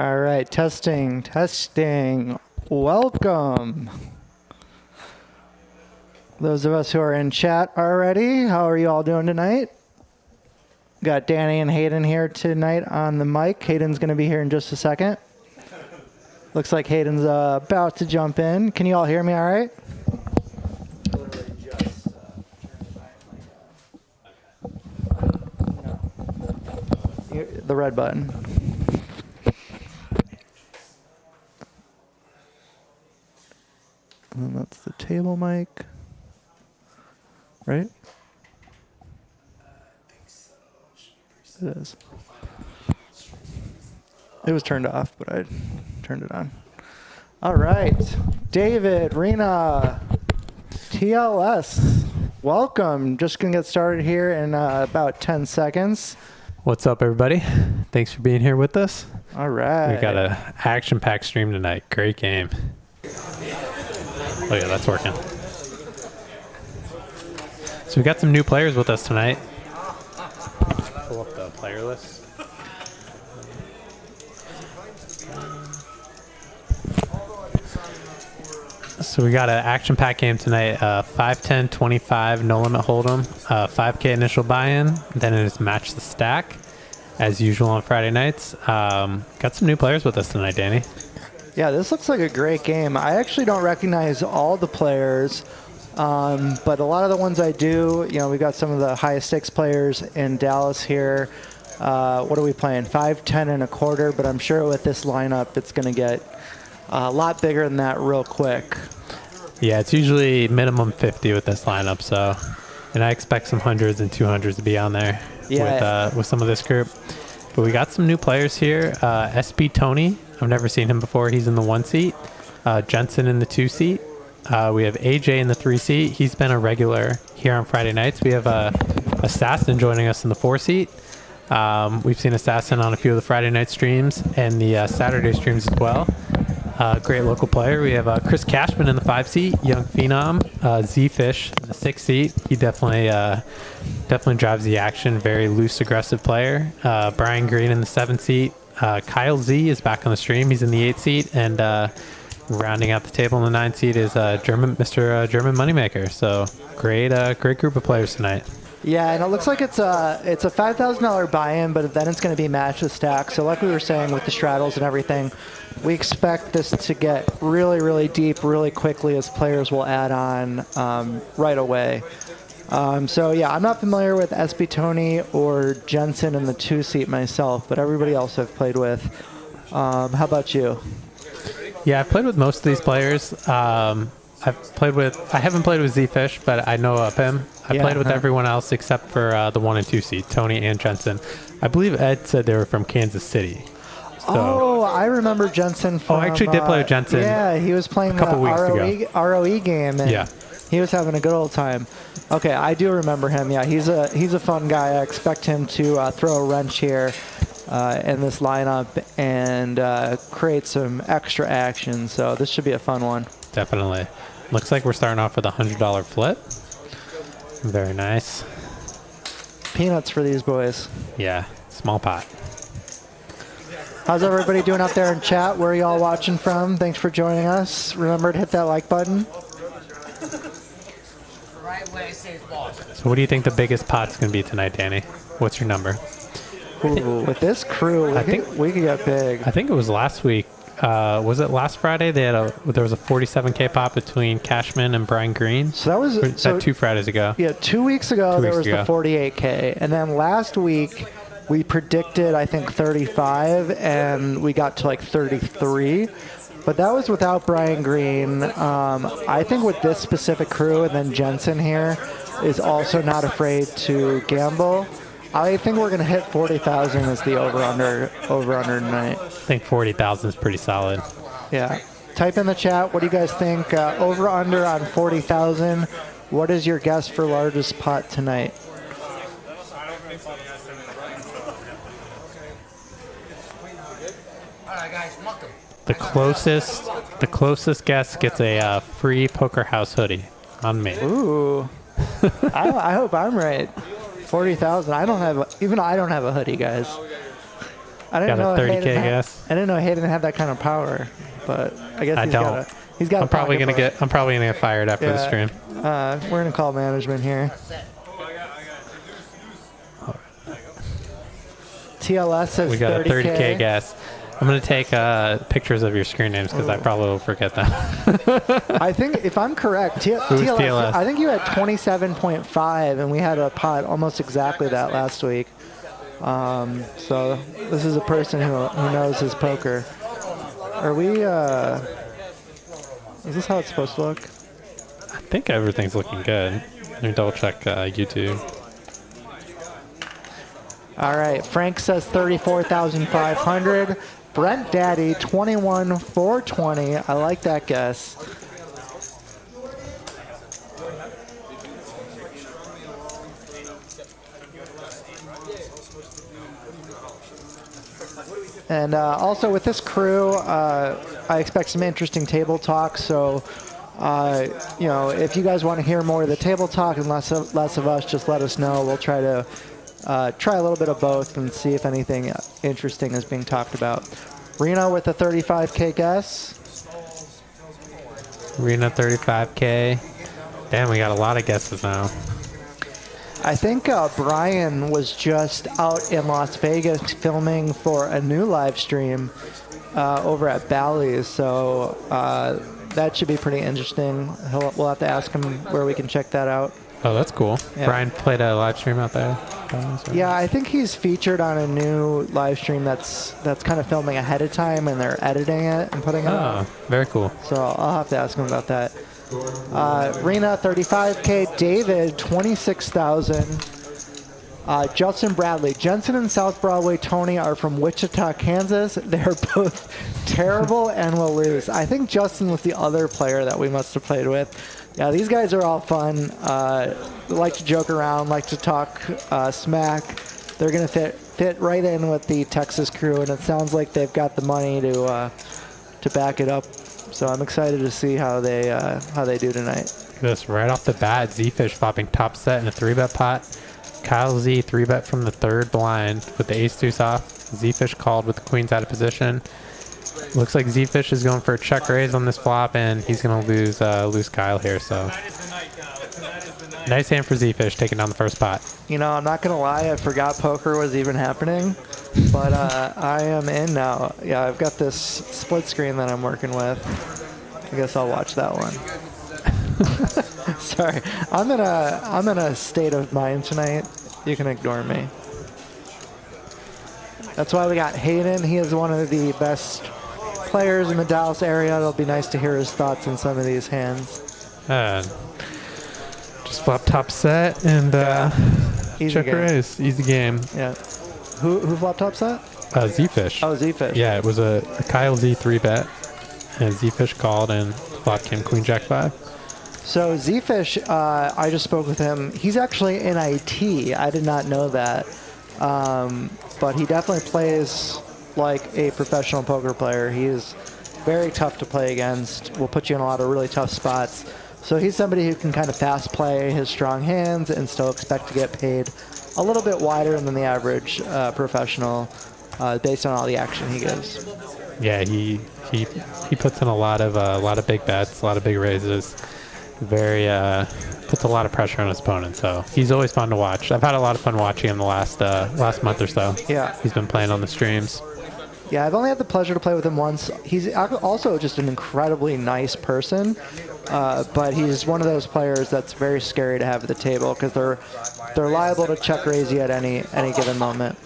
All right, testing. Welcome. Those of us who are in chat already, how are you all doing tonight? Got Danny and Hayden here tonight on the mic. Hayden's going to be here in just a second. Looks like Hayden's about to jump in. Can you all hear me all right? The red button. And that's the table mic, right? It is. It was turned off, but I turned it on. All right. David, Rena, TLS, welcome. Just going to get started here in about 10 seconds. What's up, everybody? Thanks for being here with us. All right. We got an action-packed stream tonight. Great game. Oh, yeah, that's working. So we got some new players with us tonight. Pull up the player list. So we got an action-packed game tonight. 5-10, 25, no limit hold'em, 5K initial buy-in. Then it is match the stack, as usual on Friday nights. Got some new players with us tonight, Danny. Yeah, this looks like a great game. I actually don't recognize all the players, but a lot of the ones I do, you know, we got some of the highest stakes players in Dallas here. What are we playing? 5, 10, and a quarter, but I'm sure with this lineup, it's going to get a lot bigger than that real quick. Yeah, it's usually minimum 50 with this lineup, so, and I expect some hundreds and 200s to be on there with some of this group. But we got some new players here. SB Tony, I've never seen him before. He's in the 1 seat. Jensen in the 2 seat. We have AJ in the 3 seat. He's been a regular here on Friday nights. We have Assassin joining us in the 4 seat. We've seen Assassin on a few of the Friday night streams and the Saturday streams as well. Great local player. We have Chris Cashman in the 5 seat, young phenom. Zefish in the 6 seat. He definitely drives the action. Very loose, aggressive player. Brian Green in the 7 seat. Kyle Z is back on the stream. He's in the 8 seat, and rounding out the table in the 9 seat is Mr. German Moneymaker. So great group of players tonight. Yeah, and it looks like it's a $5,000 buy-in, but then it's going to be match the stack. So like we were saying with the straddles and everything, we expect this to get really, really deep really quickly as players will add on right away. So yeah, I'm not familiar with SB Tony or Jensen in the 2 seat myself, but everybody else I've played with. How about you? Yeah, I've played with most of these players. I haven't played with Zefish, but I know of him. I played with everyone else except for the 1 and 2 seat, Tony and Jensen. I believe Ed said they were from Kansas City. So, I remember Jensen from... I actually did play with Jensen. Yeah, he was playing the ROE game, and he was having a good old time. Okay, I do remember him. Yeah, he's a fun guy. I expect him to throw a wrench here in this lineup and create some extra action. So this should be a fun one. Definitely. Looks like we're starting off with a $100 flip. Very nice. Peanuts for these boys. Yeah, small pot. How's everybody doing out there in chat? Where are y'all watching from? Thanks for joining us. Remember to hit that like button. So what do you think the biggest pot's going to be tonight, Danny? What's your number? Ooh, with this crew, we could get big. I think it was last week. Was it last Friday? There was a 47K pot between Cashman and Brian Green. So that was 2 Fridays ago. Yeah, 2 weeks ago there was the 48K, and then last week we predicted I think 35, and we got to like 33. But that was without Brian Green. I think with this specific crew, and then Jensen here is also not afraid to gamble. I think we're going to hit 40,000 as the over-under tonight. I think 40,000 is pretty solid. Yeah. Type in the chat. What do you guys think? Over-under on 40,000. What is your guess for largest pot tonight? The closest guess gets a free Poker House hoodie on me. Ooh. I hope I'm right. 40,000. I don't have a hoodie, guys. I didn't know got a 30K Hayden guess. I didn't know Hayden had that kind of power, but I guess he's got. I'm probably gonna get fired after the stream. We're gonna call management here. TLS says we got 30K. a 30K guess. I'm going to take pictures of your screen names because I probably will forget them. I think, if I'm correct, TLS, I think you had 27.5, and we had a pot almost exactly that last week. So this is a person who knows his poker. Are we, is this how it's supposed to look? I think everything's looking good. Let me double check YouTube. All right, Frank says 34,500. Brent Daddy, 21,420. I like that guess. And also with this crew, I expect some interesting table talk. So, you know, if you guys want to hear more of the table talk and less of us, just let us know. We'll try to try a little bit of both and see if anything interesting is being talked about. Reno with a 35K guess. Reno 35K. Damn, we got a lot of guesses now. I think Brian was just out in Las Vegas filming for a new live stream over at Bally's, so that should be pretty interesting. We'll have to ask him where we can check that out. Oh, that's cool. Yeah. Brian played a live stream out there. Yeah, I think he's featured on a new live stream that's kind of filming ahead of time, and they're editing it and putting it up. Oh, very cool. So I'll have to ask him about that. Rena, 35K. David, 26,000. Justin Bradley. Jensen and South Broadway Tony are from Wichita, Kansas. They're both terrible and will lose. I think Justin was the other player that we must have played with. Yeah, these guys are all fun. Like to joke around, like to talk smack. They're going to fit right in with the Texas crew, and it sounds like they've got the money to back it up. So I'm excited to see how they do tonight. This right off the bat, Zefish flopping top set in a 3-bet pot. Kyle Z 3-bet from the third blind with the ace-deuce off. Zefish called with the queens out of position. Looks like Zefish is going for a check raise on this flop, and he's going to lose Kyle here. So nice hand for Zefish taking down the first pot. You know, I'm not going to lie, I forgot poker was even happening, but I am in now. Yeah, I've got this split screen that I'm working with. I guess I'll watch that one. Sorry, I'm in a state of mind tonight. You can ignore me. That's why we got Hayden. He is one of the best players in the Dallas area. It'll be nice to hear his thoughts on some of these hands. Just flop top set and check raise. Easy game. Yeah. Who flopped top set? Zefish. Oh, Zefish. Yeah, it was a Kyle Z 3-bet, and Zefish called and flop came queen jack 5. So Zefish, I just spoke with him. He's actually in IT. I did not know that. But he definitely plays like a professional poker player. He is very tough to play against. Will put you in a lot of really tough spots. So he's somebody who can kind of fast play his strong hands and still expect to get paid a little bit wider than the average professional based on all the action he gives. Yeah, he puts in a lot of big bets, a lot of big raises. Very puts a lot of pressure on his opponent, so he's always fun to watch. I've had a lot of fun watching him the last month or so. Yeah, he's been playing on the streams. Yeah, I've only had the pleasure to play with him once. He's also just an incredibly nice person, but he's one of those players that's very scary to have at the table because they're liable to check raise you at any given moment.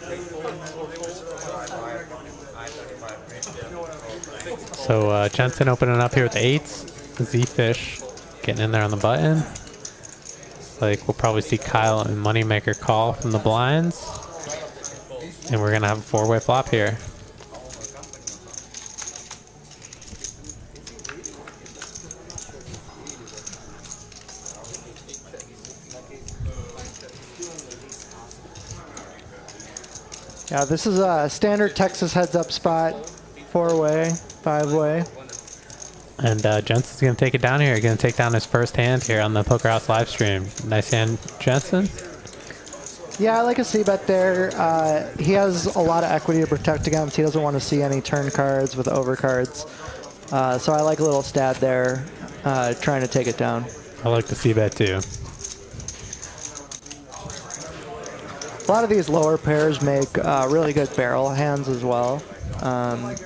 So Jensen opening up here with the 8s. Zefish getting in there on the button. Like we'll probably see Kyle and Moneymaker call from the blinds, and we're gonna have a 4-way flop here. Yeah, this is a standard Texas heads-up spot, 4-way, 5-way. And Jensen's going to take it down here. Going to take down his first hand here on the Poker House Livestream. Nice hand, Jensen. Yeah, I like a c-bet there. He has a lot of equity to protect against. He doesn't want to see any turn cards with overcards. So I like a little stab there, trying to take it down. I like the c-bet too. A lot of these lower pairs make really good barrel hands as well.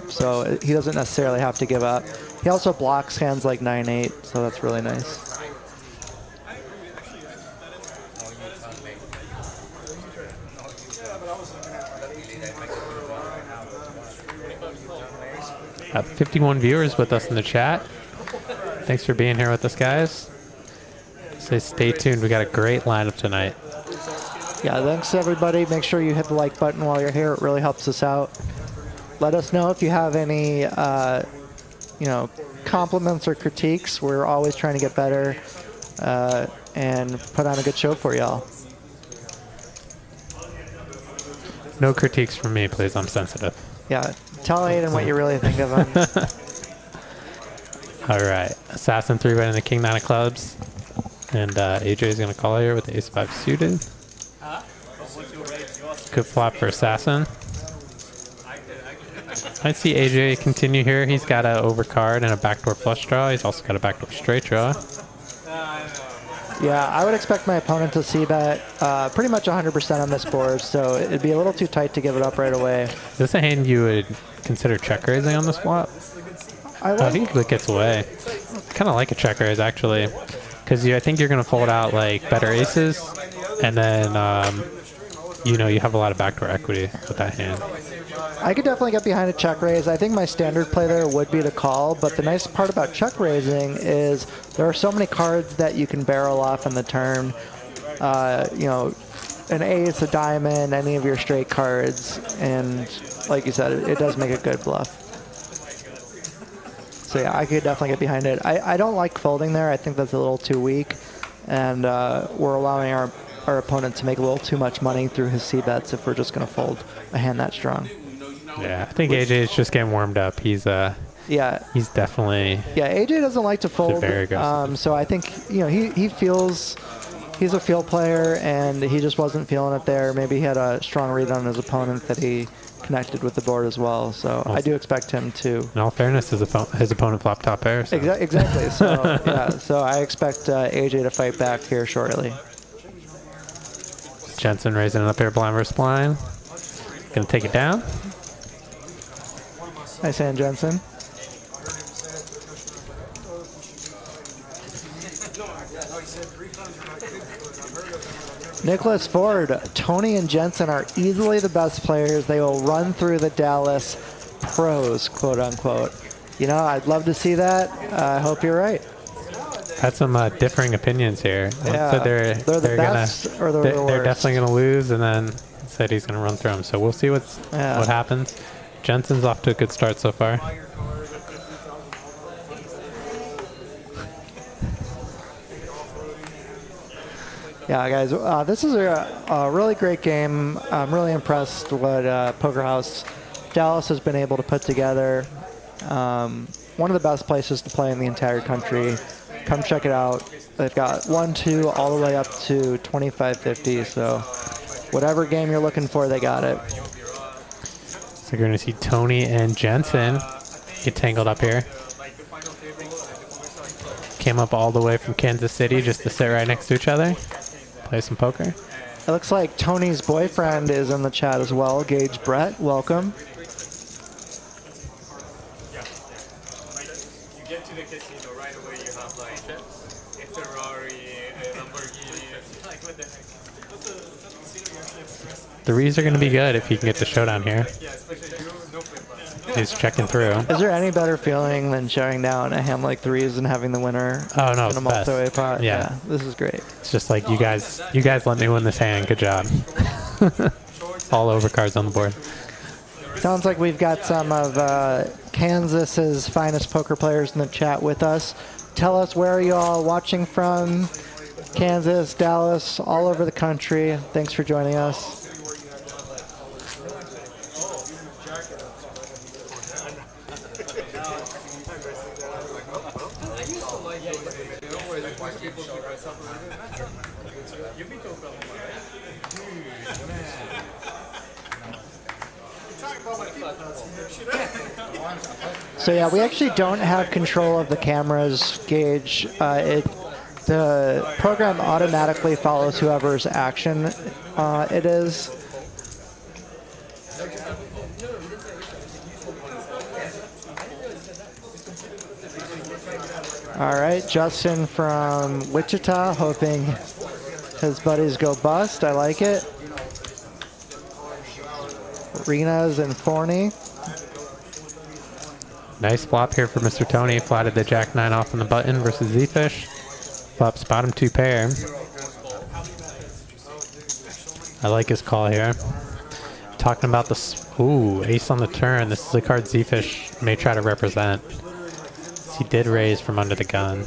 So he doesn't necessarily have to give up. He also blocks hands like 9-8, so that's really nice. Got 51 viewers with us in the chat. Thanks for being here with us, guys. Say stay tuned. We got a great lineup tonight. Yeah, thanks everybody. Make sure you hit the like button while you're here. It really helps us out. Let us know if you have any, compliments or critiques. We're always trying to get better and put on a good show for y'all. No critiques from me, please. I'm sensitive. Yeah, tell Hayden what you really think of him. All right, Assassin 3-bet in the King 9 of clubs. And AJ is going to call here with the Ace-5 suited. Good flop for Assassin. I see AJ continue here. He's got an overcard and a backdoor flush draw. He's also got a backdoor straight draw. Yeah, I would expect my opponent to see bet pretty much 100% on this board, so it'd be a little too tight to give it up right away. Is this a hand you would consider check raising on this flop? I think it gets away. I kind of like a check raise, actually, because I think you're going to fold out like better aces, and then you have a lot of backdoor equity with that hand. I could definitely get behind a check raise. I think my standard play there would be to call, but the nice part about check raising is there are so many cards that you can barrel off in the turn. An ace, a diamond, any of your straight cards, and like you said, it does make a good bluff. So yeah, I could definitely get behind it. I don't like folding there. I think that's a little too weak, and we're allowing our opponent to make a little too much money through his c-bets if we're just going to fold a hand that strong. Yeah, I think AJ is just getting warmed up. He's definitely... Yeah, AJ doesn't like to fold, very aggressive. so I think he feels he's a field player, and he just wasn't feeling it there. Maybe he had a strong read on his opponent that he connected with the board as well. So I do expect him to... In all fairness, his opponent flopped top pair. So. Exactly. So yeah, so I expect AJ to fight back here shortly. Jensen raising it up here, blind versus blind. Gonna take it down. Nice hand, Jensen. Nicholas Ford, Tony and Jensen are easily the best players. They will run through the Dallas pros, quote unquote. I'd love to see that. I hope you're right. Had some differing opinions here. Yeah, so they're the best or they're the worst. They're definitely going to lose, and then said he's going to run through them. So we'll see what happens. Jensen's off to a good start so far. Yeah, guys, this is a really great game. I'm really impressed what Poker House Dallas has been able to put together. One of the best places to play in the entire country. Come check it out. They've got 1, 2, all the way up to 25-50. So whatever game you're looking for, they got it. So you're going to see Tony and Jensen get tangled up here. Came up all the way from Kansas City just to sit right next to each other. Play some poker. It looks like Tony's boyfriend is in the chat as well. Gage Brett, welcome. Threes are going to be good if you can get the showdown here. He's checking through. Is there any better feeling than showing down a hand like threes and having the winner in a multi-way pot? Yeah, this is great. It's just like you guys let me win this hand. Good job. All over cards on the board. Sounds like we've got some of Kansas's finest poker players in the chat with us. Tell us where you all watching from. Kansas, Dallas, all over the country. Thanks for joining us. So yeah, we actually don't have control of the camera's gauge. The program automatically follows whoever's action it is. All right, Justin from Wichita, hoping his buddies go bust. I like it. Renas and Fortini. Nice flop here for Mr. Tony. Flatted the Jack 9 off on the button versus Zefish. Flops bottom 2 pair. I like his call here. Talking about the ace on the turn. This is a card Zefish may try to represent. He did raise from under the gun.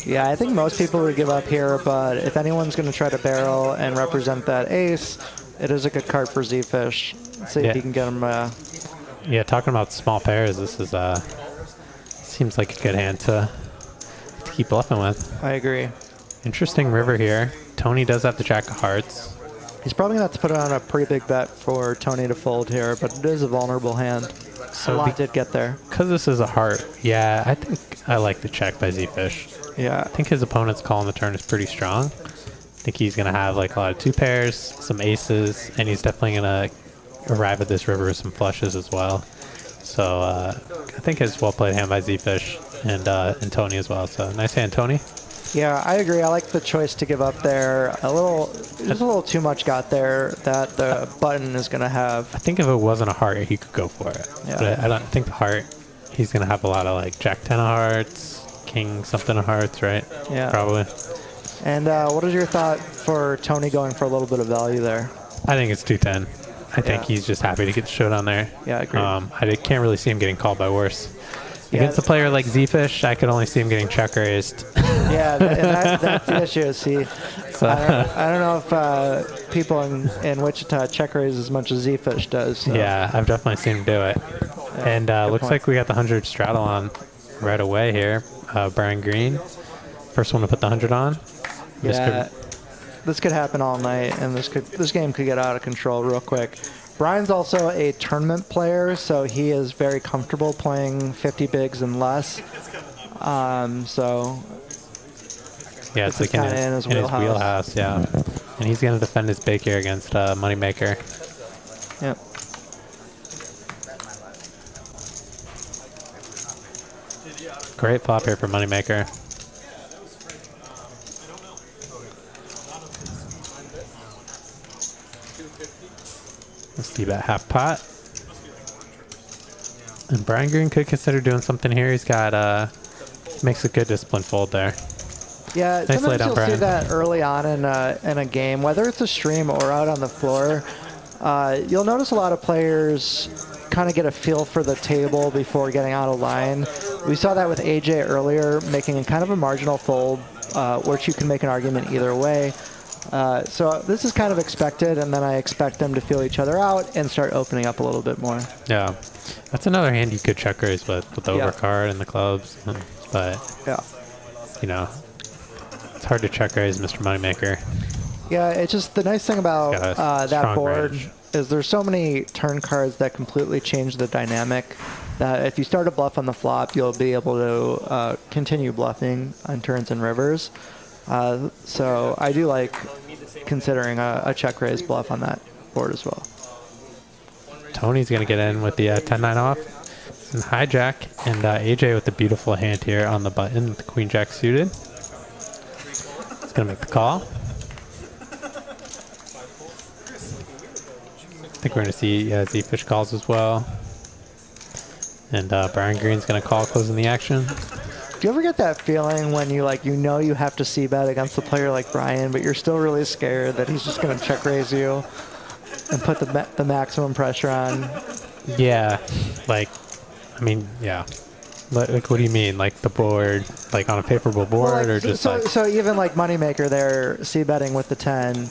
Yeah, I think most people would give up here, but if anyone's going to try to barrel and represent that ace, it is a good card for Zefish. Let's see if he can get him. Yeah, talking about small pairs, this is seems like a good hand to keep bluffing with. I agree. Interesting river here. Tony does have the Jack of Hearts. He's probably going to have to put on a pretty big bet for Tony to fold here, but it is a vulnerable hand. So a lot did get there. Because this is a heart, yeah, I think I like the check by Zefish. Yeah. I think his opponent's call on the turn is pretty strong. I think he's going to have like a lot of 2 pairs, some aces, and he's definitely going to arrive at this river with some flushes as well. So I think it's well played hand by Zefish and Tony as well. So nice hand, Tony. Yeah, I agree. I like the choice to give up there. There's a little too much got there that the button is going to have. I think if it wasn't a heart, he could go for it. Yeah. But I don't think the heart, he's going to have a lot of like Jack 10 of hearts, King something of hearts, right? Yeah. Probably. And what is your thought for Tony going for a little bit of value there? I think it's 210. I think he's just happy to get the showdown there. Yeah, I agree. I can't really see him getting called by worse. Against a player like Zefish, I could only see him getting check raised. Yeah, and that's the issue. See, so. I don't know if people in Wichita check raise as much as Zefish does. So. Yeah, I've definitely seen him do it. Yeah, and looks like we got the 100 straddle on right away here. Brian Green, first one to put the 100 on. Yeah, this could happen all night, and this game could get out of control real quick. Brian's also a tournament player, so he is very comfortable playing 50 bigs and less. So yeah, it's like in his wheelhouse. Yeah, and he's going to defend his big here against Moneymaker. Yep. Great flop here for Moneymaker. Let's see about half pot. And Brian Green could consider doing something here. He's got makes a good disciplined fold there. Yeah, nice sometimes you'll Brian. see that early on in a game, whether it's a stream or out on the floor. You'll notice a lot of players kind of get a feel for the table before getting out of line. We saw that with AJ earlier, making kind of a marginal fold, which you can make an argument either way. So this is kind of expected, and then I expect them to feel each other out and start opening up a little bit more. Yeah, that's another hand you could check raise with the overcard and the clubs, but you know, it's hard to check raise Mr. Moneymaker. Yeah, it's just the nice thing about that board is there's so many turn cards that completely change the dynamic that if you start a bluff on the flop, you'll be able to continue bluffing on turns and rivers. So I do like considering a check raise bluff on that board as well. Tony's going to get in with the 10-9 off and hijack, and AJ with the beautiful hand here on the button with the Queen Jack suited. He's going to make the call. I think we're going to see Zefish calls as well. And Brian Green's going to call closing the action. Do you ever get that feeling when you you have to c-bet against a player like Brian, but you're still really scared that he's just going to check raise you and put the maximum pressure on? Yeah, yeah. Like, what do you mean? Like the board, like on a favorable board, or just so even like Moneymaker there, c-betting with the 10.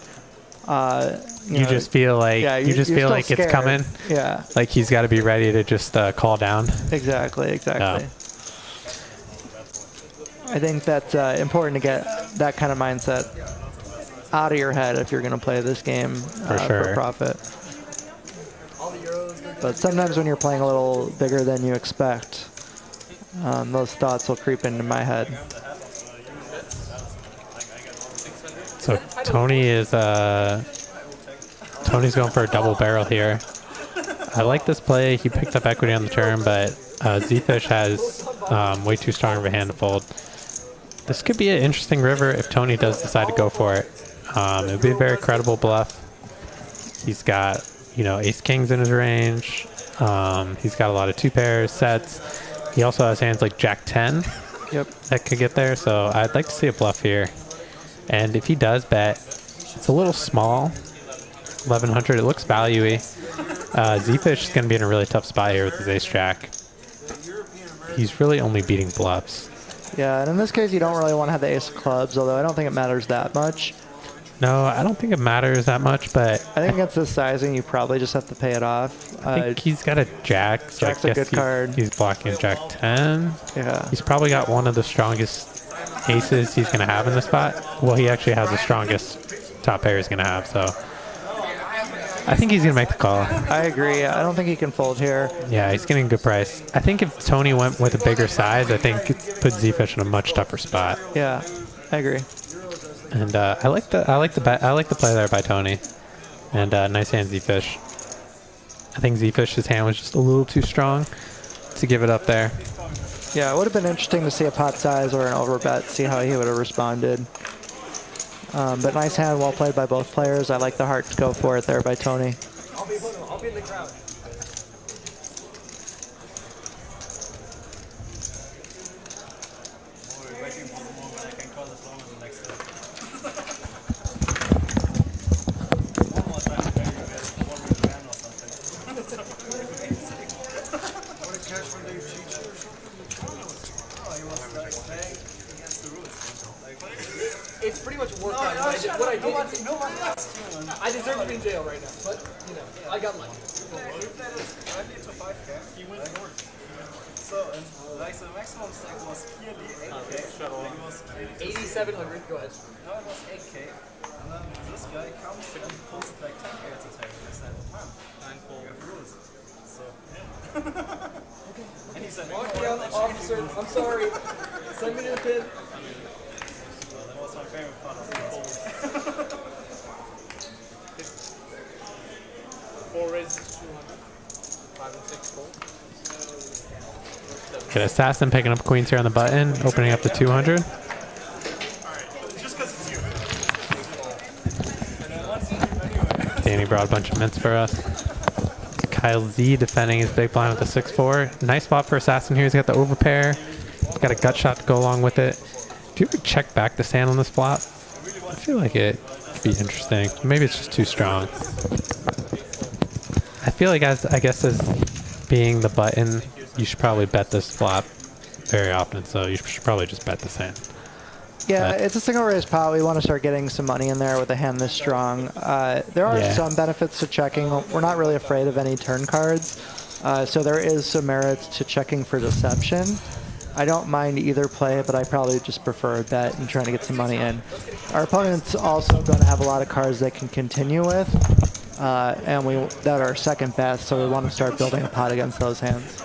You just feel like feel like scared. It's coming. Yeah. Like he's got to be ready to just call down. Exactly. I think that's important to get that kind of mindset out of your head if you're going to play this game for profit. But sometimes when you're playing a little bigger than you expect, those thoughts will creep into my head. So Tony's going for a double barrel here. I like this play. He picked up equity on the turn, but Zefish has way too strong of a hand to fold. This could be an interesting river if Tony does decide to go for it. It would be a very credible bluff. He's got, you know, ace kings in his range. He's got a lot of two pairs sets. He also has hands like jack 10 that could get there. So I'd like to see a bluff here. And if he does bet, it's a little small, 1100. It looks value-y. Zefish is going to be in a really tough spot here with his ace jack. He's really only beating bluffs. Yeah, and in this case, you don't really want to have the ace of clubs, although I don't think it matters that much. No, I don't think it matters that much, but I think against this sizing, you probably just have to pay it off. I think he's got a jack. So Jack's a good card. He's blocking a jack 10. Yeah. He's probably got one of the strongest aces he's going to have in the spot. Well, he actually has the strongest top pair he's going to have, so I think he's going to make the call. I agree. I don't think he can fold here. Yeah, he's getting a good price. I think if Tony went with a bigger size, I think it puts Zefish in a much tougher spot. Yeah, I agree. And I like the play there by Tony. And nice hand, Zefish. I think Zefish's hand was just a little too strong to give it up there. Yeah, it would have been interesting to see a pot size or an overbet, see how he would have responded. But nice hand, well played by both players. I like the heart to go for it there by Tony. I'll be in the crowd. It's pretty much worked out. What I did, I deserve to be in jail right now, but you know, I got lucky. So, like the maximum stack was clearly 8K. 8,700. Go ahead. No, it was 8K. And then this guy comes and posted like 10K at the table. I said, man, 9-4, we have rules. So, and he said, Officer, I'm sorry. Send me to the pin. that was my favorite part of the whole. 4 raises 200. 5 and 6 fold. Good assassin picking up queens here on the button, opening up to 200. Danny brought a bunch of mints for us. Kyle Z defending his big blind with the 6-4. Nice spot for assassin here. He's got the overpair. Got a gut shot to go along with it. Do you ever check back the stand on this flop? I feel like it could be interesting. Maybe it's just too strong. I feel like I guess as being the button, you should probably bet this flop very often, so you should probably just bet this hand. Yeah, it's a single raise pot. We want to start getting some money in there with a hand this strong. There are some benefits to checking. We're not really afraid of any turn cards, so there is some merit to checking for deception. I don't mind either play, but I probably just prefer a bet and trying to get some money in. Our opponent's also going to have a lot of cards they can continue with, and that are second best, so we want to start building a pot against those hands.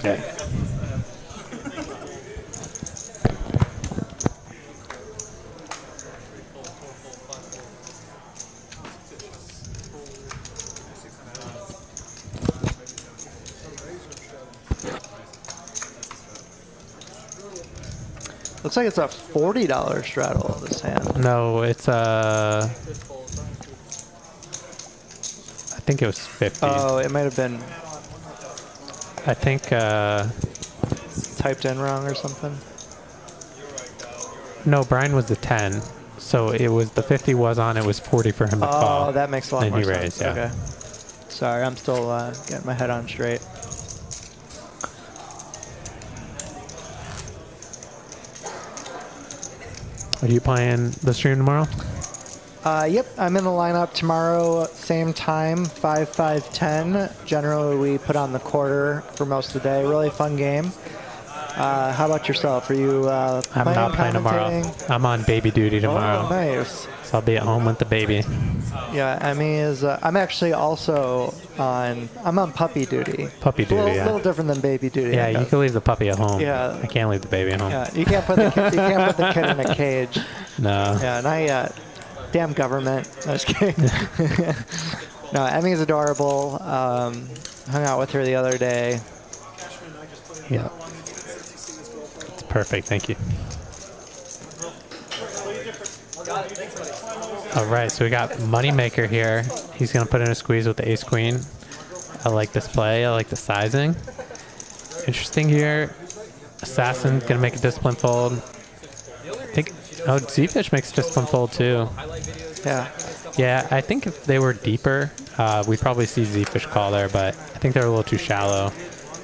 Okay. Looks like it's a $40 straddle, this hand. No, it's I think it was 50. Oh, it might have been I think typed in wrong or something. No, Brian was the 10. So it was the 50 was on, it was 40 for him to call. Oh, that makes a lot Then more he sense. raised, yeah. Okay. Sorry, I'm still getting my head on straight. Are you playing the stream tomorrow? Yep, I'm in the lineup tomorrow, same time, 5, 5, 10. Generally, we put on the quarter for most of the day. Really fun game. How about yourself? Are you I'm playing, not playing tomorrow. commentating? I'm on baby duty tomorrow. Oh, nice. So I'll be at home with the baby. Yeah, Emmy is. I'm actually also on. I'm on puppy duty. Puppy duty, A little different than baby duty. Yeah, I you guess. can leave the puppy at home. Yeah. I can't leave the baby at home. Yeah, you can't put the kid, you can't put the kid in a cage. No. Yeah, not yet. Damn government. No, just kidding. No, Emmy's adorable. Hung out with her the other day. Yeah. It's perfect. Thank you. All right, so we got Moneymaker here. He's going to put in a squeeze with the ace queen. I like this play. I like the sizing. Interesting here. Assassin going to make a discipline fold. I think, oh, Zefish makes a discipline fold too. Yeah. Yeah, I think if they were deeper, we'd probably see Zefish call there, but I think they're a little too shallow.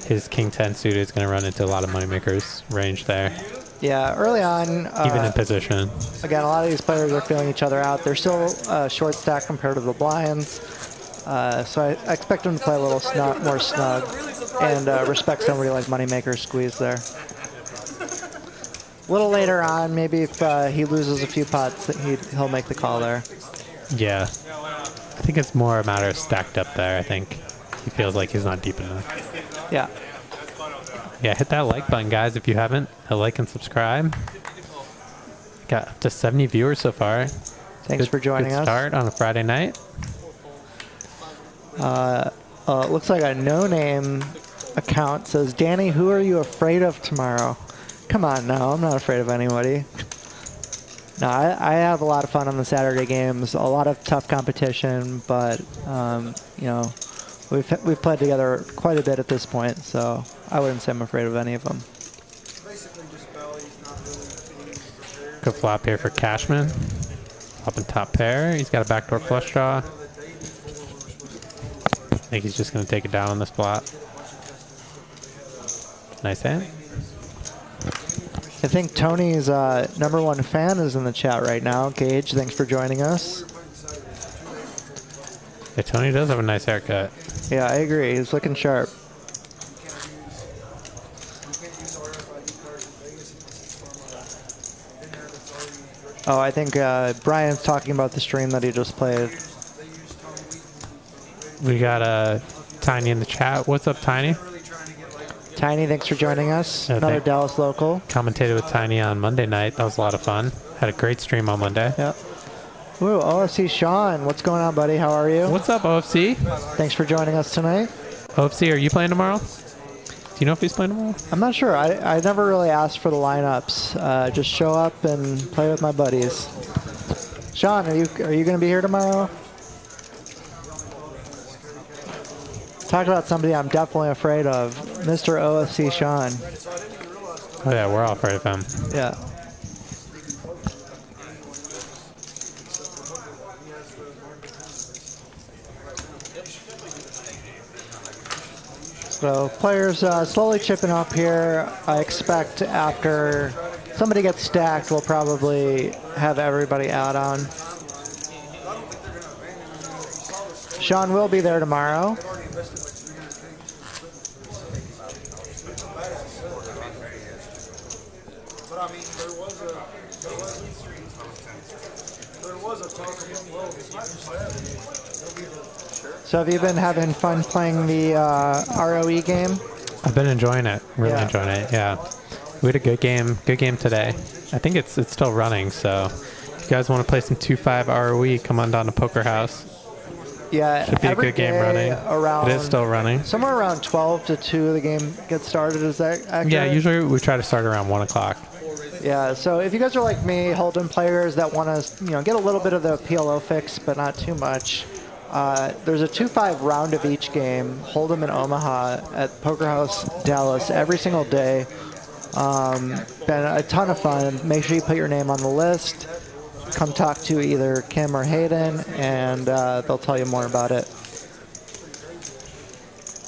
His king 10 suited is going to run into a lot of Moneymaker's range there. Yeah, early on. Even in position. Again, a lot of these players are feeling each other out. They're still short stack compared to the blinds. So I expect them to play a little more snug and respect somebody like Moneymaker's squeeze there. A little later on, maybe if he loses a few pots, he'll make the call there. Yeah. I think it's more a matter of stacked up there, I think. He feels like he's not deep enough. Yeah. Yeah, hit that like button, guys, if you haven't. Like and subscribe. Got up to 70 viewers so far. Thanks for joining us. Good start on a Friday night. It looks like a no-name account says, Danny, who are you afraid of tomorrow? Come on, no, I'm not afraid of anybody. No, I have a lot of fun on the Saturday games. A lot of tough competition, but you know, we've played together quite a bit at this point, so I wouldn't say I'm afraid of any of them. Good flop here for Cashman. Up in top pair. He's got a backdoor flush draw. I think he's just going to take it down on this flop. Nice hand. I think Tony's #1 fan is in the chat right now. Gage, thanks for joining us. Yeah, Tony does have a nice haircut. Yeah, I agree. He's looking sharp. Oh, I think Brian's talking about the stream that he just played. We got Tiny in the chat. What's up, Tiny? Tiny, thanks for joining us. Yeah, Another Dallas local. Commentated with Tiny on Monday night. That was a lot of fun. Had a great stream on Monday. Yep. Ooh, OFC Sean, what's going on, buddy? How are you? What's up, OFC? Thanks for joining us tonight. OFC, are you playing tomorrow? Do you know if he's playing tomorrow? I'm not sure. I never really asked for the lineups. Just show up and play with my buddies. Sean, are you going to be here tomorrow? Talk about somebody I'm definitely afraid of, Mr. OFC Sean. Oh yeah, we're all afraid of him. Yeah. So players slowly chipping up here. I expect after somebody gets stacked, we'll probably have everybody out on. Sean will be there tomorrow. So have you been having fun playing the ROE game? I've been enjoying it. Really enjoying it. Yeah. We had a good game. Good game today. I think it's still running. So if you guys want to play some 2-5 ROE, come on down to Poker House. Yeah. Should be a good game running. It is still running. Somewhere around 12 to 2 the game gets started. Is that accurate? Yeah. Usually we try to start around 1 o'clock. Yeah, so if you guys are like me, Hold'em players that want to, get a little bit of the PLO fix, but not too much, there's a 2-5 round of each game, Hold'em in Omaha at Poker House Dallas every single day. Been a ton of fun. Make sure you put your name on the list. Come talk to either Kim or Hayden, and they'll tell you more about it.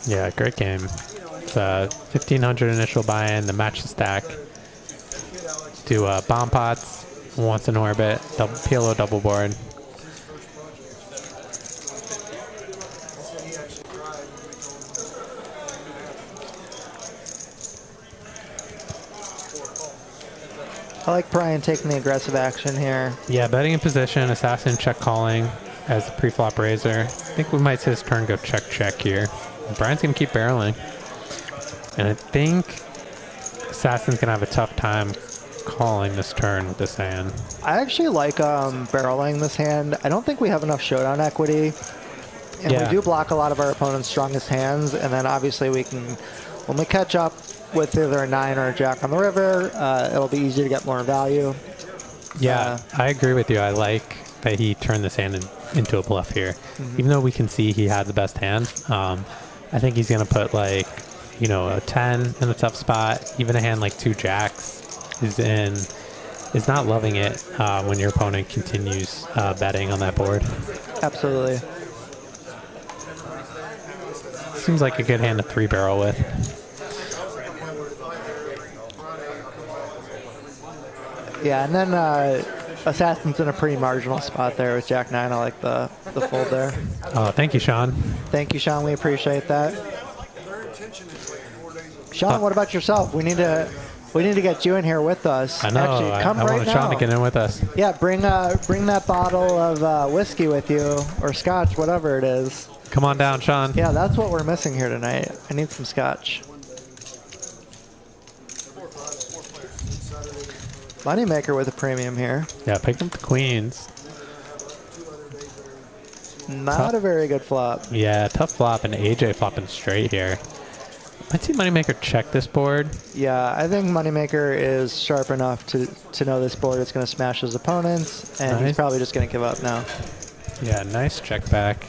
Yeah, great game. It's 1,500 initial buy-in, the match the stack. Do bomb pots once in orbit, PLO double board. I like Brian taking the aggressive action here. Yeah, betting in position, assassin check calling as the pre-flop raiser. I think we might see his turn go check here. And Brian's going to keep barreling. And I think assassin's going to have a tough time calling this turn with this hand. I actually like barreling this hand. I don't think we have enough showdown equity. And we do block a lot of our opponent's strongest hands. And then obviously we can, when we catch up with either a 9 or a jack on the river, it'll be easier to get more value. Yeah, I agree with you. I like that he turned this hand into a bluff here. Even though we can see he had the best hand, I think he's going to put like, you know, a 10 in a tough spot. Even a hand like 2 jacks is not loving it when your opponent continues betting on that board. Absolutely. Seems like a good hand to 3-barrel with. Yeah, and then assassin's in a pretty marginal spot there with Jack 9. I like the fold there. Oh, thank you, Sean. Thank you, Sean. We appreciate that. Sean, what about yourself? We need to get you in here with us. I know. Actually, come I right wanted now. Sean to get in with us. Yeah, bring that bottle of whiskey with you, or scotch, whatever it is. Come on down, Sean. Yeah, that's what we're missing here tonight. I need some scotch. Moneymaker with a premium here. Yeah, pick up the queens. Not a very good flop. Yeah, tough flop, and AJ flopping straight here. I'd see Moneymaker check this board. Yeah, I think Moneymaker is sharp enough to know this board is going to smash his opponents, and he's probably just going to give up now. Yeah, nice check back.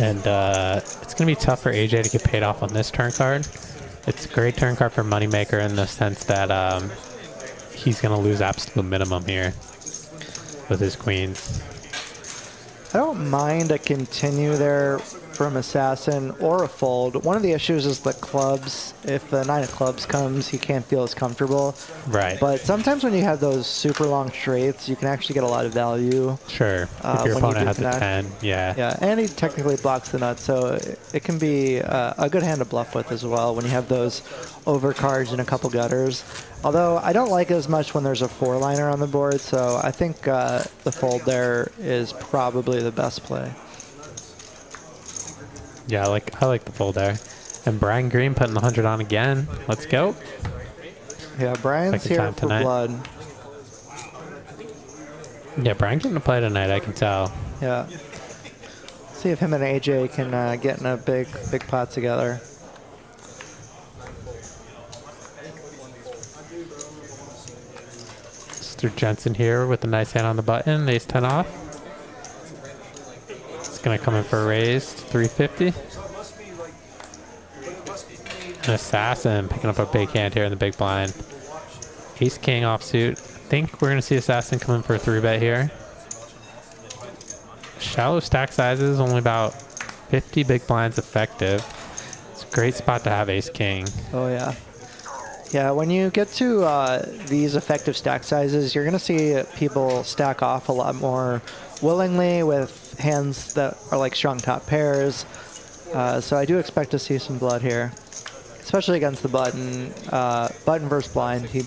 And it's going to be tough for AJ to get paid off on this turn card. It's a great turn card for Moneymaker in the sense that he's going to lose absolute minimum here with his queens. I don't mind a continue there from assassin or a fold. One of the issues is the clubs. If the 9 of clubs comes, he can't feel as comfortable. Right. But sometimes when you have those super long straights, you can actually get a lot of value. Sure. If your opponent has a 10, yeah. Yeah, and he technically blocks the nuts, so it can be a good hand to bluff with as well when you have those overcards and a couple gutters. Although I don't like it as much when there's a 4-liner on the board, so I think the fold there is probably the best play. Yeah, I like the fold there. And Brian Green putting the 100 on again. Let's go. Yeah, Brian's here for blood. Yeah, Brian's going to play tonight, I can tell. Yeah. See if him and AJ can get in a big pot together. Mr. Jensen here with a nice hand on the button. Ace 10 off. It's going to come in for a raise, 350. An assassin picking up a big hand here in the big blind. Ace king offsuit. I think we're going to see assassin come in for a 3-bet here. Shallow stack sizes, only about 50 big blinds effective. It's a great spot to have ace king. Oh yeah. Yeah, when you get to these effective stack sizes, you're going to see people stack off a lot more willingly with hands that are like strong top pairs. So I do expect to see some blood here, especially against the button. Button versus blind, he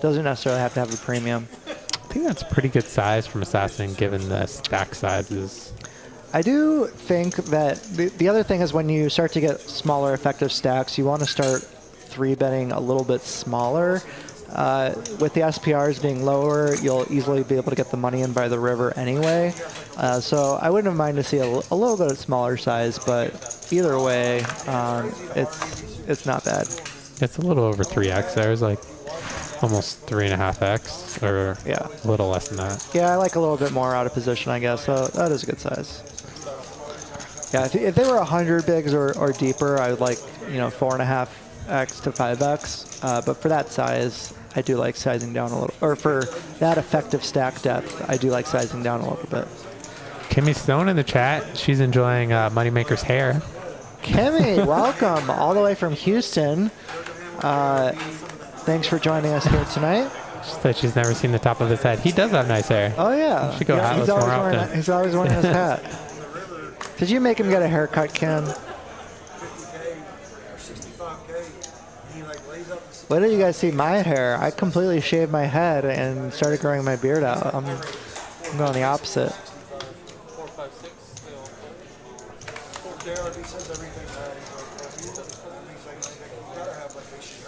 doesn't necessarily have to have a premium. I think that's a pretty good size from assassin given the stack sizes. I do think that the other thing is when you start to get smaller effective stacks, you want to start 3-betting a little bit smaller. With the SPRs being lower, you'll easily be able to get the money in by the river anyway. So I wouldn't mind to see a little bit of smaller size, but either way, it's not bad. It's a little over 3x. There's like almost 3.5x, or yeah, a little less than that. Yeah, I like a little bit more out of position, I guess. So that is a good size. Yeah, if they were 100 bigs or deeper, I would like 4.5x to 5x. But for that size, I do like sizing down a little. Or for that effective stack depth, I do like sizing down a little bit. Kimmy Stone in the chat. She's enjoying Moneymaker's hair. Kimmy, welcome all the way from Houston. Thanks for joining us here tonight. She said she's never seen the top of his head. He does have nice hair. Oh yeah, he should go hatless more often. He's always wearing his hat. Did you make him get a haircut, Ken? 65K, he like lays up Wait till you guys see my hair. I completely shaved my head and started growing my beard out. I'm going the opposite. 4, 5, 6. They all play. JRB says everything that he's like, you gotta have like ace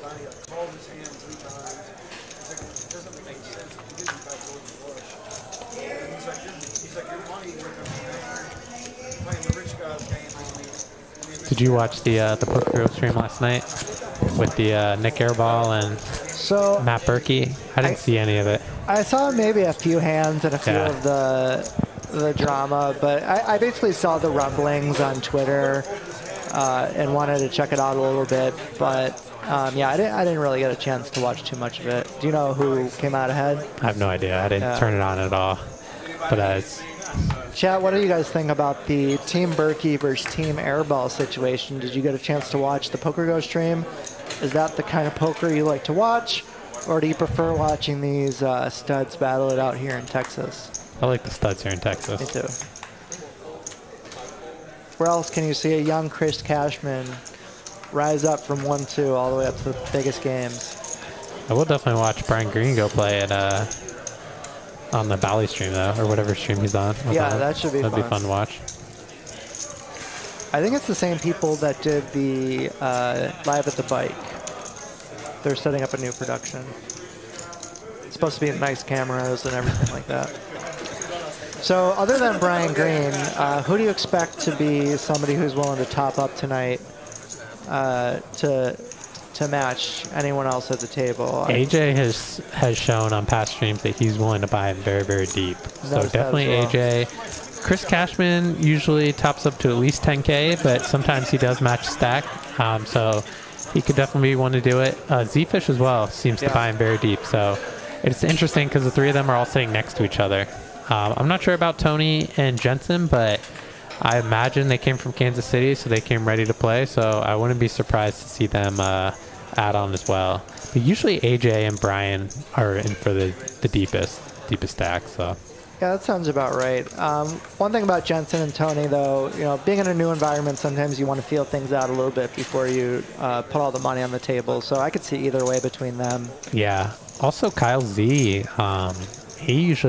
90, like called his hand 3 times. He's like, it doesn't make sense. He gives you back towards the flush. And he's like, your money, you're playing the rich guy's game only. Did you watch the Poker House stream last night with the Nick Airball and Matt Berkey? I didn't see any of it. I saw maybe a few hands and a few of the drama, but I basically saw the rumblings on Twitter and wanted to check it out a little bit. But yeah, I didn't really get a chance to watch too much of it. Do you know who came out ahead? I have no idea. I didn't turn it on at all. But it's... Chat, what do you guys think about the Team Berkey versus Team Airball situation? Did you get a chance to watch the Poker Go stream? Is that the kind of poker you like to watch? Or do you prefer watching these studs battle it out here in Texas? I like the studs here in Texas. Me too. Where else can you see a young Chris Cashman rise up from 1-2 all the way up to the biggest games? I will definitely watch Brian Green go play it on the Bally stream, though, or whatever stream he's on. Yeah, that should be fun. That'd be fun to watch. I think it's the same people that did the Live at the Bike. They're setting up a new production. It's supposed to be nice cameras and everything like that. So other than Brian Green, who do you expect to be somebody who's willing to top up tonight to match anyone else at the table? AJ has shown on past streams that he's willing to buy very, very deep. So definitely AJ. Chris Cashman usually tops up to at least 10K, but sometimes he does match stack. So he could definitely be one to do it. Zefish as well seems to buy him very deep. So it's interesting because the three of them are all sitting next to each other. I'm not sure about Tony and Jensen, but I imagine they came from Kansas City, so they came ready to play. So I wouldn't be surprised to see them add on as well. But usually AJ and Brian are in for the deepest stack. So yeah, that sounds about right. One thing about Jensen and Tony, though, you know, being in a new environment, sometimes you want to feel things out a little bit before you put all the money on the table. So I could see either way between them. Yeah. Also, Kyle Z, he's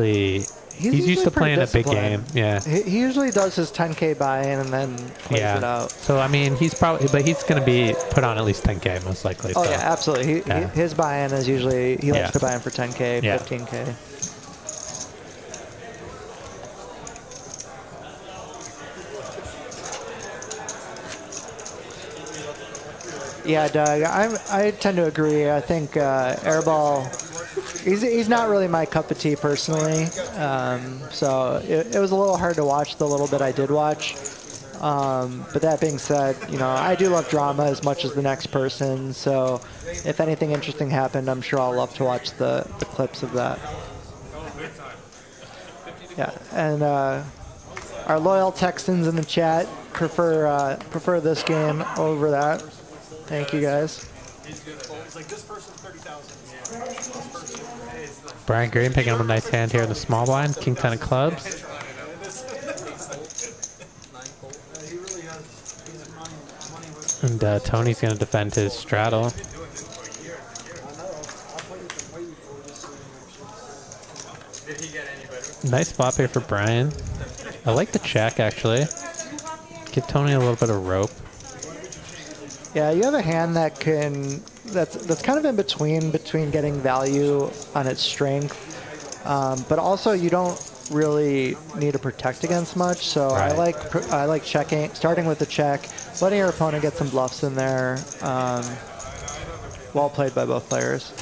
used to playing a big game. Yeah. He usually does his 10K buy-in and then plays it out. So, I mean, he's going to be put on at least 10K most likely. Oh, so. yeah, absolutely. His buy-in is usually, he likes to buy in for 10K, 15K. Yeah, Doug, I tend to agree. I think Airball, he's not really my cup of tea personally. So it was a little hard to watch the little bit I did watch. But that being said, you know, I do love drama as much as the next person. So if anything interesting happened, I'm sure I'll love to watch the clips of that. Yeah, and our loyal Texans in the chat prefer this game over that. Thank you, guys. Brian Green picking up a nice hand here in the small blind. King 10 of clubs. And Tony's going to defend his straddle. Nice flop here for Brian. I like the check, actually. Give Tony a little bit of rope. Yeah, you have a hand that that's kind of in between getting value on its strength, but also you don't really need to protect against much. So I like checking, starting with the check, letting your opponent get some bluffs in there. Well played by both players.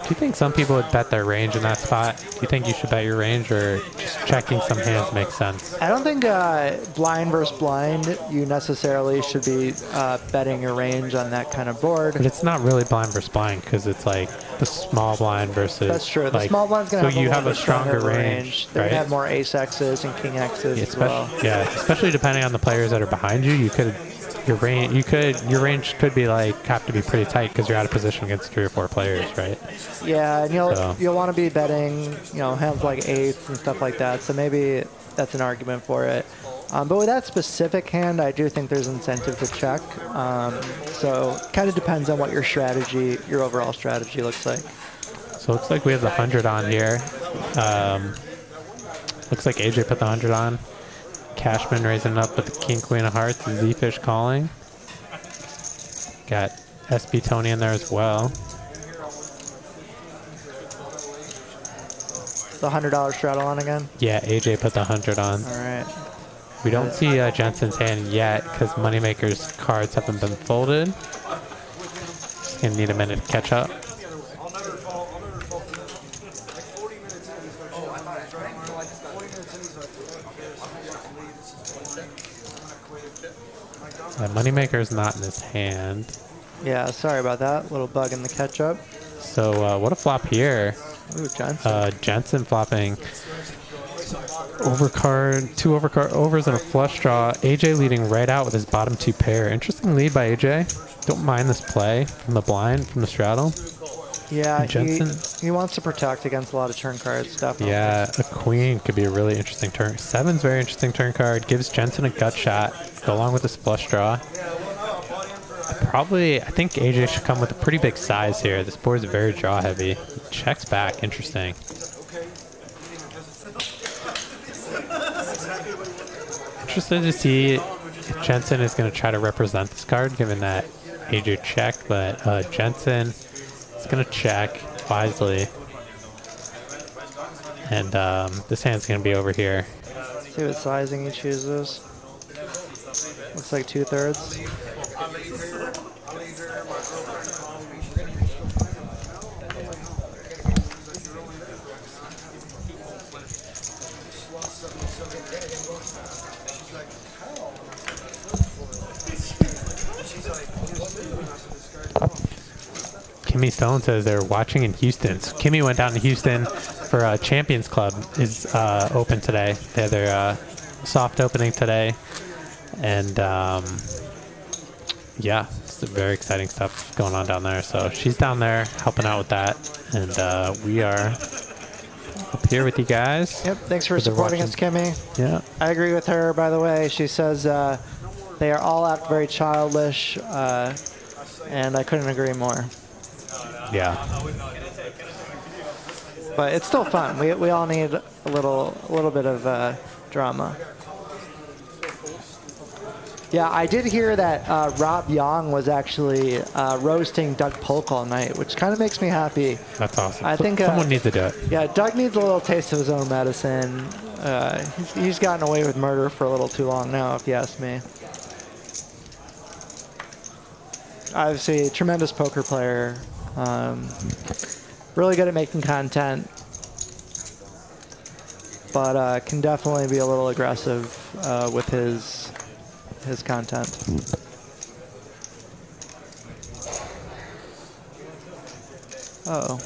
Do you think some people would bet their range in that spot? Do you think you should bet your range, or just checking some hands makes sense? I don't think blind versus blind, you necessarily should be betting your range on that kind of board. But it's not really blind versus blind because it's like the small blind versus. That's true. The small blind's going to so have you have a stronger range. They right? have more ace X's and king X's as well. Yeah, especially depending on the players that are behind you. You could. Your range could be have to be pretty tight because you're out of position against 3 or 4 players, right? Yeah, and you'll want to be betting, hands like eights and stuff like that. So maybe that's an argument for it. But with that specific hand, I do think there's incentive to check. So kind of depends on what your strategy, your overall strategy looks like. So it looks like we have the 100 on here. Looks like AJ put the 100 on. Cashman raising up with the king, queen of hearts. Zefish calling. Got SB Tony in there as well. The $100 straddle on again? Yeah, AJ put the 100 on. All right. We don't see Jensen's hand yet because Moneymaker's cards haven't been folded. Just gonna need a minute to catch up. I'll never fall for that. Like 40 minutes in, he's like, oh, I thought I was right. 40 minutes in, he's like, okay, I'm going to leave. This is I'm going to quit. Moneymaker's not in his hand. Yeah, sorry about that. Little bug in the catch-up. So what a flop here. Ooh, Jensen. Jensen flopping overcard, 2 overcard overs and a flush draw. AJ leading right out with his bottom 2 pair. Interesting lead by AJ. Don't mind this play from the blind, from the straddle. Yeah, Jensen. he wants to protect against a lot of turn cards, definitely. Yeah, a queen could be a really interesting turn. 7's very interesting turn card. Gives Jensen a gut shot. Go along with this flush draw. I think AJ should come with a pretty big size here. This board is very draw heavy. Checks back. Interesting. Interested to see if Jensen is going to try to represent this card, given that AJ checked, but Jensen is going to check wisely. And this hand's going to be over here. See what sizing he chooses. Looks like 2/3. Kimmy Stone says they're watching in Houston. So Kimmy went down to Houston for a Champions Club is open today. They had their soft opening today. And yeah, it's very exciting stuff going on down there. So she's down there helping out with that. And we are up here with you guys. Yep, thanks for supporting us, Kimmy. Yeah. I agree with her, by the way. She says they are all act very childish, and I couldn't agree more. Yeah. But it's still fun. We all need a little bit of drama. Yeah, I did hear that Rob Young was actually roasting Doug Polk all night, which kind of makes me happy. That's awesome. I think someone needs to do it. Yeah, Doug needs a little taste of his own medicine. He's gotten away with murder for a little too long now, if you ask me. Obviously, a tremendous poker player. Really good at making content, but can definitely be a little aggressive with his content. Uh-oh.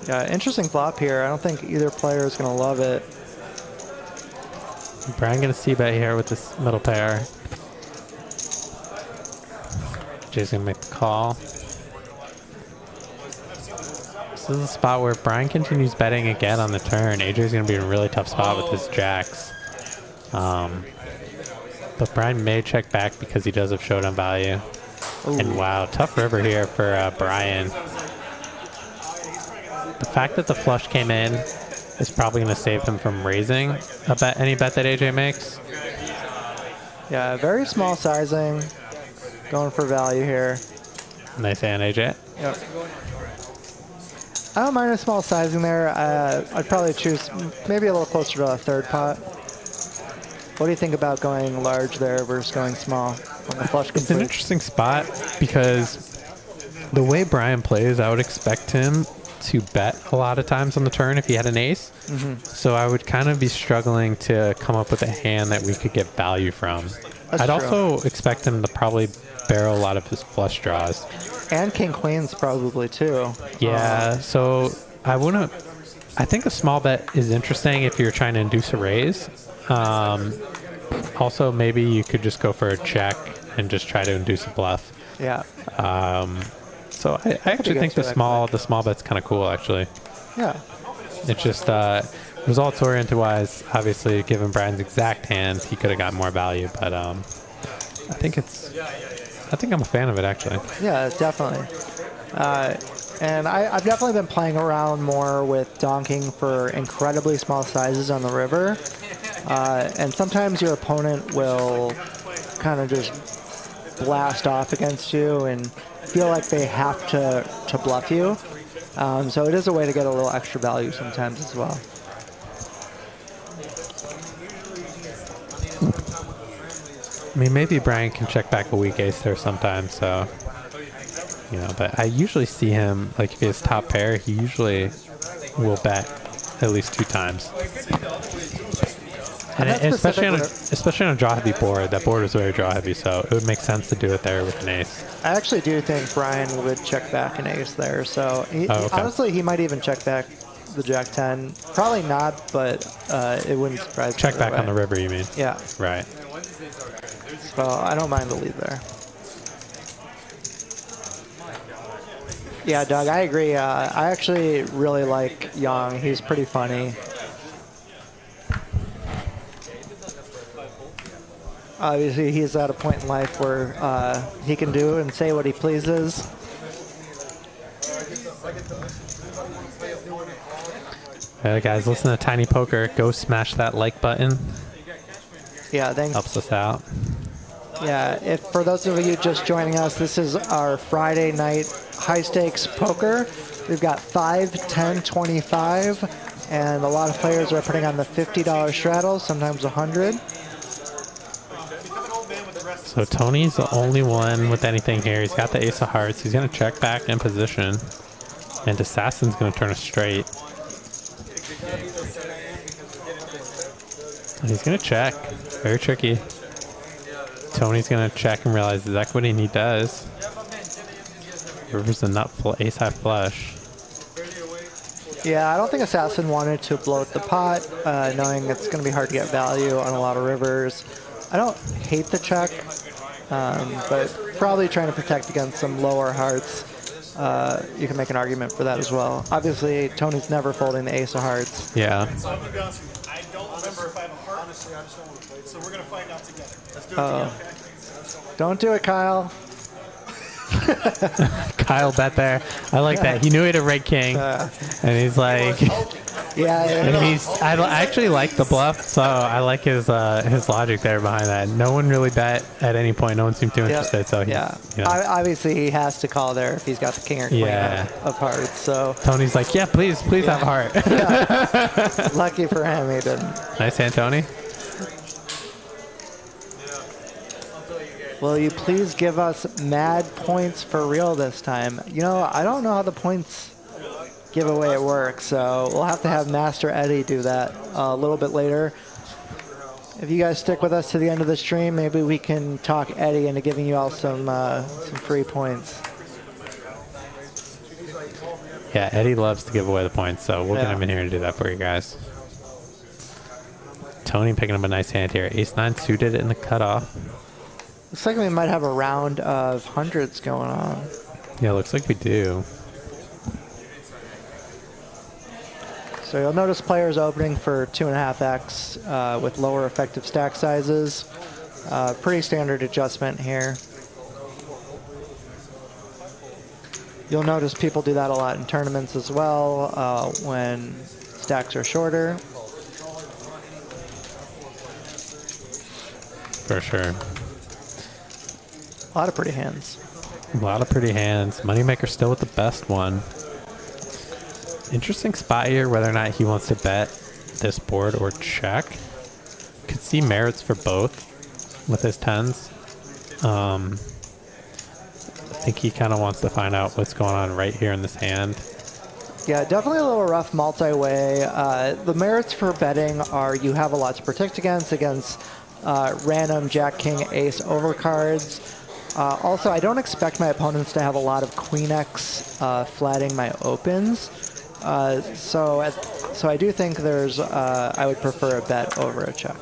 Yeah, interesting flop here. I don't think either player is going to love it. Brian gonna c-bet here with this middle pair. Jay's gonna make the call. This is a spot where if Brian continues betting again on the turn, AJ's gonna be in a really tough spot with his jacks. But Brian may check back because he does have showdown value. Ooh. And wow, tough river here for Brian. The fact that the flush came in is probably going to save him from raising any bet that AJ makes. Yeah, very small sizing. Going for value here. Nice hand, AJ. Yep. I don't mind a small sizing there. I'd probably choose maybe a little closer to a third pot. What do you think about going large there versus going small on the flush complete? It's an interesting spot because the way Brian plays, I would expect him to bet a lot of times on the turn if he had an ace. Mm-hmm. So I would kind of be struggling to come up with a hand that we could get value from. I'd also expect him to probably barrel a lot of his flush draws. And king queens probably too. Yeah, so I think a small bet is interesting if you're trying to induce a raise. Also, maybe you could just go for a check and just try to induce a bluff. Yeah. So I actually good think too, the small bet's kind of cool, actually. Yeah. It's just results oriented wise, obviously, given Brian's exact hand, he could have gotten more value, but I think I'm a fan of it, actually. Yeah, definitely. And I've definitely been playing around more with donking for incredibly small sizes on the river. And sometimes your opponent will kind of just blast off against you and feel like they have to bluff you. So it is a way to get a little extra value sometimes as well. I mean, maybe Brian can check back a weak ace there sometimes, so, you know, but I usually see him, like, if he has top pair, he usually will bet at least 2 times. And especially on a draw heavy board, that board is very draw heavy, so it would make sense to do it there with an ace. I actually do think Brian would check back an ace there, so honestly, he might even check back the Jack-10. Probably not, but it wouldn't surprise me. Check back on the river, you mean? Yeah. Right. So I don't mind the lead there. Yeah, Doug, I agree. I actually really like Young. He's pretty funny. Obviously, he's at a point in life where he can do and say what he pleases. All right, guys, listen to Tiny Poker. Go smash that like button. Yeah, thanks. Helps us out. Yeah, if for those of you just joining us, this is our Friday night high stakes poker. We've got 5, 10, 25, and a lot of players are putting on the $50 straddle, sometimes 100. So Tony's the only one with anything here. He's got the ace of hearts. He's going to check back in position, and Assassin's going to turn a straight. And he's going to check. Very tricky. Tony's going to check and realize exactly what he does. River's a nut ace high flush. Yeah, I don't think Assassin wanted to bloat the pot, knowing it's going to be hard to get value on a lot of rivers. I don't hate the check, but probably trying to protect against some lower hearts. You can make an argument for that as well. Obviously, Tony's never folding the ace of hearts. Yeah. So I'm gonna be honest with you. I don't remember if I have a heart. Honestly, I just don't want to play. So we're gonna find out together. Let's do it together. Okay? Don't do it, Kyle. Kyle bet there. I like that. He knew he had a red king, and he's like, Yeah. and I actually like the bluff, so I like his logic there behind that. No one really bet at any point. No one seemed too interested. So he, you know. Obviously, he has to call there if he's got the king or queen of hearts. So Tony's like, yeah, please have a heart. Yeah. Lucky for him, he didn't. Nice hand, Tony. Will you please give us mad points for real this time? You know, I don't know how the points giveaway works, so we'll have to have Master Eddie do that a little bit later. If you guys stick with us to the end of the stream, maybe we can talk Eddie into giving you all some free points. Yeah, Eddie loves to give away the points, so we'll get him in here to do that for you guys. Tony picking up a nice hand here. Ace-9 suited in the cutoff. Looks like we might have a round of hundreds going on. Yeah, looks like we do. So you'll notice players opening for 2.5x with lower effective stack sizes. Pretty standard adjustment here. You'll notice people do that a lot in tournaments as well when stacks are shorter. For sure. A lot of pretty hands. A lot of pretty hands. Moneymaker still with the best one. Interesting spot here, whether or not he wants to bet this board or check. Could see merits for both with his 10s. I think he kind of wants to find out what's going on right here in this hand. Yeah, definitely a little rough multi-way. The merits for betting are you have a lot to protect against random Jack, King, Ace overcards. Also, I don't expect my opponents to have a lot of Queen X flatting my opens. So I do think there's, I would prefer a bet over a check.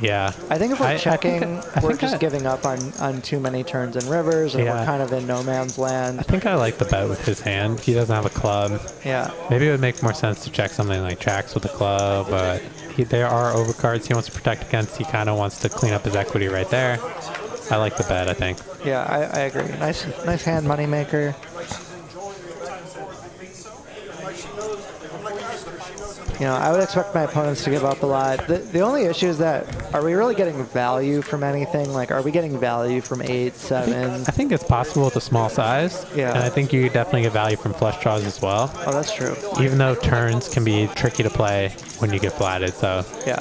Yeah. I think if we're checking, we're think just giving up on too many turns and rivers, and we're kind of in no man's land. I think I like the bet with his hand. He doesn't have a club. Yeah. Maybe it would make more sense to check something like jacks with a club, but there are overcards he wants to protect against. He kind of wants to clean up his equity right there. I like the bet, I think. Yeah, I agree. Nice hand, Moneymaker. You know, I would expect my opponents to give up a lot. The only issue is that, are we really getting value from anything? Like, are we getting value from 8, 7? I think it's possible with a small size. Yeah. And I think you definitely get value from flush draws as well. Oh, that's true. Even though turns can be tricky to play when you get flatted. So yeah.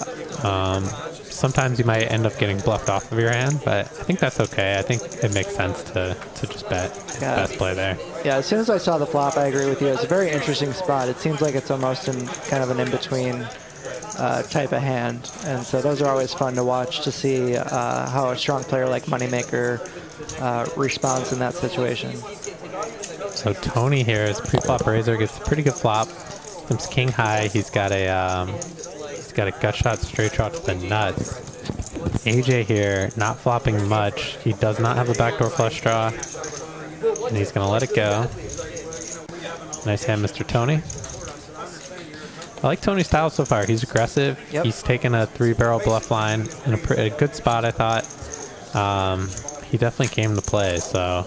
Sometimes you might end up getting bluffed off of your hand, but I think that's okay. I think it makes sense to just bet. Yeah. Best play there. Yeah, as soon as I saw the flop, I agree with you. It's a very interesting spot. It seems like it's almost in kind of an in-between type of hand. And so those are always fun to watch to see how a strong player like Moneymaker responds in that situation. So Tony here is pre-flop raiser, gets a pretty good flop. Comes king high. He's got a gut shot straight draw to the nuts. AJ here, not flopping much. He does not have a backdoor flush draw, and he's gonna let it go. Nice hand, Mr. Tony. I like Tony's style so far. He's aggressive. Yep. He's taken a 3-barrel bluff line in a good spot, I thought. He definitely came to play, so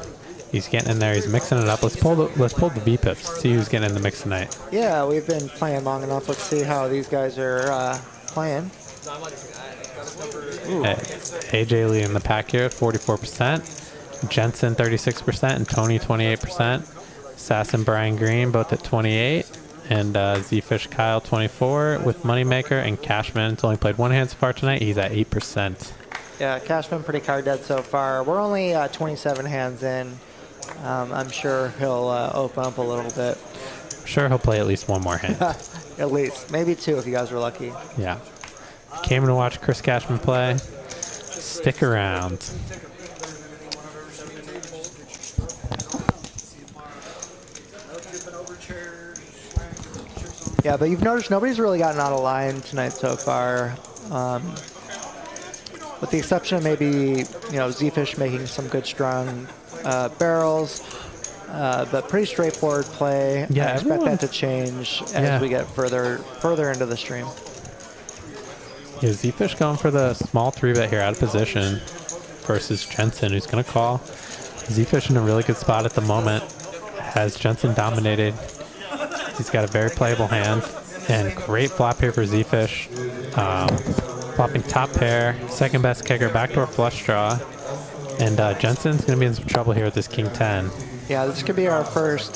he's getting in there. He's mixing it up. Let's pull the V pips. See who's getting in the mix tonight. Yeah, we've been playing long enough. Let's see how these guys are playing. AJ leading the pack here, 44%. Jensen 36%, and Tony 28%. Sass and Brian Green both at 28%. And Zefish Kyle 24% with Moneymaker, and Cashman has only played one hand so far tonight. He's at 8%. Yeah, Cashman pretty card dead so far. We're only 27 hands in. I'm sure he'll open up a little bit. I'm sure he'll play at least one more hand. At least. Maybe 2 if you guys are lucky. Yeah. Came to watch Chris Cashman play. Stick around. Yeah, but you've noticed nobody's really gotten out of line tonight so far. With the exception of maybe, Zefish making some good strong barrels, but pretty straightforward play. Yeah, I expect that to change as we get further into the stream. Yeah, Zefish going for the small 3-bet here out of position versus Jensen, who's going to call. Zefish in a really good spot at the moment. Has Jensen dominated. He's got a very playable hand, and great flop here for Zefish. Flopping top pair, second best kicker, backdoor flush draw, and Jensen's going to be in some trouble here with this king 10. Yeah, this could be our first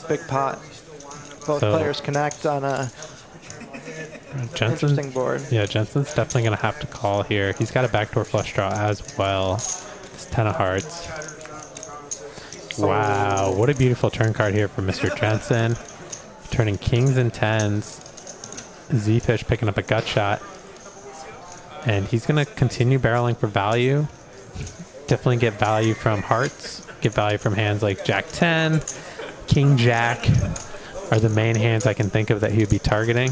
big pot. Both players connect on a interesting board. Yeah, Jensen's definitely going to have to call here. He's got a backdoor flush draw as well. It's 10 of hearts. Wow, what a beautiful turn card here for Mr. Jensen. Turning kings and 10s. Zefish picking up a gut shot. And he's going to continue barreling for value. Definitely get value from hearts. Get value from hands like Jack 10, King Jack are the main hands I can think of that he would be targeting.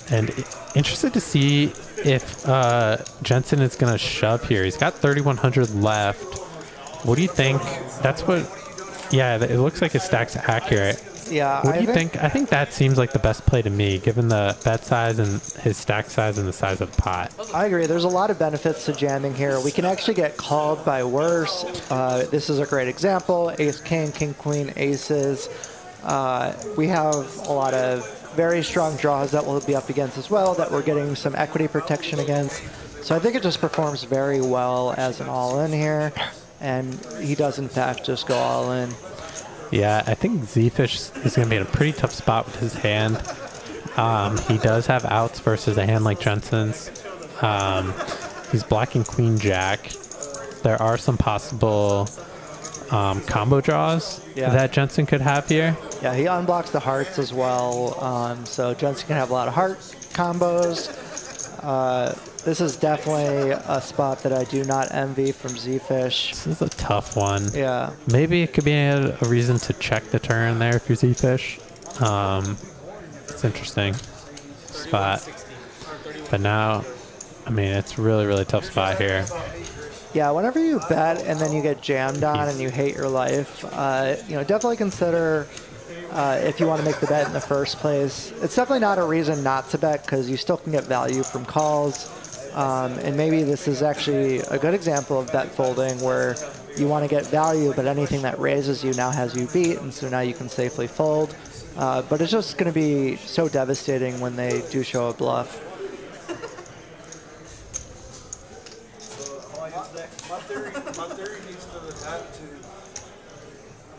And interested to see if Jensen is going to shove here. He's got 3,100 left. What do you think? That's what... Yeah, it looks like his stack's accurate. Yeah. What do you think? I think that seems like the best play to me, given the bet size and his stack size and the size of the pot. I agree. There's a lot of benefits to jamming here. We can actually get called by worse. This is a great example. Ace, king, king, queen, aces. We have a lot of very strong draws that we'll be up against as well that we're getting some equity protection against. So I think it just performs very well as an all-in here. And he does, in fact, just go all in. Yeah, I think Zefish is going to be in a pretty tough spot with his hand. He does have outs versus a hand like Jensen's. He's blocking Queen Jack. There are some possible combo draws that Jensen could have here. Yeah, he unblocks the hearts as well. So Jensen can have a lot of heart combos. This is definitely a spot that I do not envy from Zefish. This is a tough one. Yeah. Maybe it could be a reason to check the turn there if you're Zefish. It's interesting spot. But now, I mean, it's really, really tough spot here. Yeah, whenever you bet and then you get jammed on and you hate your life, you know, definitely consider if you want to make the bet in the first place. It's definitely not a reason not to bet because you still can get value from calls. And maybe this is actually a good example of bet folding where you want to get value, but anything that raises you now has you beat, and so now you can safely fold. But it's just going to be so devastating when they do show a bluff. My theory needs to adapt to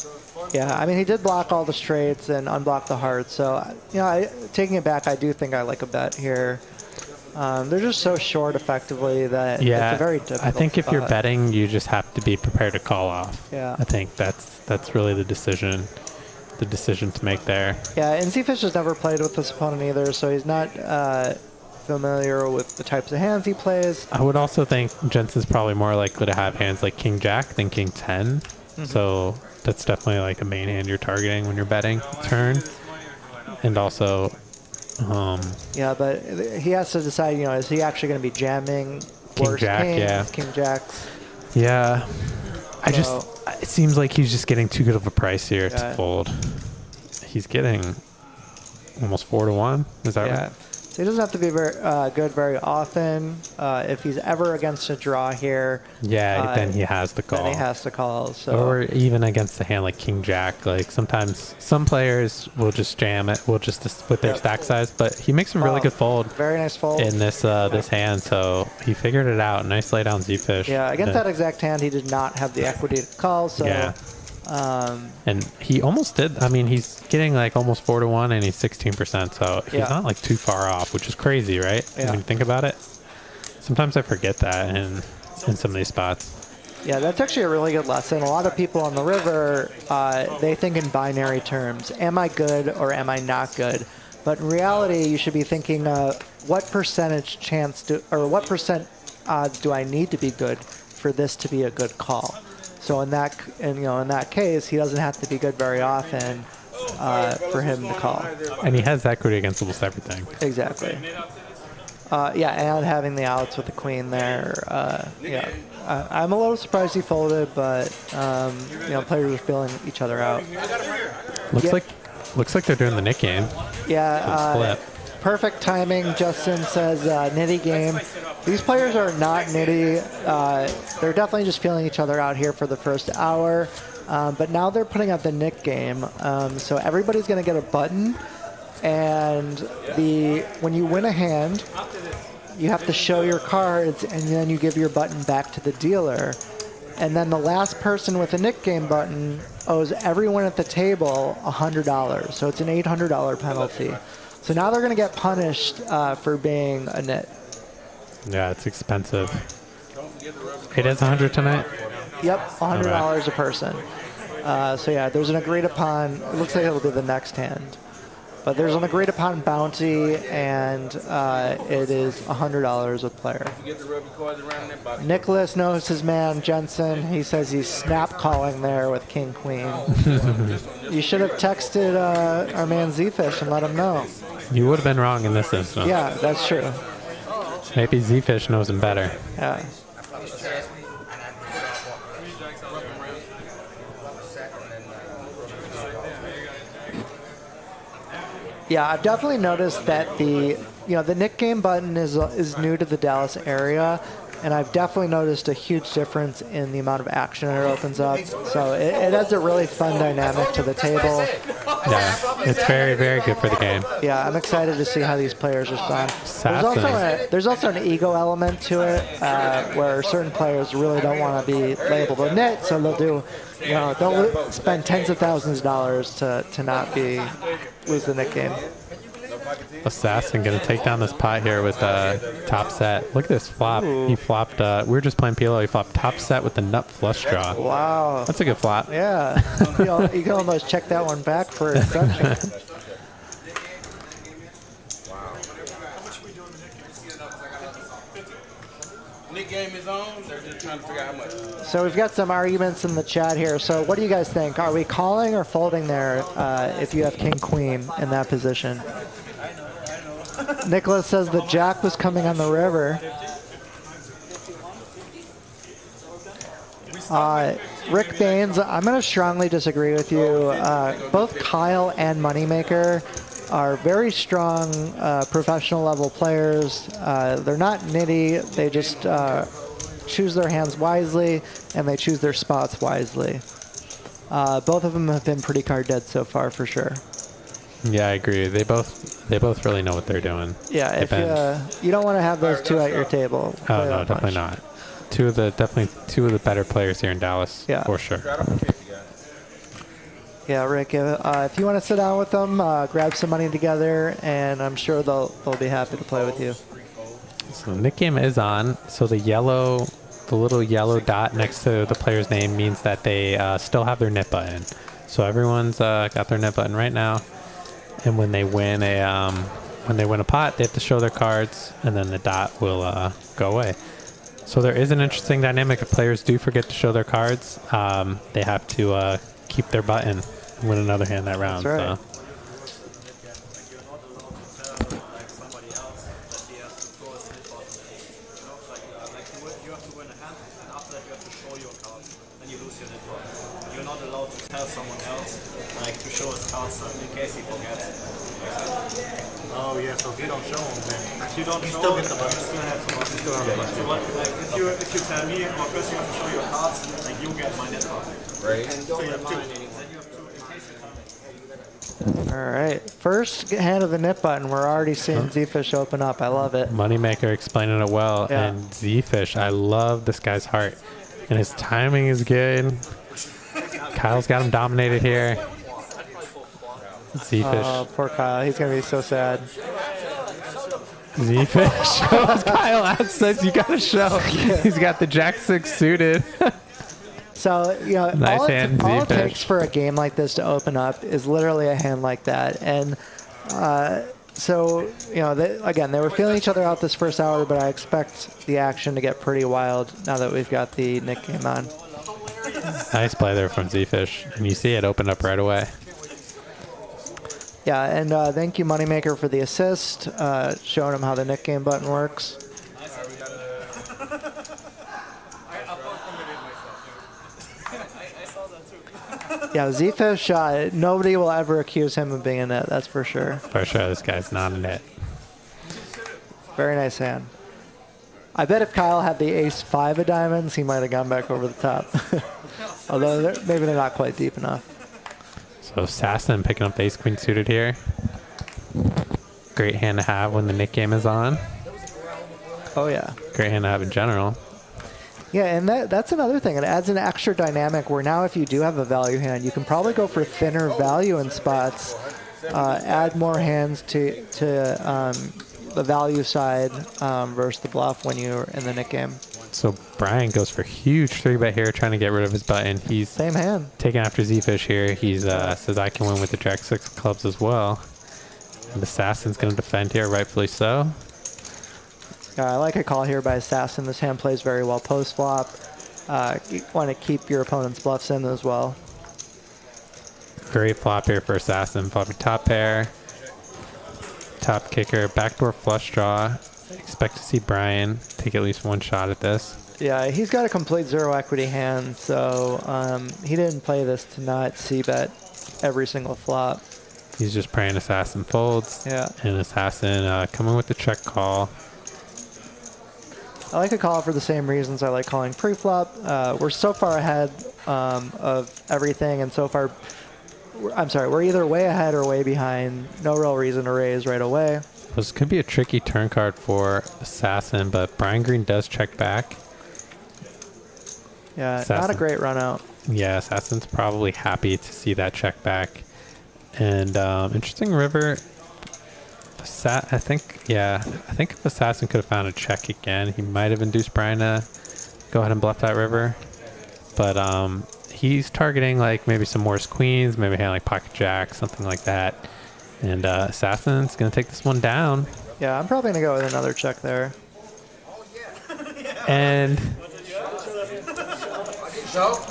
the fun. Yeah, I mean, he did block all the straights and unblock the hearts. So, you know, taking it back, I do think I like a bet here. They're just so short effectively that it's a very difficult I think if spot. you're betting, you just have to be prepared to call off. Yeah. I think that's really the decision to make there. Yeah, and Zefish has never played with this opponent either, so he's not familiar with the types of hands he plays. I would also think Jensen's probably more likely to have hands like King Jack than King 10. So that's definitely like a main hand you're targeting when you're betting turn. And also, yeah, but he has to decide, you know, is he actually going to be jamming worse Jack, kings, yeah. King Jacks? yeah, it seems like he's just getting too good of a price here to fold. He's getting almost 4 to 1. Is that right? So he doesn't have to be very good very often. If he's ever against a draw here, then he has to call. then he has to call. So Or even against a hand like King Jack. Like sometimes some players will just jam it, will just with their stack size. But he makes a really good fold very nice fold in this this hand. So he figured it out. Nice lay down Zefish. Yeah, against that exact hand, he did not have the equity to call. So yeah. And he almost did. I mean, he's getting like almost 4 to 1, and he's 16%. So he's not like too far off, which is crazy, right? Yeah. When you think about it. Sometimes I forget that in some of these spots. Yeah, that's actually a really good lesson. A lot of people on the river, they think in binary terms. Am I good or am I not good? But in reality, you should be thinking, what percentage chance what percent odds do I need to be good for this to be a good call? So in that case, he doesn't have to be good very often for him to call. And he has equity against almost everything. Exactly. And having the outs with the queen there. I'm a little surprised he folded, but players are feeling each other out. Looks like they're doing the Nick game. Yeah. Perfect timing. Justin says nitty game. These players are not nitty. They're definitely just feeling each other out here for the first hour. But now they're putting out the Nick game. So everybody's going to get a button. And when you win a hand, you have to show your cards, and then you give your button back to the dealer. And then the last person with a Nick game button owes everyone at the table $100. So it's an $800 penalty. So now they're going to get punished for being a nit. Yeah, it's expensive. It is 100 tonight? Yep, $100 a person. So yeah, there's an agreed upon, it looks like it'll be the next hand. But there's an agreed upon bounty, and it is $100 a player. Nicholas knows his man, Jensen. He says he's snap calling there with King Queen. You should have texted our man Zefish and let him know. You would have been wrong in this instance. Yeah, that's true. Maybe Zefish knows him better. Yeah. Yeah, I've definitely noticed that the Nick game button is new to the Dallas area, and I've definitely noticed a huge difference in the amount of action it opens up. So it adds a really fun dynamic to the table. Yeah, it's very, very good for the game. Yeah, I'm excited to see how these players respond. Sassing. There's also an ego element to it, where certain players really don't want to be labeled a nit, so they'll spend tens of thousands of dollars to not lose the Nick game. Assassin gonna take down this pot here with top set. Look at this flop. He flopped. We were just playing PLO. He flopped top set with the nut flush draw. Wow, that's a good flop. Yeah, you can almost check that one back for exception. Nick game is on. They're just trying to figure out how much. So we've got some arguments in the chat here. So what do you guys think? Are we calling or folding there if you have king queen in that position? Nicholas says the jack was coming on the river. Rick Baines, I'm going to strongly disagree with you. Both Kyle and Moneymaker are very strong professional level players. They're not nitty. They just choose their hands wisely and they choose their spots wisely. Both of them have been pretty card dead so far for sure. Yeah, I agree. They both really know what they're doing. Yeah, if you don't want to have those two at your table. Oh no, definitely not. Definitely two of the better players here in Dallas. Yeah, for sure. Yeah, Rick, if you want to sit down with them, grab some money together, and I'm sure they'll be happy to play with you. So Nick game is on. So the little yellow dot next to the player's name means that they still have their knit button. So everyone's got their knit button right now, and when they win a pot, they have to show their cards, and then the dot will go away. So there is an interesting dynamic. If players do forget to show their cards, they have to keep their button and win another hand that round. That's right. You're not allowed to tell someone else, like, to show us cards in case he forgets. Oh yeah, so if you don't show him, then If you don't still show, get the you button. still have to button. Still have the button. So what, like, if you tell me, or first you have to show your cards, like you get my net button. Right. So you have two. Then you have two in case you come. All right, first hand of the knit button. We're already seeing Zefish open up. I love it. Moneymaker explaining it well, Yeah. and Zefish, I love this guy's heart, and his timing is good. Kyle's got him dominated here. Zefish. Oh, poor Kyle. He's going to be so sad. Zefish shows Kyle out, says you got to show. He's got the jack six suited. So, you know, Nice all hand, it Zefish. takes for a game like this to open up is literally a hand like that. And so, you know, again, they were feeling each other out this first hour, but I expect the action to get pretty wild now that we've got the Nick game on. Nice play there from Zefish, and you see it open up right away. Yeah, and thank you, Moneymaker, for the assist, showing him how the Nick game button works. Yeah, Zefish, nobody will ever accuse him of being a net, that's for sure. For sure, this guy's not a net. Very nice hand. I bet if Kyle had the ace-5 of diamonds, he might have gone back over the top. Although maybe they're not quite deep enough. So Sasson picking up the ace-queen suited here. Great hand to have when the Nick game is on. Oh, yeah. Great hand to have in general. Yeah, and that's another thing. It adds an extra dynamic where now if you do have a value hand, you can probably go for thinner value in spots, add more hands to the value side versus the bluff when you're in the Nick game. So Brian goes for huge 3-bet here, trying to get rid of his button. He's Same hand. taking after Zefish here. He's says I can win with the jack six clubs as well. And Assassin's going to defend here, rightfully so. I like a call here by Assassin. This hand plays very well post flop. You want to keep your opponent's bluffs in as well. Great flop here for Assassin. Flopping top pair, top kicker, backdoor flush draw. Expect to see Brian take at least one shot at this. Yeah, he's got a complete zero equity hand, so he didn't play this to not c-bet every single flop. He's just praying Assassin folds. Yeah. And Assassin coming with the check call. I like a call for the same reasons I like calling pre-flop. We're so far ahead of everything, and so far, we're either way ahead or way behind. No real reason to raise right away. This could be a tricky turn card for Assassin, but Brian Green does check back. Yeah, Assassin. not a great run out. Yeah, Assassin's probably happy to see that check back. And interesting river. I think if Assassin could have found a check again, he might have induced Brian to go ahead and bluff that river. But he's targeting like maybe some Morris queens, maybe a hand like pocket jack, something like that. And Assassin's going to take this one down. Yeah, I'm probably going to go with another check there. And So?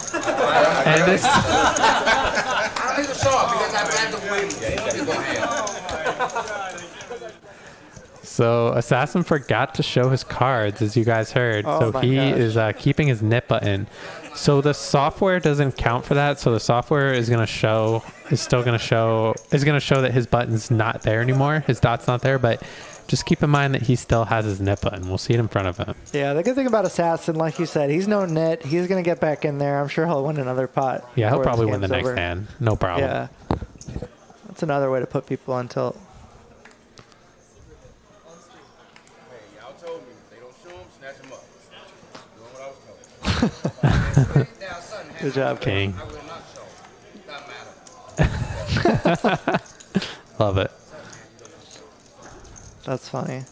and this I don't need to show up because I've had to win. so Assassin forgot to show his cards, as you guys heard. Oh So my he gosh. is keeping his nip button. So the software doesn't count for that. So the software is going to show that his button's not there anymore. His dot's not there, but just keep in mind that he still has his nip button. We'll see it in front of him. Yeah, the good thing about Assassin, like you said, he's no nit. He's going to get back in there. I'm sure he'll win another pot. Yeah, he'll before probably this win the game's next over. hand. No problem. Yeah. That's another way to put people on tilt. Hey, y'all told me if they don't show them, snatch them up. Doing what I was told. Now, son, Good job, King. I will not show. Doesn't matter. Love it. That's funny.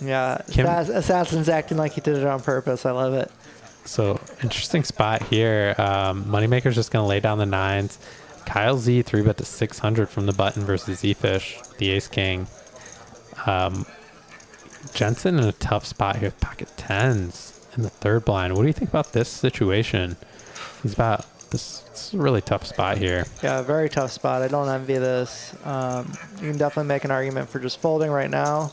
Yeah, Kim- Assassin's acting like he did it on purpose. I love it. So interesting spot here. Moneymaker's just going to lay down the nines. Kyle Z 3-bet to 600 from the button versus Zefish, the ace king. Jensen in a tough spot here with pocket tens in the third blind. What do you think about this situation? He's about this is a really tough spot here. Yeah, very tough spot. I don't envy this. You can definitely make an argument for just folding right now.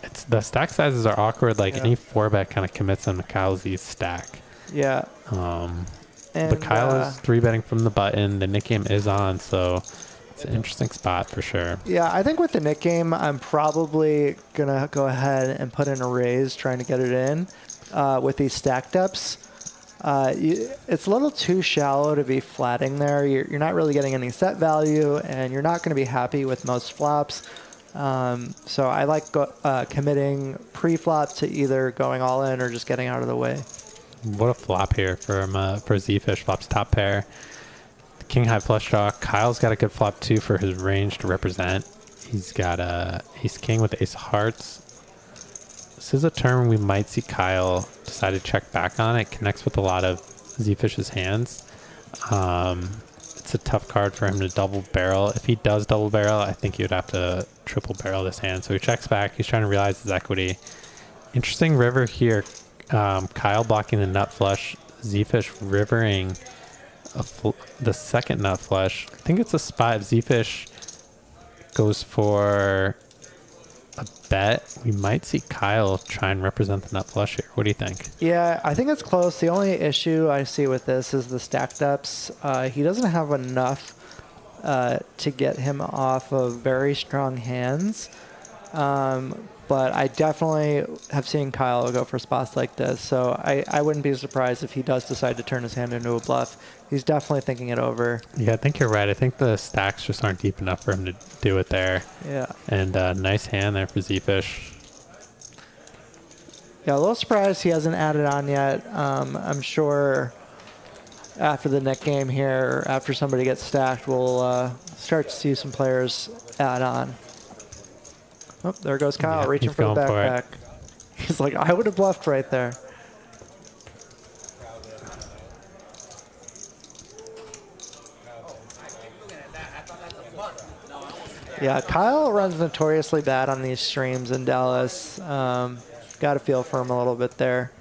It's the stack sizes are awkward. Like any 4-bet kind of commits on Kyle Z's stack. Yeah. But And, Kyle is 3-betting from the button. The nick game is on, so it's an interesting spot for sure. Yeah, I think with the nick game, I'm probably going to go ahead and put in a raise trying to get it in with these stack depths. It's a little too shallow to be flatting there. You're not really getting any set value, and you're not going to be happy with most flops. So I like committing pre-flop to either going all in or just getting out of the way. What a flop here for Zefish. Flops top pair. The king high flush draw. Kyle's got a good flop too for his range to represent. He's got ace king with ace of hearts. This is a turn we might see Kyle decide to check back on. It connects with a lot of Zefish's hands. It's a tough card for him to double barrel. If he does double barrel, I think he would have to triple barrel this hand. So he checks back. He's trying to realize his equity. Interesting river here. Kyle blocking the nut flush. Zefish rivering the second nut flush. I think it's a spot. If Zefish goes for a bet, we might see Kyle try and represent the nut flush here. What do you think? Yeah, I think it's close. The only issue I see with this is the stack depths. He doesn't have enough to get him off of very strong hands. But I definitely have seen Kyle go for spots like this. So I wouldn't be surprised if he does decide to turn his hand into a bluff. He's definitely thinking it over. Yeah, I think you're right. I think the stacks just aren't deep enough for him to do it there. Yeah. And nice hand there for Zefish. Yeah, a little surprised he hasn't added on yet. I'm sure after the neck game here, after somebody gets stacked, we'll start to see some players add on. Oh, there goes Kyle, Yeah, reaching he's for the going for it. backpack. He's like, I would have bluffed right there. Yeah, Kyle runs notoriously bad on these streams in Dallas. Got to feel for him a little bit there.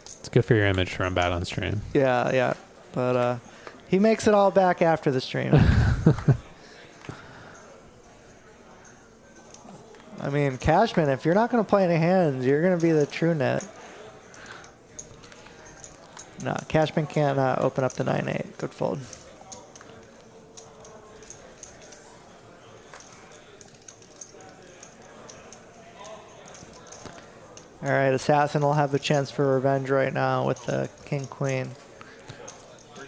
It's good for your image to run bad on stream. Yeah, yeah. But he makes it all back after the stream. I mean, Cashman, if you're not going to play any hands, you're going to be the true net. No, Cashman can't open up the 9-8. Good fold. All right, Assassin will have a chance for revenge right now with the King-Queen.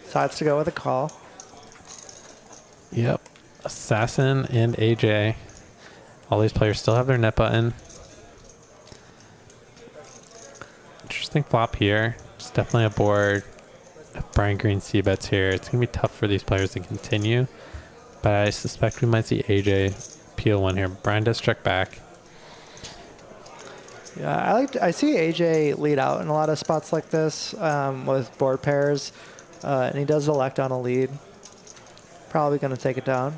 Decides to go with a call. Yep. Assassin and AJ. All these players still have their net button. Interesting flop here. It's definitely a board. If Brian Green C-bets here, it's going to be tough for these players to continue. But I suspect we might see AJ peel one here. Brian does check back. Yeah, I see AJ lead out in a lot of spots like this with board pairs, and he does elect on a lead. Probably going to take it down.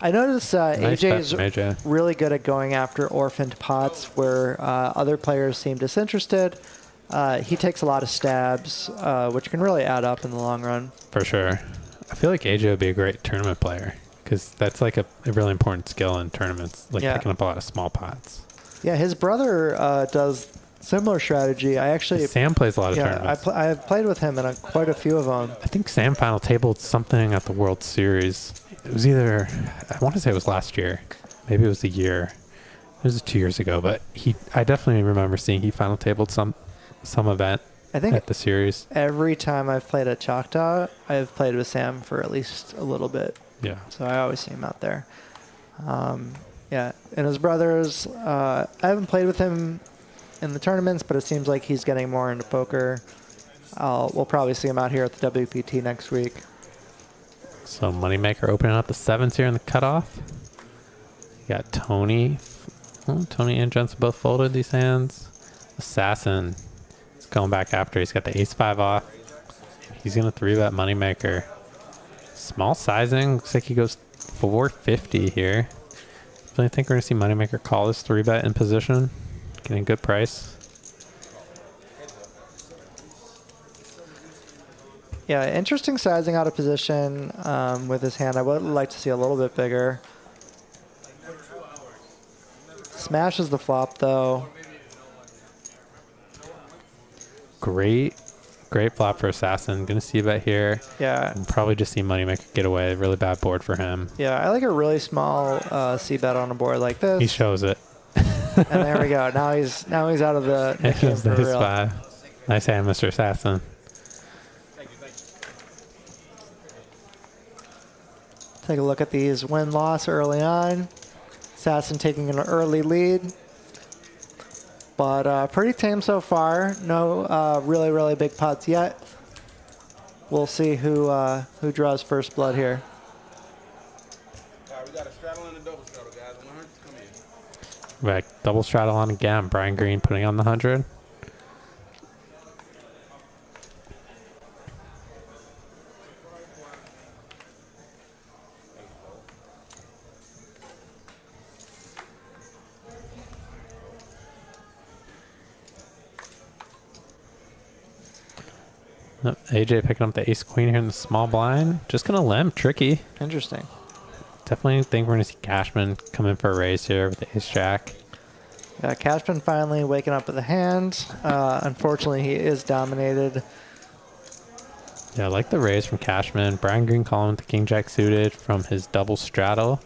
I noticed Nice AJ bet is from AJ. really good at going after orphaned pots where other players seem disinterested. He takes a lot of stabs, which can really add up in the long run. For sure. I feel like AJ would be a great tournament player because that's like a really important skill in tournaments, like picking up a lot of small pots. Yeah, his brother does similar strategy. I actually Sam plays a lot of tournaments. I've played with him in quite a few of them. I think Sam final tabled something at the World Series. It was either, I want to say it was last year. Maybe it was the year. It was 2 years ago, but I definitely remember seeing he final tabled some event at the series. Every time I've played at Choctaw, I've played with Sam for at least a little bit. Yeah. So I always see him out there. Yeah, and his brothers, I haven't played with him in the tournaments, but it seems like he's getting more into poker. We'll probably see him out here at the WPT next week. So Moneymaker opening up the sevens here in the cutoff. You got Tony. Oh, Tony and Jensen both folded these hands. Assassin is going back after. He's got the ace-5 off. He's going to 3-bet Moneymaker. Small sizing. Looks like he goes 450 here. I think we're going to see Moneymaker call this 3-bet in position. Getting a good price. Yeah, interesting sizing out of position with his hand. I would like to see a little bit bigger. Smashes the flop, though. Great flop for Assassin. Gonna see a bet here. Yeah. We'll probably just see Moneymaker get away. Really bad board for him. Yeah, I like a really small c-bet on a board like this. He shows it. And there we go. Now he's out of the game for real. 5. Nice hand, Mr. Assassin. Take a look at these win-loss early on. Assassin taking an early lead. But pretty tame so far. No really, really big pots yet. We'll see who draws first blood here. All right, we got a straddle and a double straddle, guys. 100, come in. Right, double straddle on again. Brian Green putting on the 100. AJ picking up the ace queen here in the small blind. Just gonna limp, tricky. Interesting. Definitely think we're gonna see Cashman come in for a raise here with the ace jack. Yeah, Cashman finally waking up with a hand. Unfortunately, he is dominated. Yeah, I like the raise from Cashman. Brian Green calling with the king jack suited from his double straddle.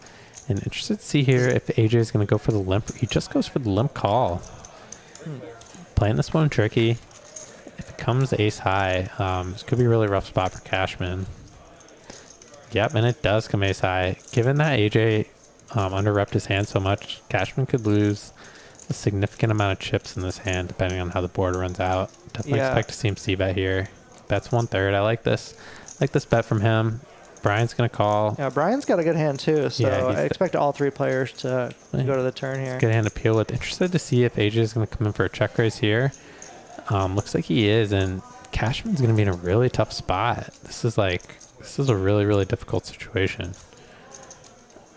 And interested to see here if AJ is gonna go for the limp. He just goes for the limp call. Playing this one tricky. If it comes ace high, this could be a really rough spot for Cashman. Yep, and it does come ace high. Given that AJ under-repped his hand so much, Cashman could lose a significant amount of chips in this hand, depending on how the board runs out. Definitely expect to see him c-bet here. That's 1/3. I like this. Like this bet from him. Brian's going to call. Yeah, Brian's got a good hand too, so I expect all three players to go to the turn here. Good hand to peel with. Interested to see if AJ is going to come in for a check raise here. Looks like he is, and Cashman's going to be in a really tough spot. This is a really, really difficult situation.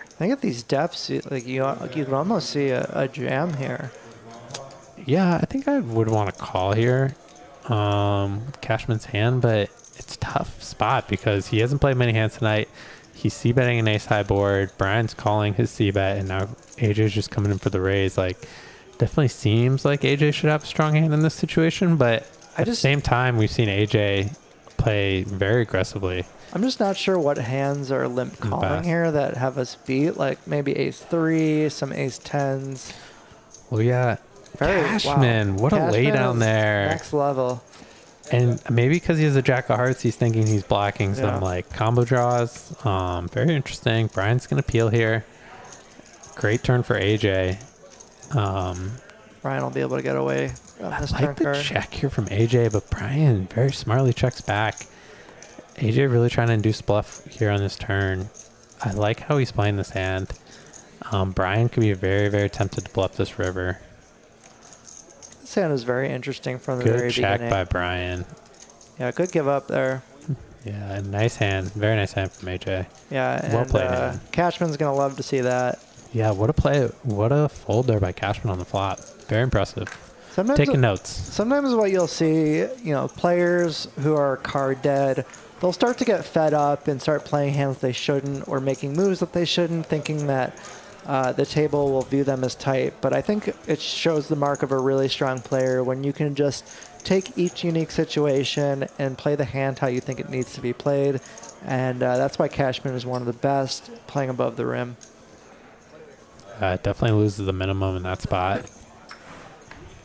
I think at these depths, like you can almost see a jam here. Yeah, I think I would want to call here with Cashman's hand, but it's a tough spot because he hasn't played many hands tonight. He's c-betting an ace-high board. Brian's calling his c-bet, and now AJ's just coming in for the raise. Like, definitely seems like AJ should have a strong hand in this situation, but at the same time, we've seen AJ play very aggressively. I'm just not sure what hands are limp calling here that have us beat, like maybe ace-3, some ace-10s. Well, yeah. Cashman, what a lay down there. Next level. And maybe because he has a jack of hearts, he's thinking he's blocking some like combo draws. Very interesting. Brian's going to peel here. Great turn for AJ. Brian will be able to get away on this turn card. Check here from AJ, but Brian very smartly checks back. AJ really trying to induce bluff here on this turn. I like how he's playing this hand. Brian could be very, very tempted to bluff this river. This hand is very interesting from the very beginning. Good check by Brian. Yeah, good give up there. Yeah, nice hand. Very nice hand from AJ. Yeah, Well and played, Hayden. Cashman's going to love to see that. Yeah, what a play. What a fold there by Cashman on the flop. Very impressive. Sometimes Taking notes. Sometimes what you'll see, you know, players who are card dead, they'll start to get fed up and start playing hands they shouldn't or making moves that they shouldn't, thinking that the table will view them as tight. But I think it shows the mark of a really strong player when you can just take each unique situation and play the hand how you think it needs to be played. And that's why Cashman is one of the best playing above the rim. It definitely loses the minimum in that spot.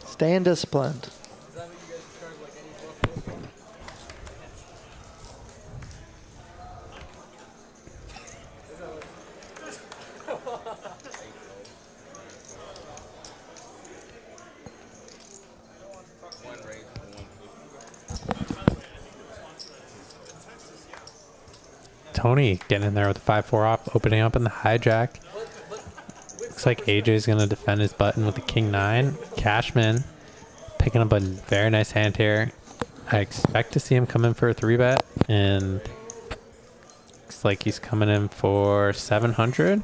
Staying disciplined. Tony getting in there with the 5-4 off, opening up in the hijack. Looks like AJ's going to defend his button with the king-9. Cashman picking up a very nice hand here. I expect to see him come in for a 3-bet, and looks like he's coming in for 700.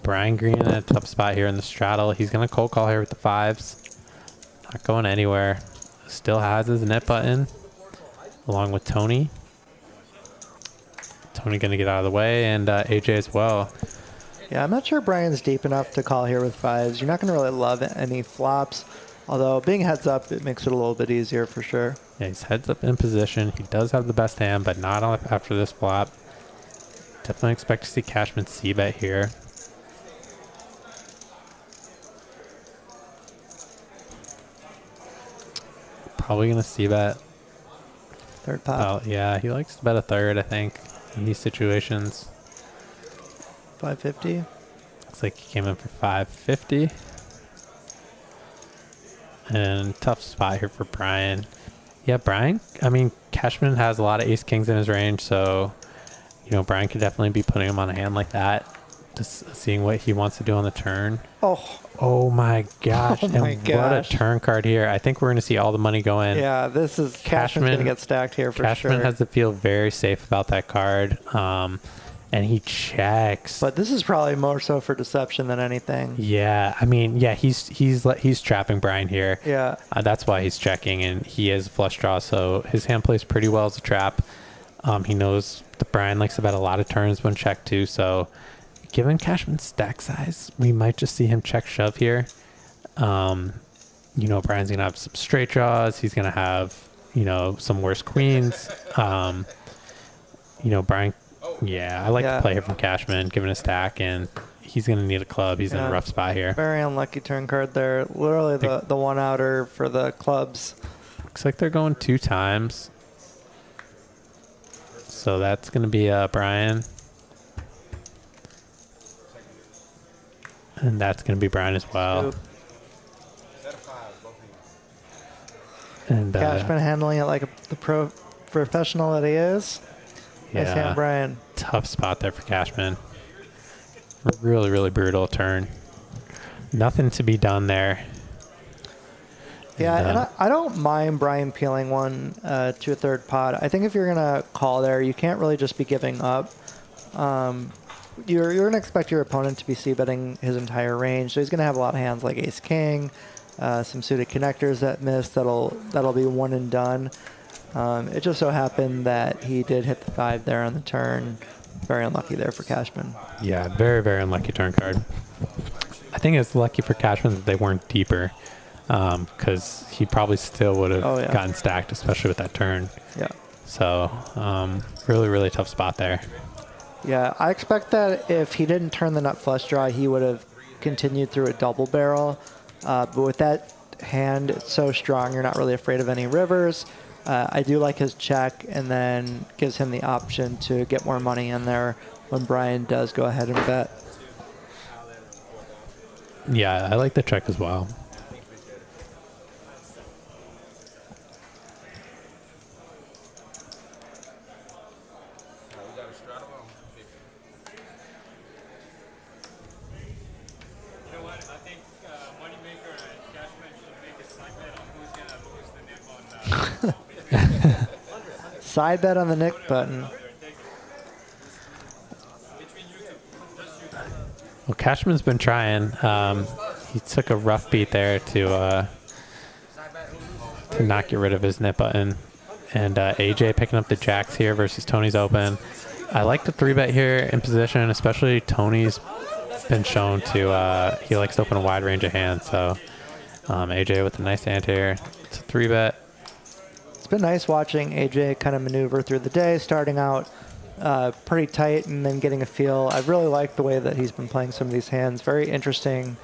Brian Green in a tough spot here in the straddle. He's going to cold call here with the 5s. Not going anywhere. Still has his net button, along with Tony. Tony going to get out of the way, and AJ as well. Yeah, I'm not sure Brian's deep enough to call here with 5s. You're not going to really love any flops, although being heads up, it makes it a little bit easier for sure. Yeah, he's heads up in position. He does have the best hand, but not on after this flop. Definitely expect to see Cashman c-bet here. Probably going to c-bet. Third pot. Oh, yeah, he likes to bet a third, I think, in these situations. 550. Looks like he came in for 550. And tough spot here for Brian. Yeah, Brian, I mean, Cashman has a lot of ace-kings in his range, so, you know, Brian could definitely be putting him on a hand like that, just seeing what he wants to do on the turn. Oh my gosh. Oh my and gosh. What a turn card here. I think we're going to see all the money go in. Yeah, this is Cashman's going to get stacked here for Cashman sure. has to feel very safe about that card. And he checks. But this is probably more so for deception than anything. Yeah, I mean, yeah, he's trapping Brian here. Yeah. That's why he's checking, and he is flush draw, so his hand plays pretty well as a trap. He knows that Brian likes to bet a lot of turns when checked too, so given Cashman's stack size, we might just see him check shove here. You know, Brian's gonna have some straight draws. He's gonna have, you know, some worse queens. You know, Brian. Yeah, I like to play here from Cashman, given a stack, and he's going to need a club. He's in a rough spot here. Very unlucky turn card there. Literally the one-outer for the clubs. Looks like they're going 2 times. So that's going to be Brian. And that's going to be Brian as well. And Cashman handling it like the professional that he is. Nice hand, Brian. Tough spot there for Cashman. Really, really brutal turn. Nothing to be done there. Yeah, and I don't mind Brian peeling one to a third pot. I think if you're going to call there, you can't really just be giving up. You're going to expect your opponent to be c-betting his entire range. So he's going to have a lot of hands like ace-king, some suited connectors that miss. That'll be one and done. It just so happened that he did hit the 5 there on the turn. Very unlucky there for Cashman. Yeah, very, very unlucky turn card. I think it's lucky for Cashman that they weren't deeper, because he probably still would have gotten stacked, especially with that turn. Yeah. So, really, really tough spot there. Yeah, I expect that if he didn't turn the nut flush draw, he would have continued through a double barrel. But with that hand, it's so strong, you're not really afraid of any rivers. I do like his check, and then gives him the option to get more money in there when Brian does go ahead and bet. Yeah, I like the check as well. You know what? I think Moneymaker and Cashman should make a side bet on who's gonna lose the nip on Side bet on the Nick button. Well, Cashman's been trying. He took a rough beat there to not get rid of his nip button. And AJ picking up the jacks here versus Tony's open. I like the 3-bet here in position, especially Tony's been shown to, he likes to open a wide range of hands. So AJ with a nice hand here. It's a 3-bet. It's been nice watching AJ kind of maneuver through the day, starting out pretty tight and then getting a feel. I really like the way that he's been playing some of these hands. Very interesting,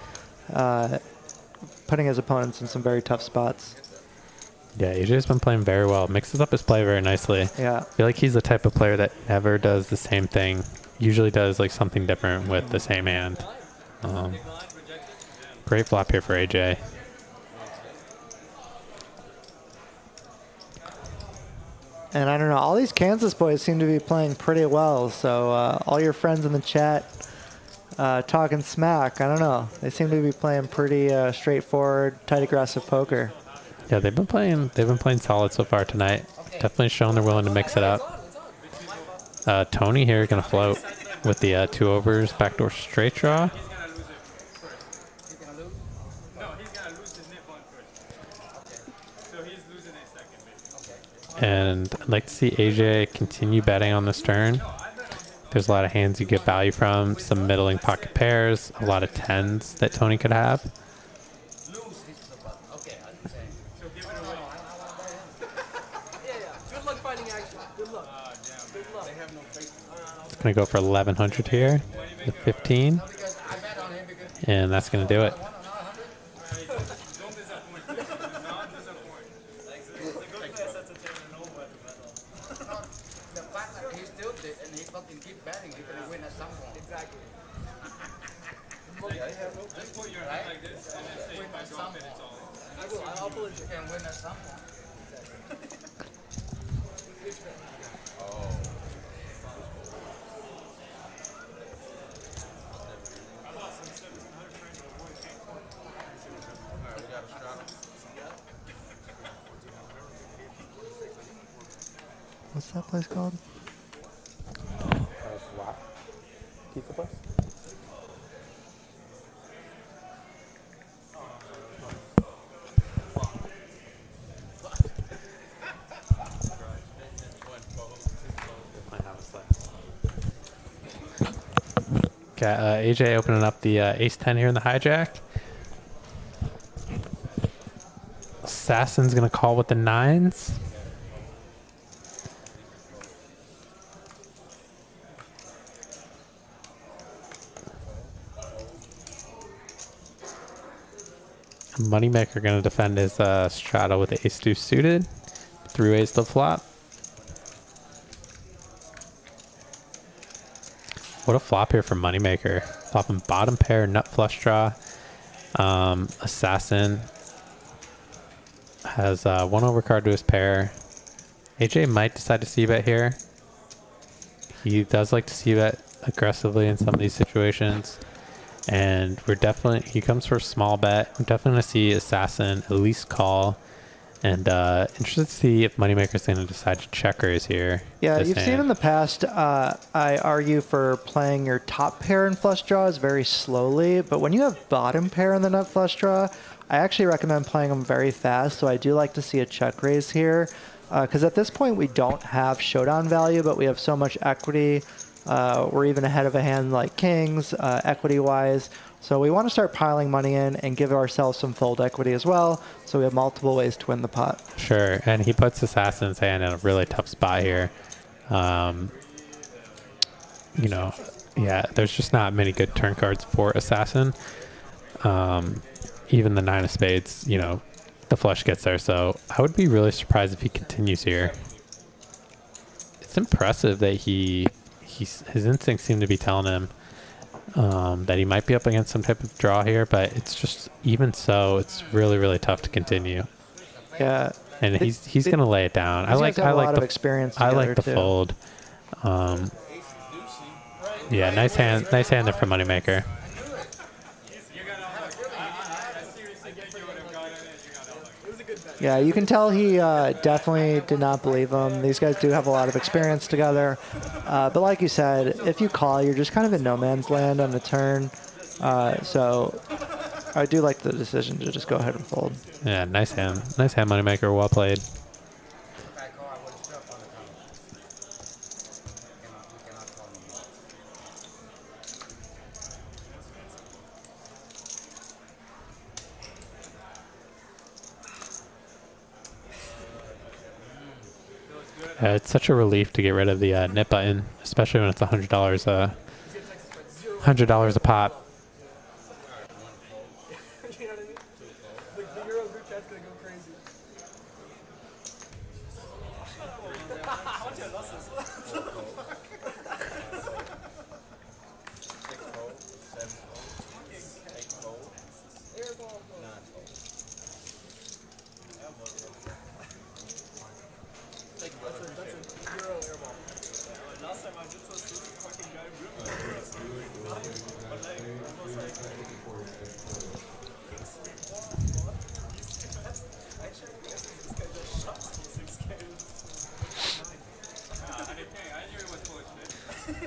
putting his opponents in some very tough spots. Yeah, AJ's been playing very well. Mixes up his play very nicely. Yeah. I feel like he's the type of player that never does the same thing. Usually does like something different with the same hand. Great flop here for AJ. And I don't know, all these Kansas boys seem to be playing pretty well. So all your friends in the chat talking smack, I don't know. They seem to be playing pretty straightforward, tight, aggressive poker. Yeah, they've been playing solid so far tonight. Definitely showing they're willing to mix it up. Tony here gonna float with the 2 overs, backdoor straight draw. And I'd like to see AJ continue betting on this turn. There's a lot of hands you get value from, some middling pocket pairs, a lot of 10s that Tony could have. Good luck finding action. Good luck. Good luck. Gonna go for 1100 here, the 15, and that's gonna do it. I'll pull it. You can win at some point. What's that place called? Pizza place? Okay, AJ opening up the ace-10 here in the hijack. Assassin's gonna call with the 9s. Moneymaker gonna defend his straddle with the ace-deuce suited. 3 ways to flop. What a flop here from Moneymaker. Flopping bottom pair, nut flush draw. Assassin has 1 overcard to his pair. AJ might decide to c-bet here. He does like to c-bet aggressively in some of these situations. And he comes for a small bet. I'm definitely going to see Assassin at least call. And interested to see if Moneymaker's going to decide to check raise here. Yeah, you've seen in the past, I argue for playing your top pair in flush draws very slowly. But when you have bottom pair in the nut flush draw, I actually recommend playing them very fast. So I do like to see a check raise here. Because at this point, we don't have showdown value, but we have so much equity. We're even ahead of a hand like kings, equity-wise. So we want to start piling money in and give ourselves some fold equity as well. So we have multiple ways to win the pot. Sure, and he puts Assassin's hand in a really tough spot here. You know, yeah, there's just not many good turn cards for Assassin. Even the 9 of spades, you know, the flush gets there. So I would be really surprised if he continues here. It's impressive that his instincts seem to be telling him that he might be up against some type of draw here, but it's just, even so, it's really, really tough to continue. Yeah. And he's going to lay it down. I like the fold. Yeah, nice hand there for Moneymaker. It was a good bet. Yeah, you can tell he definitely did not believe him. These guys do have a lot of experience together. But like you said, if you call, you're just kind of in no man's land on the turn. So I do like the decision to just go ahead and fold. Yeah, nice hand. Nice hand, Moneymaker. Well played. It's such a relief to get rid of the nip button, especially when it's $100. $100 a pop. You know what I mean? Like the Euro group chat's gonna go crazy.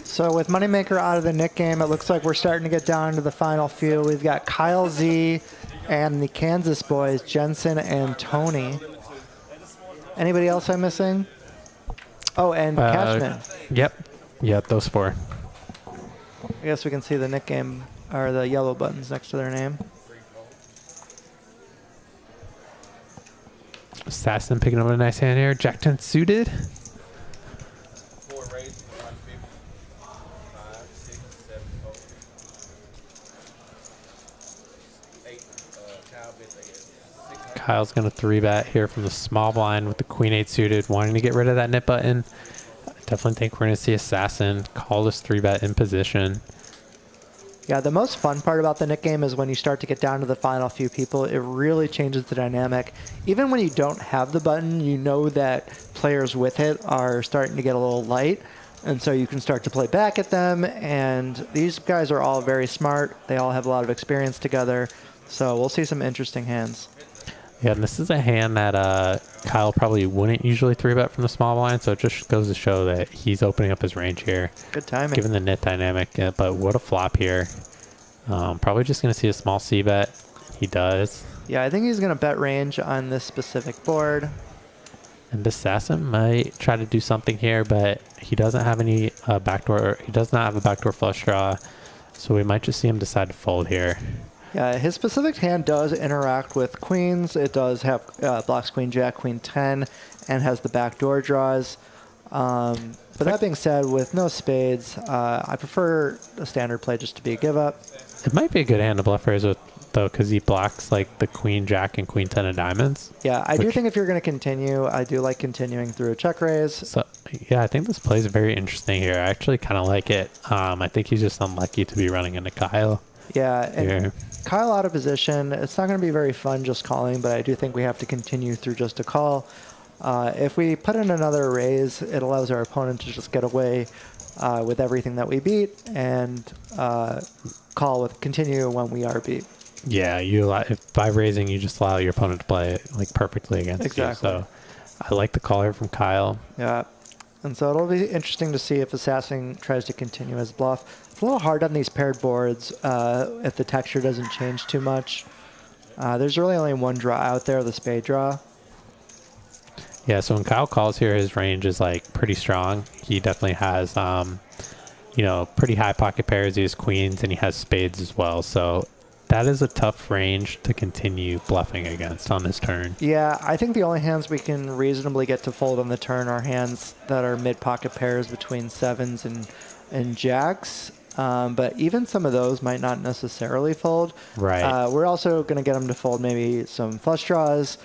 So with Moneymaker out of the Nick game, it looks like we're starting to get down to the final few. We've got Kyle Z and the Kansas boys, Jensen and Tony. Anybody else I'm missing? Oh, and Cashman. Yep, those four. I guess we can see the Nick game, or the yellow buttons next to their name. Assassin picking up a nice hand here. Jack 10 suited. 4 raises, 150. 5, 6, 7, 8 cow bits, I guess. 600. Kyle's going to 3-bet here from the small blind with the Queen 8 suited, wanting to get rid of that nip button. Definitely think we're going to see Assassin call this 3-bet in position. Yeah, the most fun part about the Nick game is when you start to get down to the final few people, it really changes the dynamic. Even when you don't have the button, you know that players with it are starting to get a little light, and so you can start to play back at them, and these guys are all very smart. They all have a lot of experience together, so we'll see some interesting hands. Yeah, and this is a hand that Kyle probably wouldn't usually 3-bet from the small blind, so it just goes to show that he's opening up his range here. Good timing. Given the net dynamic, but what a flop here. Probably just going to see a small C-bet. He does. Yeah, I think he's going to bet range on this specific board. And Assassin might try to do something here, but he doesn't have any backdoor. He does not have a backdoor flush draw, so we might just see him decide to fold here. Yeah, his specific hand does interact with queens. It does have blocks queen jack, queen 10, and has the backdoor draws. But that being said, with no spades, I prefer a standard play just to be a give up. It might be a good hand to bluff raise with, though, because he blocks like the queen jack and queen 10 of diamonds. Yeah, I do think if you're going to continue, I do like continuing through a check raise. So yeah, I think this play is very interesting here. I actually kind of like it. I think he's just unlucky to be running into Kyle. Yeah, and here. Kyle out of position. It's not going to be very fun just calling, but I do think we have to continue through just a call. If we put in another raise, it allows our opponent to just get away with everything that we beat and call with continue when we are beat. Yeah, if by raising you just allow your opponent to play like perfectly against you. So I like the call here from Kyle. Yeah, and so it'll be interesting to see if Assassin tries to continue his bluff. It's a little hard on these paired boards if the texture doesn't change too much. There's really only one draw out there, the spade draw. Yeah, so when Kyle calls here, his range is like pretty strong. He definitely has, pretty high pocket pairs. He has queens and he has spades as well. So that is a tough range to continue bluffing against on this turn. Yeah, I think the only hands we can reasonably get to fold on the turn are hands that are mid-pocket pairs between sevens and jacks. But even some of those might not necessarily fold. Right. We're also going to get him to fold maybe some flush draws.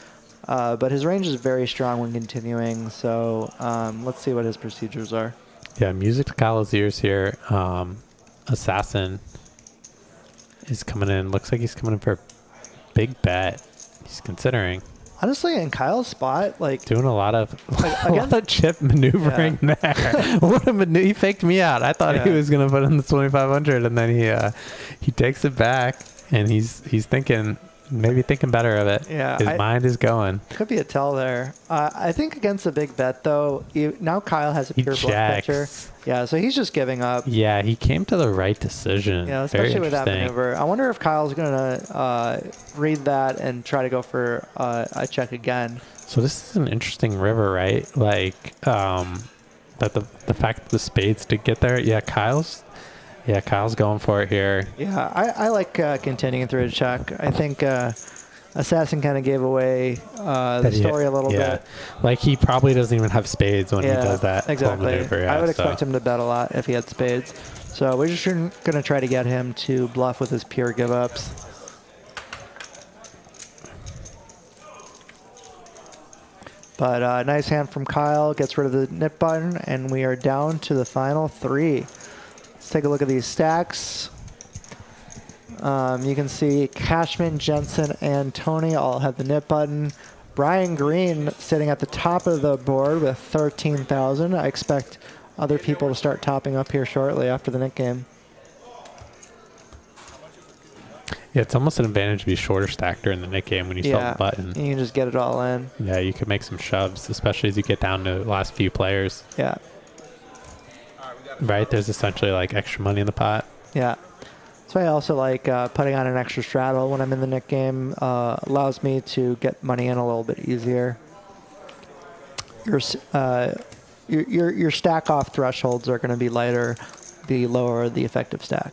But his range is very strong when continuing, so let's see what his procedures are. Yeah, music to Kyle's ears here. Assassin is coming in. Looks like he's coming in for a big bet. He's considering. Honestly, in Kyle's spot, like doing a lot of chip maneuvering there. What a maneuver! He faked me out. I thought he was gonna put in the 2,500, and then he takes it back, and he's thinking, maybe thinking better of it. Yeah, His mind is going. Could be a tell there. I think against a big bet, though, now Kyle has a He pure bluff checks. picture. Yeah, so he's just giving up. Yeah, he came to the right decision. Yeah, Very especially with that interesting. maneuver. I wonder if Kyle's going to read that and try to go for a check again. So this is an interesting river, right? Like, that the fact that the spades did get there. Yeah, Kyle's going for it here. Yeah, I like continuing through a check. I think Assassin kind of gave away the story a little bit. Like he probably doesn't even have spades when he does that. Exactly. Maneuver, I would expect him to bet a lot if he had spades. So we're just going to try to get him to bluff with his pure give-ups. But nice hand from Kyle. Gets rid of the nip button, and we are down to the final 3. Let's take a look at these stacks. You can see Cashman, Jensen, and Tony all have the nip button. Brian Green sitting at the top of the board with 13,000. I expect other people to start topping up here shortly after the nip game. Yeah, it's almost an advantage to be shorter stacked during the nip game when you still have the button. You can just get it all in. Yeah, you can make some shoves, especially as you get down to the last few players. Yeah. Right, there's essentially like extra money in the pot. Yeah. So I also like putting on an extra straddle when I'm in the nip game. Allows me to get money in a little bit easier. Your stack off thresholds are going to be lighter the lower the effective stack.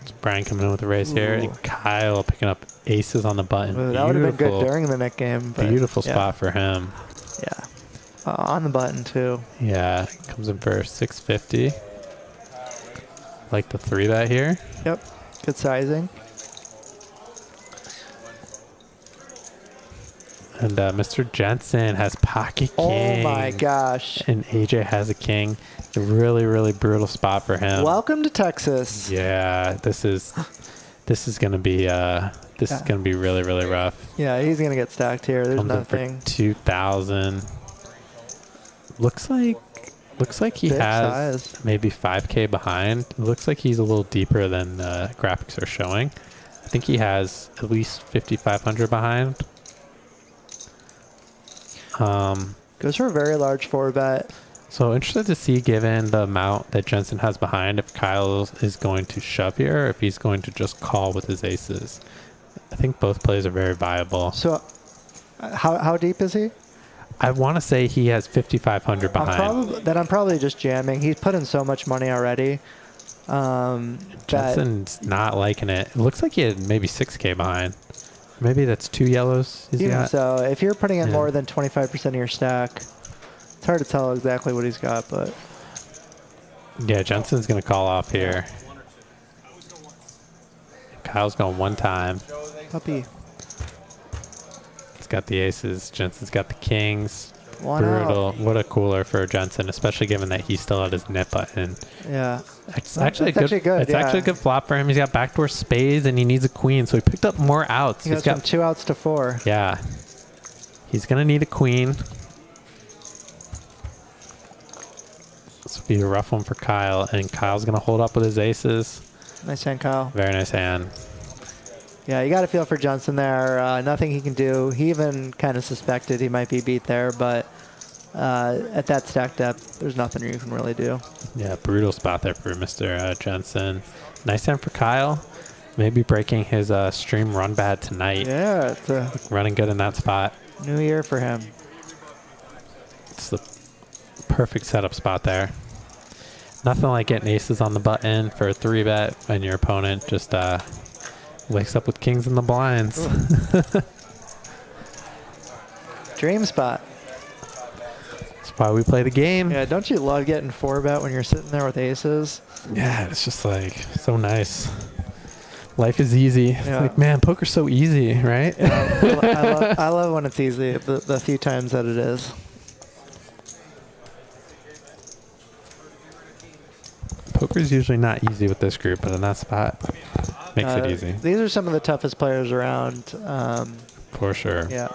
It's Brian coming in with a raise here, and Kyle picking up aces on the button. Ooh, that would have been good during the nip game. But beautiful spot for him. Yeah. On the button, too. Yeah, comes in for 650. Like the 3-bet here. Yep. Good sizing. And Mr. Jensen has pocket king. Oh my gosh. And AJ has a king. A really, really brutal spot for him. Welcome to Texas. Yeah, this is gonna be is gonna be really, really rough. Yeah, he's gonna get stacked here. There's Comes nothing. in for 2,000. Looks like he Big has size. maybe 5K behind. It looks like he's a little deeper than graphics are showing. I think he has at least 5,500 behind. Goes for a very large 4-bet. So interested to see, given the amount that Jensen has behind, if Kyle is going to shove here or if he's going to just call with his aces. I think both plays are very viable. So how deep is he? I want to say he has 5,500 behind. I'm probably just jamming. He's put in so much money already. Jensen's not liking it. It looks like he had maybe 6K behind. Maybe that's 2 yellows. So if you're putting in more than 25% of your stack, it's hard to tell exactly what he's got, but yeah, Jensen's gonna call off here. Kyle's going one time. puppy. He's got the aces. Jensen's got the kings. One Brutal. out. What a cooler for Jensen, especially given that he still had his nip button. Yeah. It's actually That's actually good, It's yeah. actually a good flop for him. He's got backdoor spades and he needs a queen, so he picked up more outs. He goes from 2 outs to 4. Yeah. He's gonna need a queen. This will be a rough one for Kyle, and Kyle's gonna hold up with his aces. Nice hand, Kyle. Very nice hand. Yeah, you got to feel for Jensen there. Nothing he can do. He even kind of suspected he might be beat there, but at that stack depth, there's nothing you can really do. Yeah, brutal spot there for Mr. Jensen. Nice hand for Kyle. Maybe breaking his stream run bad tonight. Yeah, it's a Running good in that spot. new year for him. It's the perfect setup spot there. Nothing like getting aces on the button for a 3-bet when your opponent just wakes up with kings in the blinds. Dream spot. That's why we play the game. Yeah, don't you love getting 4-bet when you're sitting there with aces? Yeah, it's just like so nice. Life is easy. It's Yeah. like, man, poker's so easy, right? Yeah, I love when it's easy, the few times that it is. Poker's usually not easy with this group, but in that spot, makes it easy. These are some of the toughest players around. For sure. Yeah.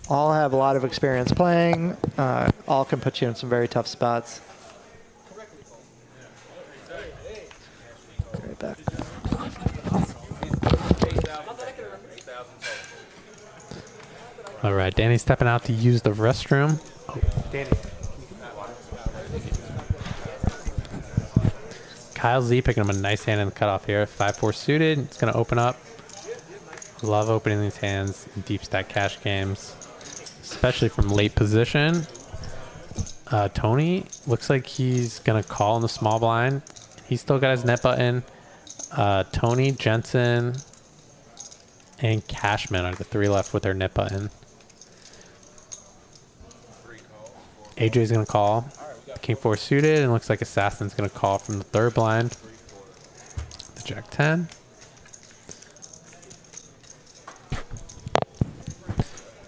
All have a lot of experience playing. All can put you in some very tough spots. right back. All right, Danny's stepping out to use the restroom. Oh, Danny. Kyle Z picking up a nice hand in the cutoff here. 5-4 suited. It's going to open up. Love opening these hands in deep stack cash games, especially from late position. Tony looks like he's going to call in the small blind. He's still got his net button. Tony, Jensen, and Cashman are the 3 left with their net button. AJ's going to call. King 4 suited, and looks like Assassin's going to call from the 3rd blind. The Jack 10.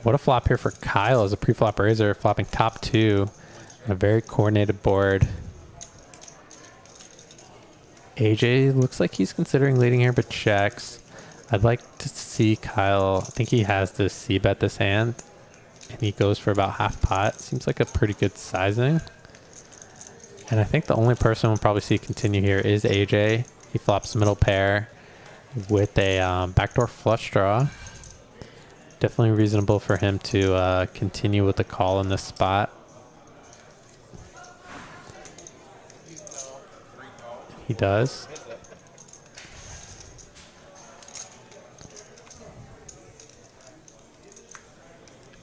What a flop here for Kyle as a pre-flop raiser, flopping top 2 on a very coordinated board. AJ looks like he's considering leading here, but checks. I'd like to see Kyle. I think he has to c-bet this hand, and he goes for about half pot. Seems like a pretty good sizing. And I think the only person we'll probably see continue here is AJ. He flops middle pair with a backdoor flush draw. Definitely reasonable for him to continue with the call in this spot. He does.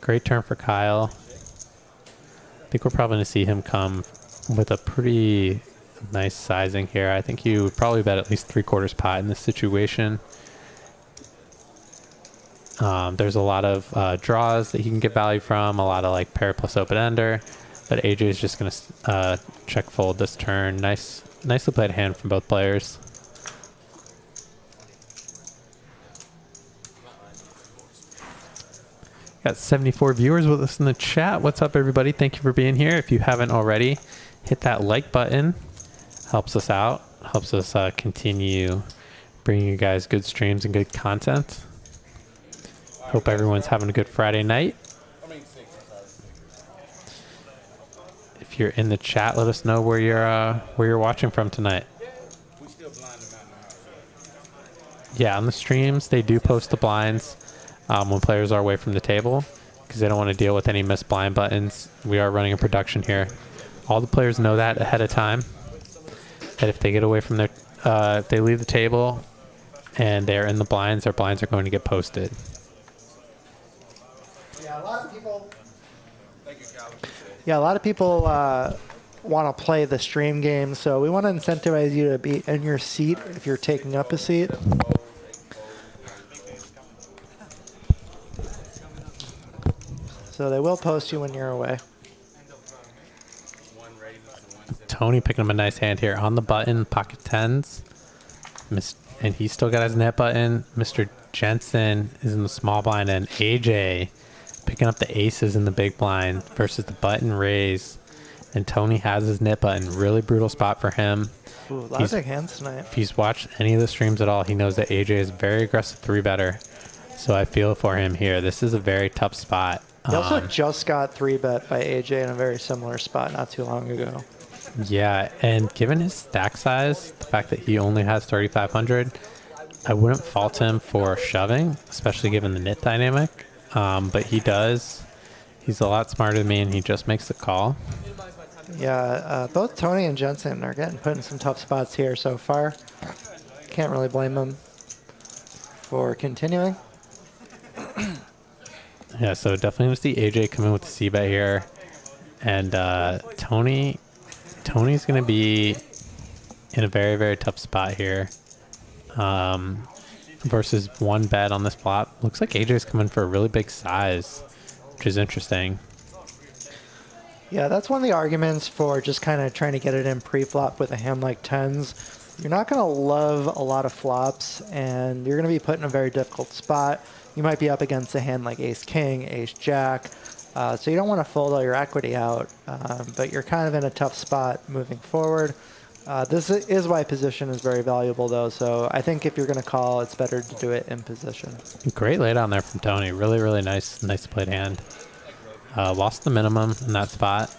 Great turn for Kyle. I think we're probably going to see him come with a pretty nice sizing here. I think you would probably bet at least 3/4 pot in this situation. There's a lot of draws that he can get value from, a lot of like pair plus open ender, but AJ is just going to check fold this turn. Nicely played hand from both players. Got 74 viewers with us in the chat. What's up, everybody? Thank you for being here. If you haven't already, hit that like button. Helps us out. Helps us continue bringing you guys good streams and good content. Hope everyone's having a good Friday night. If you're in the chat, let us know where you're watching from tonight. Yeah, on the streams, they do post the blinds when players are away from the table because they don't want to deal with any missed blind buttons. We are running a production here. All the players know that ahead of time, that if they get away from their, if they leave the table and they're in the blinds, their blinds are going to get posted. Yeah, a lot of people want to play the stream game, so we want to incentivize you to be in your seat if you're taking up a seat. So they will post you when you're away. Tony picking up a nice hand here on the button, pocket tens. And he's still got his net button. Mr. Jensen is in the small blind, and AJ picking up the aces in the big blind versus the button raise. And Tony has his net button. Really brutal spot for him. Ooh, a lot of big hands tonight. If he's watched any of the streams at all, he knows that AJ is very aggressive 3-better. So I feel for him here. This is a very tough spot. He also just got 3-bet by AJ in a very similar spot not too long ago. Yeah, and given his stack size, the fact that he only has 3,500, I wouldn't fault him for shoving, especially given the nit dynamic. But he does. He's a lot smarter than me, and he just makes the call. Yeah, both Tony and Jensen are getting put in some tough spots here so far. Can't really blame them for continuing. Yeah, so definitely going to see AJ come in with the c-bet here. And Tony's going to be in a very, very tough spot here. Versus 1 bet on this flop. Looks like AJ's coming for a really big size, which is interesting. Yeah, that's one of the arguments for just kind of trying to get it in pre-flop with a hand like tens. You're not going to love a lot of flops, and you're going to be put in a very difficult spot. You might be up against a hand like ace-king, ace-jack, so you don't want to fold all your equity out, but you're kind of in a tough spot moving forward. This is why position is very valuable, though, so I think if you're going to call, it's better to do it in position. Great laydown there from Tony. Really, really nice played hand. Lost the minimum in that spot.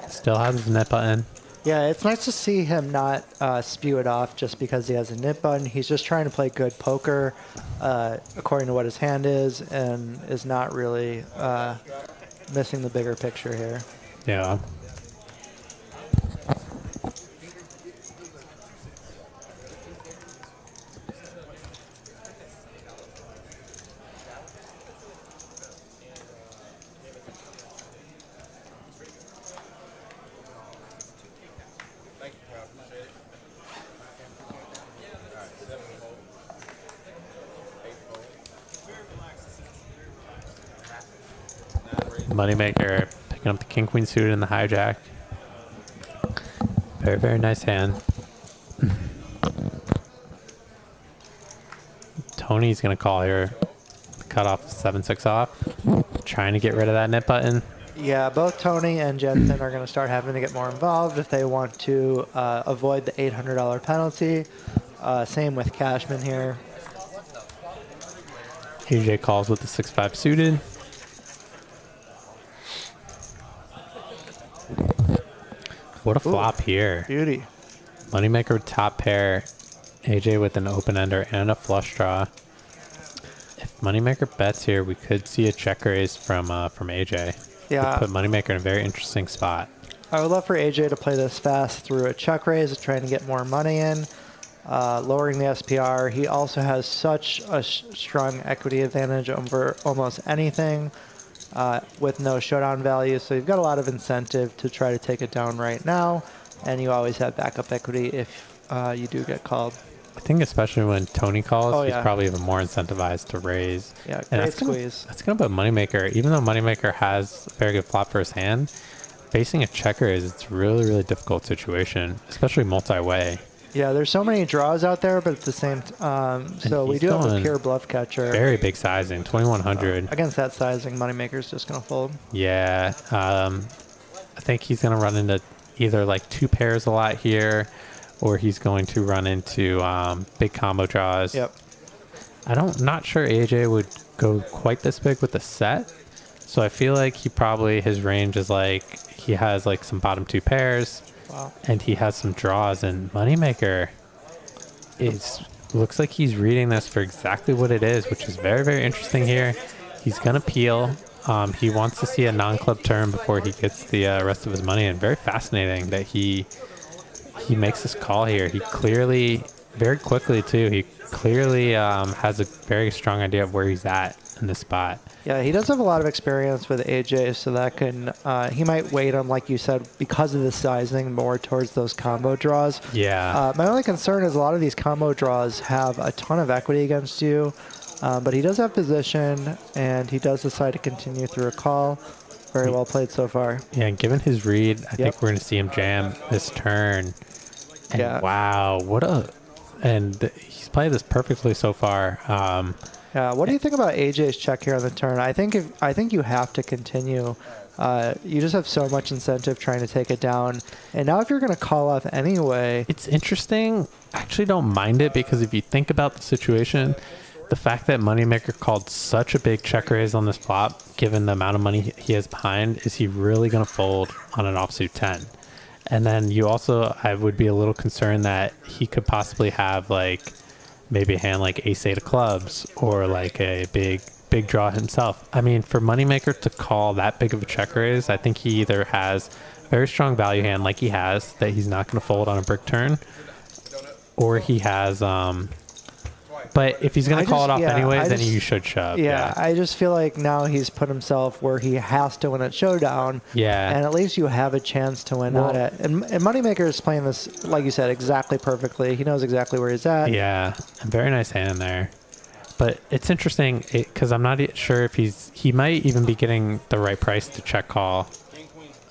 Still has his net button. Yeah, it's nice to see him not spew it off just because he has a nip button. He's just trying to play good poker according to what his hand is, and is not really missing the bigger picture here. Yeah. Thank you, pal. Appreciate it. All right, 7 fold. 8 fold. 9 raise. Moneymaker picking up the king queen suited and the hijack. Very, very nice hand. Tony's gonna call here. Cut off 7-6 off. Trying to get rid of that nip button. Yeah, both Tony and Jensen are going to start having to get more involved if they want to avoid the $800 penalty. Same with Cashman here. AJ calls with the 6-5 suited. What a flop here. Beauty. Moneymaker with top pair. AJ with an open ender and a flush draw. If Moneymaker bets here, we could see a check raise from AJ. Yeah. Would put Moneymaker in a very interesting spot. I would love for AJ to play this fast through a check raise, trying to get more money in, lowering the SPR. He also has such a strong equity advantage over almost anything with no showdown value. So you've got a lot of incentive to try to take it down right now. And you always have backup equity if you do get called. I think especially when Tony calls, he's yeah. probably even more incentivized to raise. Yeah, And great squeeze. That's going to put Moneymaker, even though Moneymaker has a very good flop for his hand, facing a checker it's a really, really difficult situation, especially multi-way. Yeah, there's so many draws out there, but at the same so we he's do have a going pure bluff catcher. Very big sizing, 2100. Against that sizing, Moneymaker's just going to fold. Yeah, I think he's going to run into either like 2 pairs a lot here, or he's going to run into big combo draws. Yep. Not sure AJ would go quite this big with the set. So I feel like his range is like, he has like some bottom 2 pairs. Wow. And he has some draws, and Moneymaker looks like he's reading this for exactly what it is, which is very, very interesting here. He's going to peel. He wants to see a non-club turn before he gets the rest of his money, and very fascinating that he makes this call here. He clearly, very quickly too, he clearly has a very strong idea of where he's at in this spot. Yeah, he does have a lot of experience with AJ, so that can he might weight him, like you said, because of the sizing, more towards those combo draws. Yeah. My only concern is a lot of these combo draws have a ton of equity against you, but he does have position, and he does decide to continue through a call. Very well played so far. Yeah, and given his read, I think we're going to see him jam this turn. And Yeah. wow, he's played this perfectly so far. Yeah, what do you think about AJ's check here on the turn? I think you have to continue. You just have so much incentive trying to take it down. And now if you're going to call off anyway... It's interesting. I actually don't mind it, because if you think about the situation, the fact that Moneymaker called such a big check raise on this flop, given the amount of money he has behind, is he really going to fold on an offsuit 10? And then I would be a little concerned that he could possibly have like maybe a hand like ace-8 of clubs, or like a big draw himself. I mean, for Moneymaker to call that big of a check raise, I think he either has a very strong value hand like he has, that he's not going to fold on a brick turn, or he has but if he's going to call it off anyways, then you should shove. Yeah, I just feel like now he's put himself where he has to win at showdown. Yeah. And at least you have a chance to win on it. And Moneymaker is playing this, like you said, exactly perfectly. He knows exactly where he's at. Yeah, a very nice hand there. But it's interesting, because I'm not sure if he might even be getting the right price to check call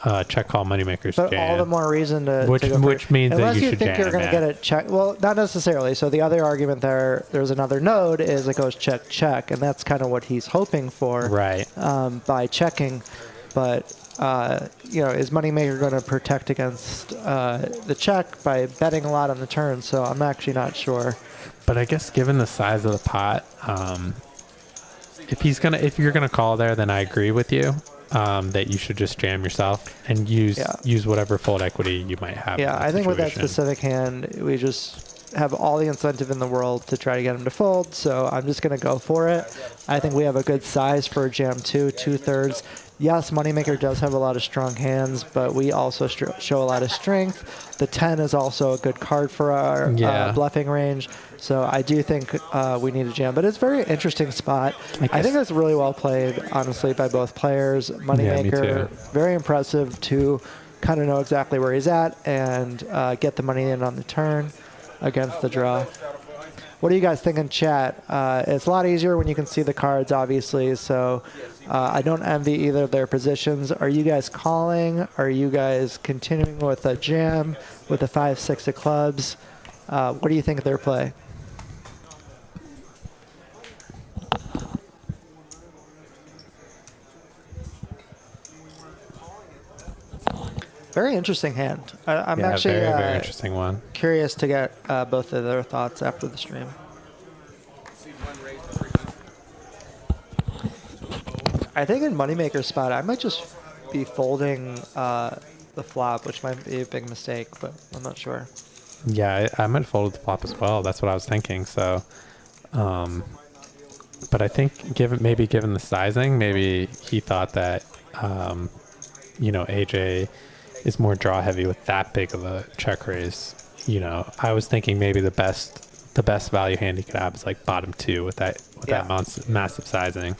Moneymaker's but jam. all the more reason to which go means that you should jam. Unless you think you're going to get it check. Well, not necessarily. So the other argument there's another node, is it goes check, check. And that's kind of what he's hoping for. Right. By checking. But, is Moneymaker going to protect against the check by betting a lot on the turn? So I'm actually not sure. But I guess given the size of the pot, if you're gonna call there, then I agree with you. that you should just jam yourself and use whatever fold equity you might have. Yeah, I think with that specific hand, we just have all the incentive in the world to try to get him to fold, so I'm just going to go for it. I think we have a good size for a jam 2/3. Yes, Moneymaker does have a lot of strong hands, but we also show a lot of strength. The 10 is also a good card for our bluffing range, so I do think we need a jam. But it's a very interesting spot. I think it's really well played, honestly, by both players. Moneymaker, very impressive to kind of know exactly where he's at and get the money in on the turn against the draw. What are you guys thinking, chat? It's a lot easier when you can see the cards, obviously, so I don't envy either of their positions. Are you guys calling? Are you guys continuing with a jam with a 5-6 of clubs? What do you think of their play? Very interesting hand. I'm actually very interesting one. Curious to get both of their thoughts after the stream. I think in Moneymaker's spot, I might just be folding the flop, which might be a big mistake, but I'm not sure. Yeah, I might have folded the flop as well. That's what I was thinking. So, but I think given the sizing, maybe he thought that AJ is more draw heavy with that big of a check raise. I was thinking maybe the best value hand he could have is like bottom 2 with that massive sizing.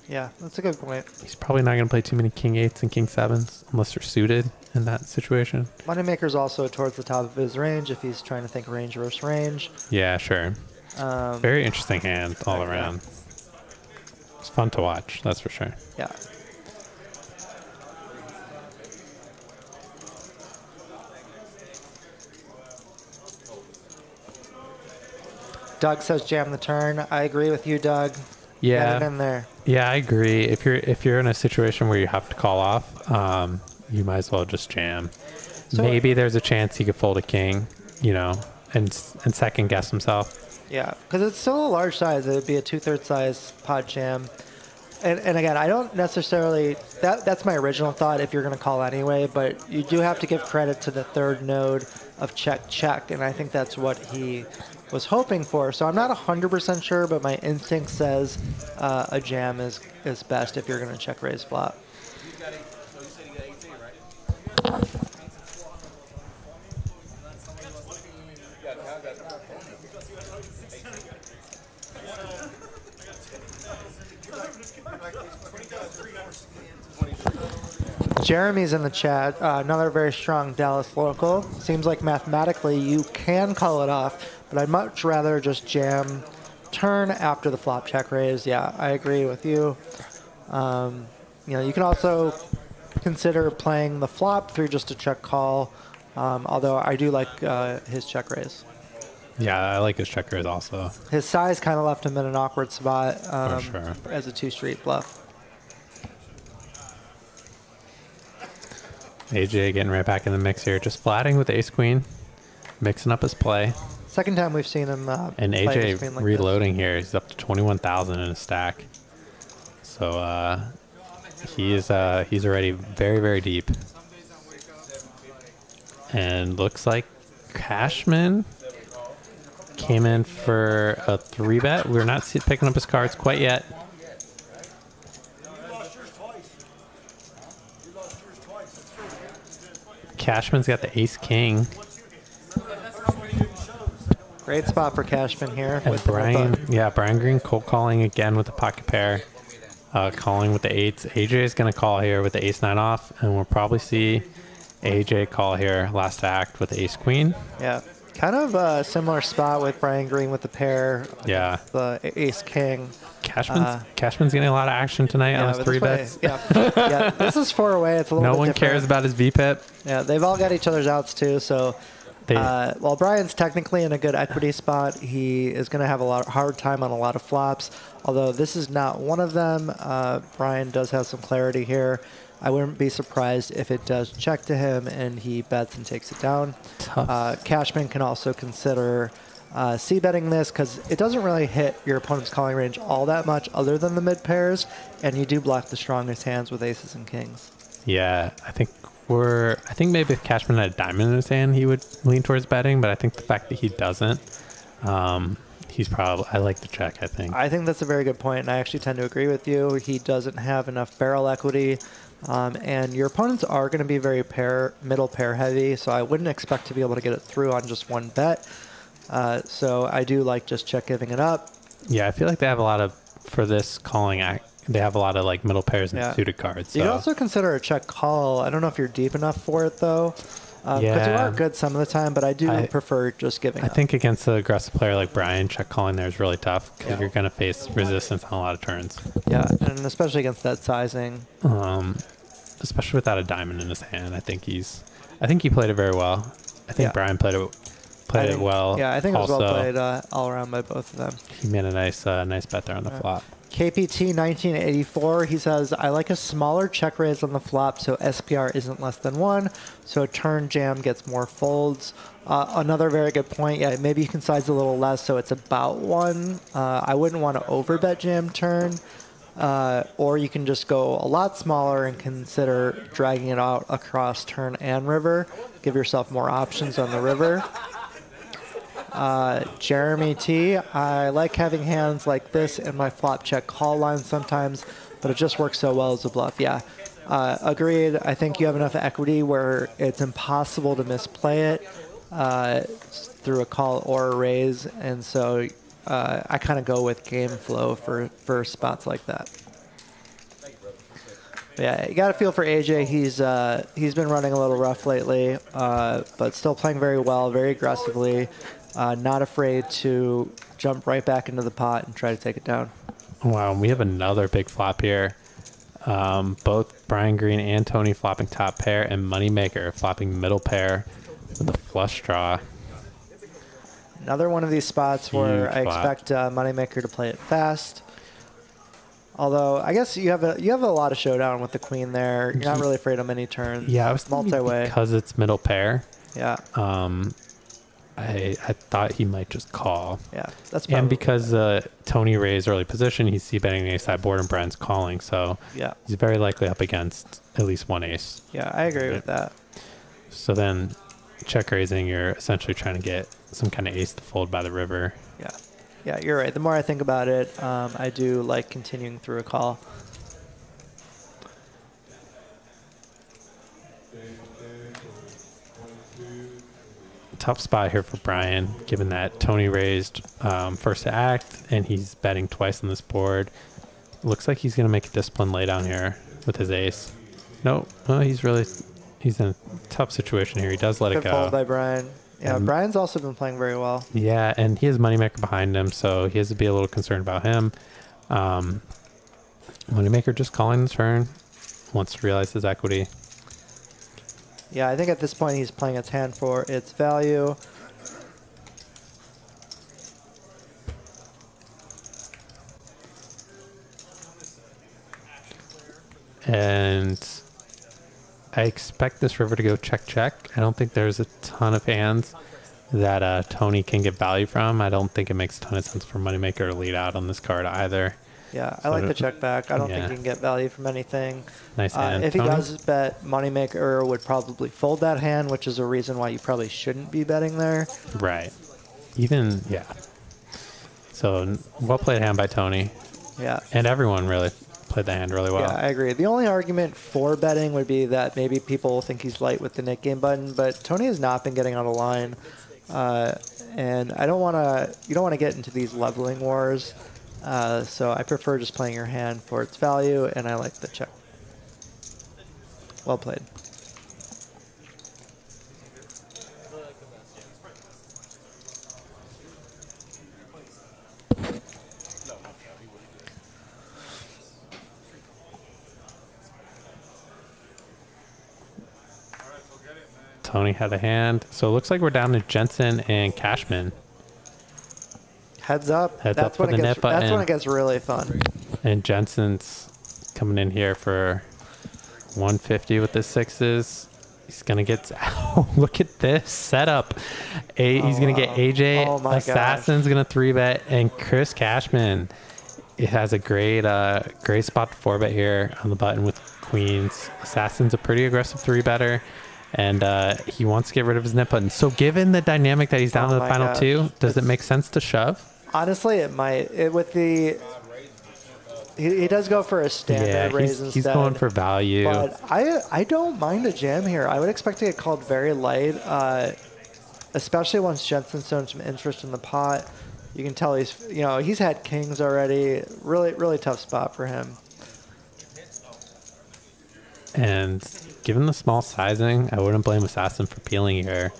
Yeah, that's a good point. He's probably not going to play too many king 8s and king 7s unless they're suited in that situation. Moneymaker's also towards the top of his range if he's trying to think range versus range. Yeah, sure. Very interesting hand all around. It's fun to watch, that's for sure. Yeah. Doug says jam the turn. I agree with you, Doug. Yeah. Get it in there. Yeah, I agree. If you're in a situation where you have to call off, you might as well just jam. So maybe there's a chance he could fold a king, and second guess himself. Yeah, because it's still a large size. It would be a 2/3 size pot jam. And again, I don't necessarily, that's my original thought if you're going to call anyway, but you do have to give credit to the third node of check, and I think that's what he was hoping for. So I'm not 100% sure, but my instinct says a jam is best if you're going to check raise flop. Jeremy's in the chat, another very strong Dallas local. Seems like mathematically you can call it off, but I'd much rather just jam turn after the flop check raise. Yeah, I agree with you. You can also consider playing the flop through just a check call, although I do like his check raise. Yeah, I like his check raise also. His size kind of left him in an awkward spot For sure. as a 2-street bluff. AJ getting right back in the mix here, just flatting with ace queen, mixing up his play. Second time we've seen him and play AJ ace queen like reloading here. He's up to 21,000 in his stack. So he's already very, very deep. And looks like Cashman came in for a 3-bet. We're not picking up his cards quite yet. Cashman's got the ace king. Great spot for Cashman here. And Brian Green cold calling again with the pocket pair. Calling with the 8s. AJ is going to call here with the ace-9 off, and we'll probably see AJ call here last act with the ace queen. Yeah, kind of a similar spot with Brian Green with the pair. Yeah. The ace king. Cashman's getting a lot of action tonight on his 3-bets. Yeah, this is 4 away. It's a little no bit one different. cares about his VPIP. Yeah, they've all got each other's outs too. So while Brian's technically in a good equity spot, he is going to have a hard time on a lot of flops. Although this is not one of them. Brian does have some clarity here. I wouldn't be surprised if it does check to him and he bets and takes it down. Tough. Cashman can also consider c-betting this because it doesn't really hit your opponent's calling range all that much other than the mid pairs, and you do block the strongest hands with aces and kings. Yeah, I think maybe if Cashman had a diamond in his hand, he would lean towards betting, but I think the fact that he doesn't, he's probably, I like the check, I think. I think that's a very good point, and I actually tend to agree with you. He doesn't have enough barrel equity, and your opponents are going to be very middle pair heavy, so I wouldn't expect to be able to get it through on just one bet. So I do like just check giving it up. Yeah, I feel like they have a lot of, for this calling act, they have a lot of like middle pairs and suited cards. So. You can also consider a check call. I don't know if you're deep enough for it though. Because you are good some of the time, but I do prefer just giving up. I think against an aggressive player like Brian, check calling there is really tough because you're going to face resistance on a lot of turns. Yeah, and especially against that sizing. Especially without a diamond in his hand, I think he played it very well. I think Brian played it well. Yeah, I think it was well played all around by both of them. He made a nice bet there on the flop. KPT 1984, he says, I like a smaller check raise on the flop so SPR isn't less than 1, so a turn jam gets more folds. Another very good point, yeah, maybe you can size a little less so it's about 1. I wouldn't want to overbet jam turn, or you can just go a lot smaller and consider dragging it out across turn and river. Give yourself more options on the river. Jeremy T, I like having hands like this in my flop check call line sometimes, but it just works so well as a bluff. Yeah, agreed. I think you have enough equity where it's impossible to misplay it through a call or a raise, and so I kind of go with game flow for spots like that. But yeah, you got to feel for AJ. He's been running a little rough lately, but still playing very well, very aggressively. Not afraid to jump right back into the pot and try to take it down. Wow, we have another big flop here. Both Brian Green and Tony flopping top pair, and Moneymaker flopping middle pair with a flush draw. Another one of these spots where I expect Moneymaker to play it fast. Although I guess you have a lot of showdown with the queen there. You're not really afraid of many turns. Yeah, I was multi-way because it's middle pair. Yeah. I thought he might just call. Yeah, that's and because Tony raised early position, he's c-betting the ace side board and Brian's calling, so yeah, he's very likely up against at least one ace. Yeah, I agree with that. So then, check raising, you're essentially trying to get some kind of ace to fold by the river. Yeah, you're right. The more I think about it, I do like continuing through a call. Tough spot here for Brian, given that Tony raised first to act, and he's betting twice on this board. Looks like he's going to make a disciplined laydown here with his ace. Nope. Well, he's in a tough situation here. He does let it go. Fold by Brian. Yeah, and Brian's also been playing very well. Yeah, and he has Moneymaker behind him, so he has to be a little concerned about him. Moneymaker just calling the turn, wants to realize his equity. Yeah, I think at this point he's playing its hand for its value. And I expect this river to go check. I don't think there's a ton of hands that Tony can get value from. I don't think it makes a ton of sense for Moneymaker to lead out on this card either. Yeah, I like the check back. I don't think he can get value from anything. Nice hand. If he does bet, Moneymaker would probably fold that hand, which is a reason why you probably shouldn't be betting there. Right. Even, yeah. So, well played hand by Tony. Yeah. And everyone really played the hand really well. Yeah, I agree. The only argument for betting would be that maybe people think he's light with the Nick game button, but Tony has not been getting on the line. And I don't want to, you don't want to get into these leveling wars. So I prefer just playing your hand for its value, and I like the check. Well played. Tony had a hand. So it looks like we're down to Jensen and Cashman. Heads up. Heads that's up for when the it gets, net button. That's when it gets really fun. And Jensen's coming in here for 150 with the sixes. He's gonna get. Oh, look at this setup. He's gonna get AJ. Oh my Assassin's gonna 3-bet, and Chris Cashman. It has a great spot to 4-bet here on the button with queens. Assassin's a pretty aggressive 3-better, and he wants to get rid of his net button. So given the dynamic that he's down to the final two, does it make sense to shove? Honestly, it might. He does go for a standard raise instead. He's going for value. But I don't mind a jam here. I would expect to get called very light, especially once Jensen's shown some interest in the pot. You can tell he's had kings already. Really, really tough spot for him. And given the small sizing, I wouldn't blame Assassin for peeling here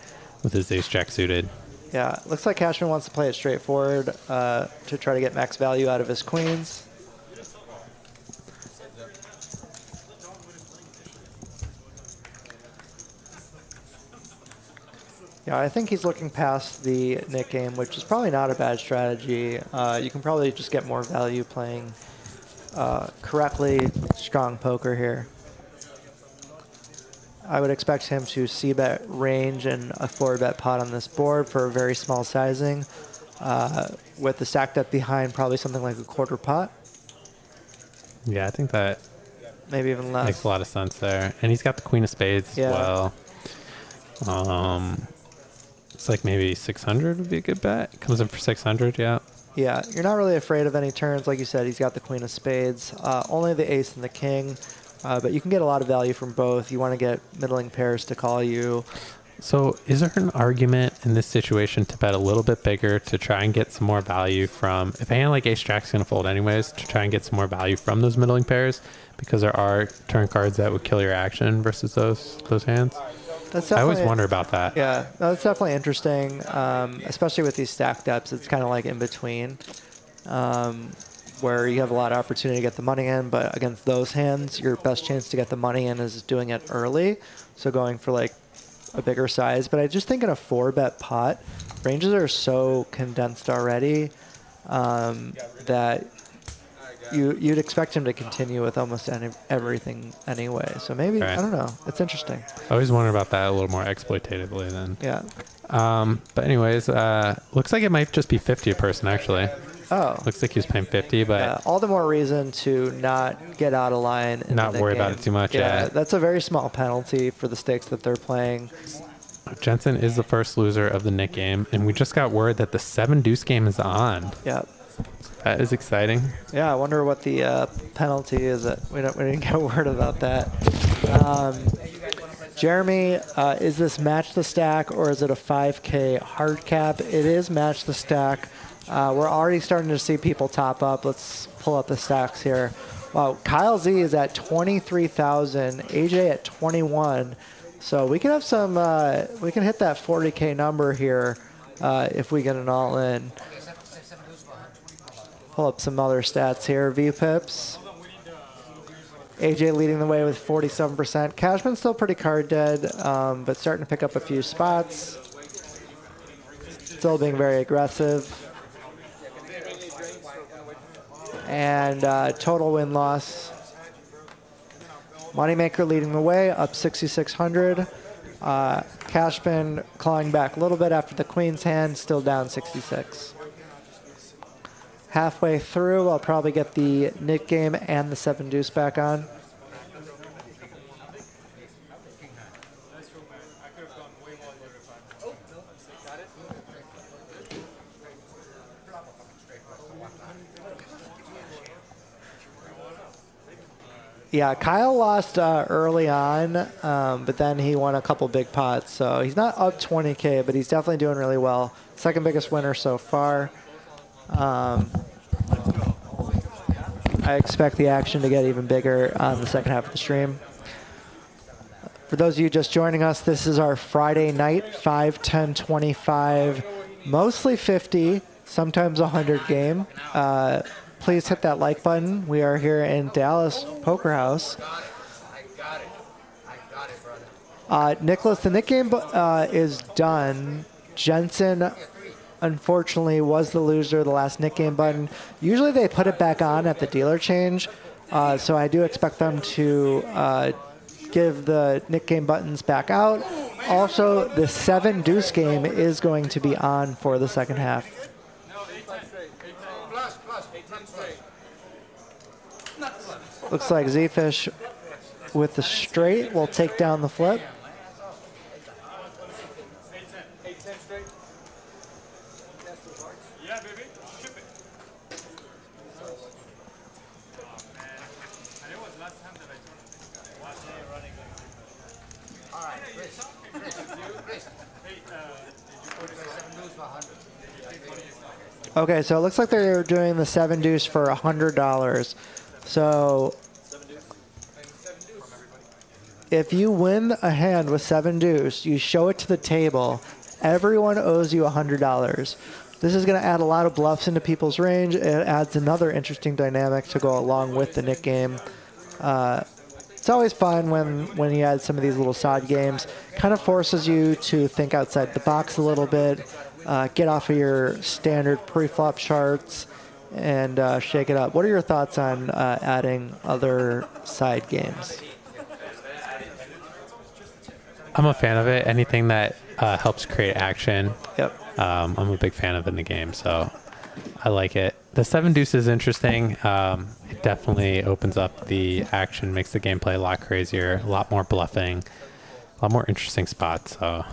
with his ace-jack suited. Yeah, looks like Cashman wants to play it straightforward to try to get max value out of his queens. Yeah, I think he's looking past the Nick game, which is probably not a bad strategy. You can probably just get more value playing correctly strong poker here. I would expect him to c-bet range and a 4-bet pot on this board for a very small sizing, with the stack depth behind probably something like a quarter pot. Yeah, I think that maybe even less. Makes a lot of sense there. And he's got the queen of spades as well. It's like maybe 600 would be a good bet. Comes in for 600, yeah. Yeah, you're not really afraid of any turns. Like you said, he's got the queen of spades. Only the ace and the king. But you can get a lot of value from both. You want to get middling pairs to call you. So is there an argument in this situation to bet a little bit bigger to try and get some more value from, if a hand like ace-jack's going to fold anyways, to try and get some more value from those middling pairs? Because there are turn cards that would kill your action versus those hands. I always wonder about that. Yeah, that's definitely interesting, especially with these stack depths. It's kind of like in between, where you have a lot of opportunity to get the money in, but against those hands, your best chance to get the money in is doing it early, so going for like a bigger size. But I just think in a 4-bet pot, ranges are so condensed already that you'd expect him to continue with almost everything anyway. So maybe, I don't know. It's interesting. I always wonder about that a little more exploitatively then. Yeah. But anyways, looks like it might just be 50 a person actually. Oh. Looks like he was paying 50, but all the more reason to not get out of line. Not worry about it too much. Yeah, that's a very small penalty for the stakes that they're playing. Jensen is the first loser of the Nick game, and we just got word that the 7-deuce game is on. Yeah. That is exciting. Yeah, I wonder what the penalty is. We didn't get word about that. Jeremy, is this match the stack or is it a 5K hard cap? It is match the stack. We're already starting to see people top up. Let's pull up the stacks here. Wow, Kyle Z is at 23,000, AJ at 21. So we can have some. We can hit that 40K number here if we get an all in. Pull up some other stats here. VPIPs. AJ leading the way with 47%. Cashman's still pretty card dead, but starting to pick up a few spots. Still being very aggressive. And total win-loss. Moneymaker leading the way, up 6,600. Cashman clawing back a little bit after the queen's hand, still down 66. Halfway through, I'll probably get the Nick game and the 7-deuce back on. Yeah, Kyle lost early on, but then he won a couple big pots. So he's not up 20K, but he's definitely doing really well. Second biggest winner so far. I expect the action to get even bigger on the second half of the stream. For those of you just joining us, this is our Friday night 5, 10, 25, mostly 50, sometimes 100 game. Please hit that like button. We are here in Dallas Poker House. Nicholas, the Nick game is done. Jensen, unfortunately, was the loser of the last Nick game button. Usually they put it back on at the dealer change, so I do expect them to give the Nick game buttons back out. Also, the 7-deuce game is going to be on for the second half. Looks like Zefish with the straight will take down the flip. 8-10 straight. Yeah, baby. Ship it. Oh, man. And it was last time that I turned this guy. Last day running. All right, Chris. Hey, did you put it 7-deuce for 100. Okay, so it looks like they're doing the 7-deuce for $100. So if you win a hand with 7-deuce, you show it to the table. Everyone owes you $100. This is going to add a lot of bluffs into people's range. It adds another interesting dynamic to go along with the Nick game. It's always fun when you add some of these little side games. Kind of forces you to think outside the box a little bit, get off of your standard pre-flop charts, and shake it up. What are your thoughts on adding other side games? I'm a fan of it. Anything that helps create action. Yep. I'm a big fan of it in the game, so I like it. The 7-deuce is interesting. It definitely opens up the action, makes the gameplay a lot crazier, a lot more bluffing, a lot more interesting spots. So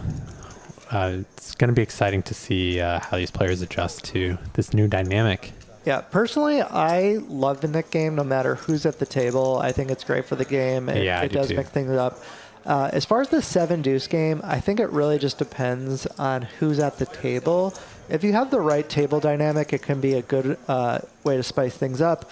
it's going to be exciting to see how these players adjust to this new dynamic. Yeah, personally, I love the Nick game no matter who's at the table. I think it's great for the game. It does mix things up. As far as the 7-deuce game, I think it really just depends on who's at the table. If you have the right table dynamic, it can be a good way to spice things up.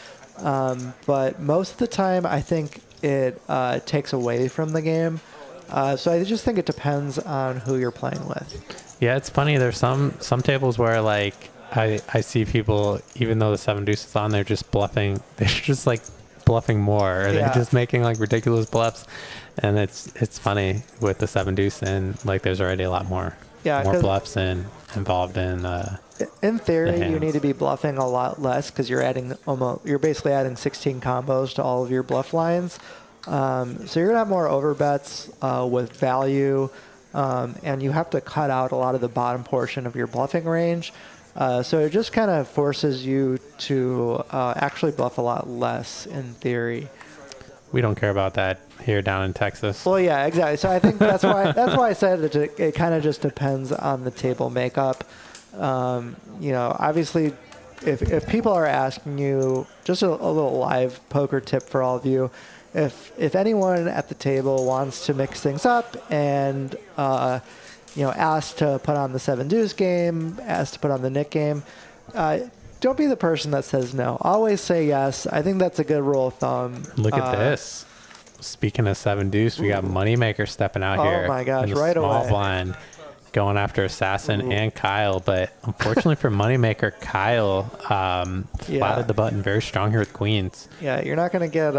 But most of the time, I think it takes away from the game. So I just think it depends on who you're playing with. Yeah, it's funny. There's some tables where like I see people, even though the 7-deuce is on, they're just bluffing. They're just like bluffing more. Or they're just making like ridiculous bluffs. And it's funny with the 7-deuce, and like there's already a lot more bluffs involved in theory, you need to be bluffing a lot less because you're basically adding 16 combos to all of your bluff lines. So you're gonna have more overbets with value, and you have to cut out a lot of the bottom portion of your bluffing range. So it just kind of forces you to actually bluff a lot less in theory. We don't care about that here down in Texas. Well, yeah, exactly. So I think that's why I said that it kind of just depends on the table makeup. Obviously, if people are asking you, just a little live poker tip for all of you, if anyone at the table wants to mix things up and ask to put on the 7-deuce game, ask to put on the Nick game, don't be the person that says no. Always say yes. I think that's a good rule of thumb. Look at this. Speaking of 7-deuce, we got Moneymaker stepping out here. Oh my gosh, in the right small away. blind, going after Assassin and Kyle. But unfortunately for Moneymaker, Kyle flatted the button very strong here with queens. Yeah, you're not going to get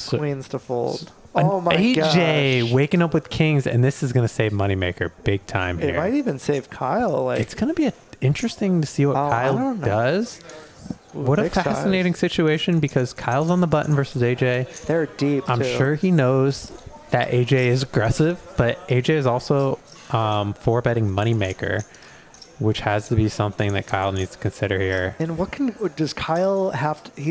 queens to fold. Oh my AJ gosh. waking up with kings, and this is going to save Moneymaker big time here. It might even save Kyle. It's going to be interesting to see what Kyle does. What a fascinating situation, because Kyle's on the button versus AJ. They're deep, I'm sure he knows that AJ is aggressive, but AJ is also four-betting Moneymaker, which has to be something that Kyle needs to consider here. And does Kyle have to,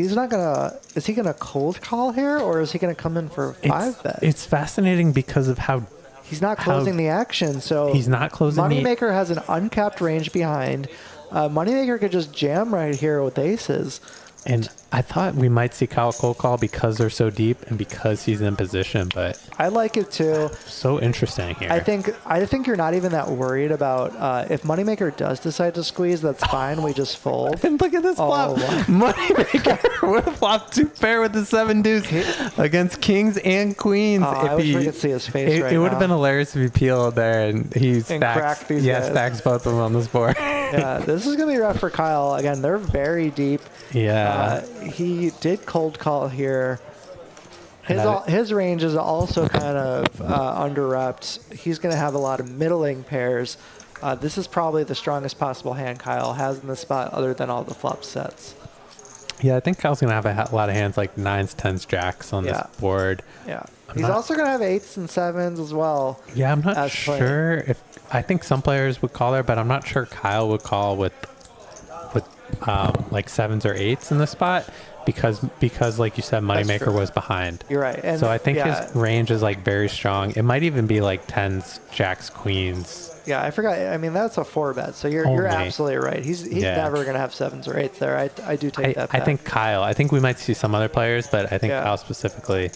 is he gonna cold call here, or is he gonna come in for 5-bet? It's fascinating because of how he's not closing the action, so he's not closing. Moneymaker has an uncapped range behind. Moneymaker could just jam right here with aces. And I thought we might see Kyle cold call because they're so deep and because he's in position, but I like it too. So interesting here. I think you're not even that worried about if Moneymaker does decide to squeeze, that's fine. We just fold. And look at this flop. Moneymaker would have flopped 2 pair with the 7-deuce against kings and queens. I wish we could see his face right now. It would have been hilarious if he peeled there and he cracked these guys. Stacks both of them on this board. Yeah, this is gonna be rough for Kyle. Again, they're very deep. Yeah. He did cold call here. His range is also kind of under reps. He's going to have a lot of middling pairs. This is probably the strongest possible hand Kyle has in the spot, other than all the flop sets. Yeah, I think Kyle's going to have a lot of hands like 9s, 10s, jacks on this board. Yeah. He's also going to have 8s and 7s as well. Yeah, I'm not as sure if I think some players would call there, but I'm not sure Kyle would call with like 7s or 8s in the spot because like you said, Moneymaker was behind. You're right. And so I think yeah, his range is like very strong. It might even be like 10s, jacks, queens. Yeah, I forgot. I mean, that's a 4-bet, so you're absolutely right. He's never going to have 7s or 8s there. I do take that bet. I think Kyle. I think we might see some other players, but I think Kyle specifically,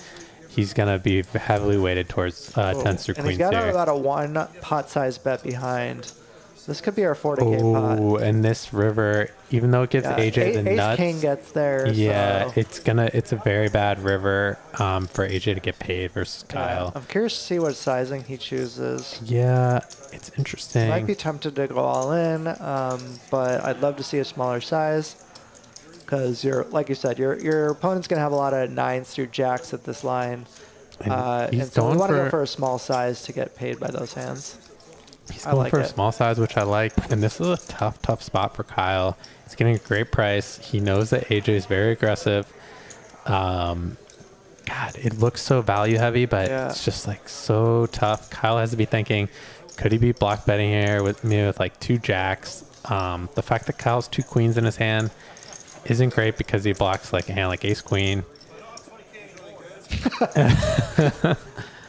he's going to be heavily weighted towards 10s through queens. And he's got about a 1 pot size bet behind. This could be our 40K pot. Oh, and this river, even though it gives AJ the nuts. Ace King gets there. Yeah, so. it's a very bad river for AJ to get paid versus Kyle. I'm curious to see what sizing he chooses. Yeah, it's interesting. Might be tempted to go all in, but I'd love to see a smaller size because like you said, your opponent's gonna have a lot of 9s through jacks at this line, and so we want to go for a small size to get paid by those hands. He's going for a small size, which I like. And this is a tough spot for Kyle. He's getting a great price. He knows that AJ is very aggressive. God, it looks so value heavy, but it's just like so tough. Kyle has to be thinking, could he be block betting here with me with like 2 jacks? The fact that Kyle's 2 queens in his hand isn't great because he blocks like a hand like ace queen.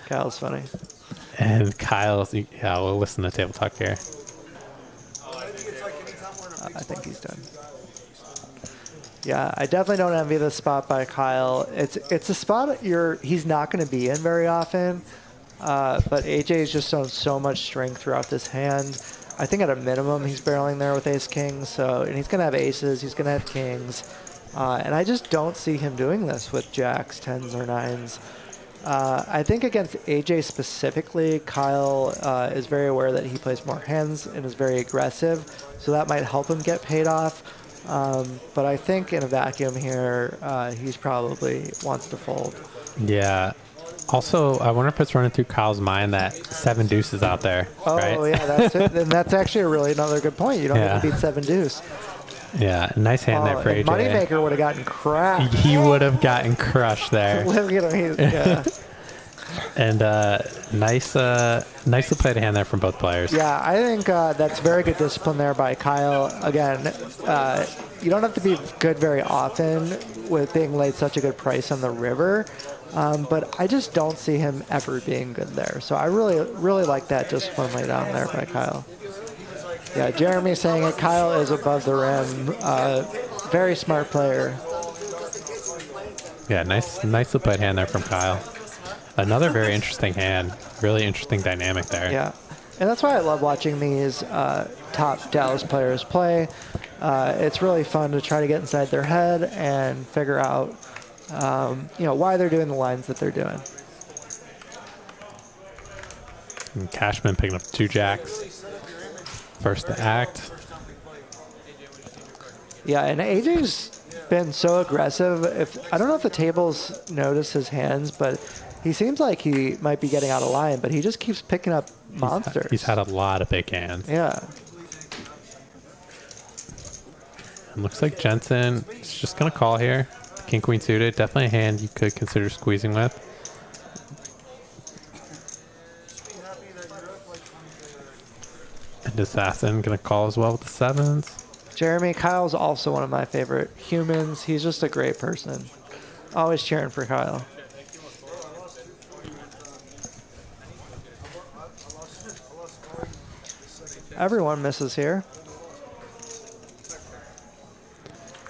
Kyle's funny. And Kyle's, yeah, we'll listen to table talk here. I think he's done. Yeah, I definitely don't envy this spot by Kyle. It's a spot he's not going to be in very often, but AJ's just shown so much strength throughout this hand. I think at a minimum he's barreling there with ace king, and he's going to have aces, he's going to have kings, and I just don't see him doing this with jacks, 10s, or 9s. I think against AJ specifically, Kyle is very aware that he plays more hands and is very aggressive, so that might help him get paid off. But I think in a vacuum here, he's probably wants to fold. Yeah. Also, I wonder if it's running through Kyle's mind that 7-deuce is out there. Oh, right? Yeah, that's it. And that's actually another good point. You don't need to beat 7-deuce. Yeah, nice hand there for AJ. Moneymaker would have gotten crushed. He would have gotten crushed there. Look at him. Yeah. And nicely played a hand there from both players. Yeah, I think that's very good discipline there by Kyle. Again, you don't have to be good very often with being laid such a good price on the river, but I just don't see him ever being good there. So I really like that discipline laid down there by Kyle. Yeah, Jeremy saying it. Kyle is above the rim. Very smart player. Yeah, nicely played hand there from Kyle. Another very interesting hand. Really interesting dynamic there. Yeah, and that's why I love watching these top Dallas players play. It's really fun to try to get inside their head and figure out, why they're doing the lines that they're doing. And Cashman picking up 2 jacks. First to act. Yeah, and AJ's been so aggressive. I don't know if the tables notice his hands, but he seems like he might be getting out of line, but he just keeps picking up monsters. He's had a lot of big hands. Yeah. And looks like Jensen is just going to call here. King, queen suited. Definitely a hand you could consider squeezing with. And Assassin going to call as well with the 7s. Jeremy, Kyle's also one of my favorite humans. He's just a great person. Always cheering for Kyle. Everyone misses here.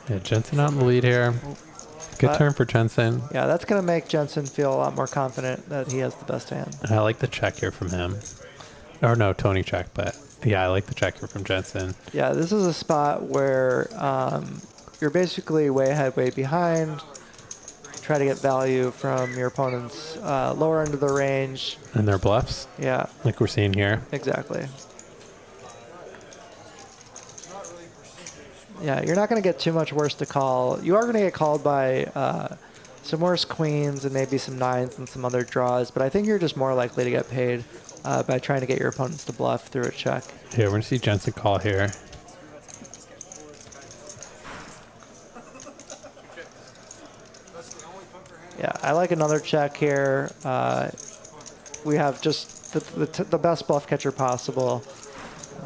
Yeah, Jensen out in the lead here. Good turn for Jensen. Yeah, that's going to make Jensen feel a lot more confident that he has the best hand. I like the check here from him. Or no, Tony check, but yeah, I like the check here from Jensen. Yeah, this is a spot where you're basically way ahead, way behind. Try to get value from your opponent's lower end of the range. And their bluffs? Yeah. Like we're seeing here. Exactly. Yeah, you're not going to get too much worse to call. You are going to get called by some worse queens and maybe some 9s and some other draws, but I think you're just more likely to get paid by trying to get your opponents to bluff through a check. Yeah, we're going to see Jensen call here. Yeah, I like another check here. We have just the best bluff catcher possible.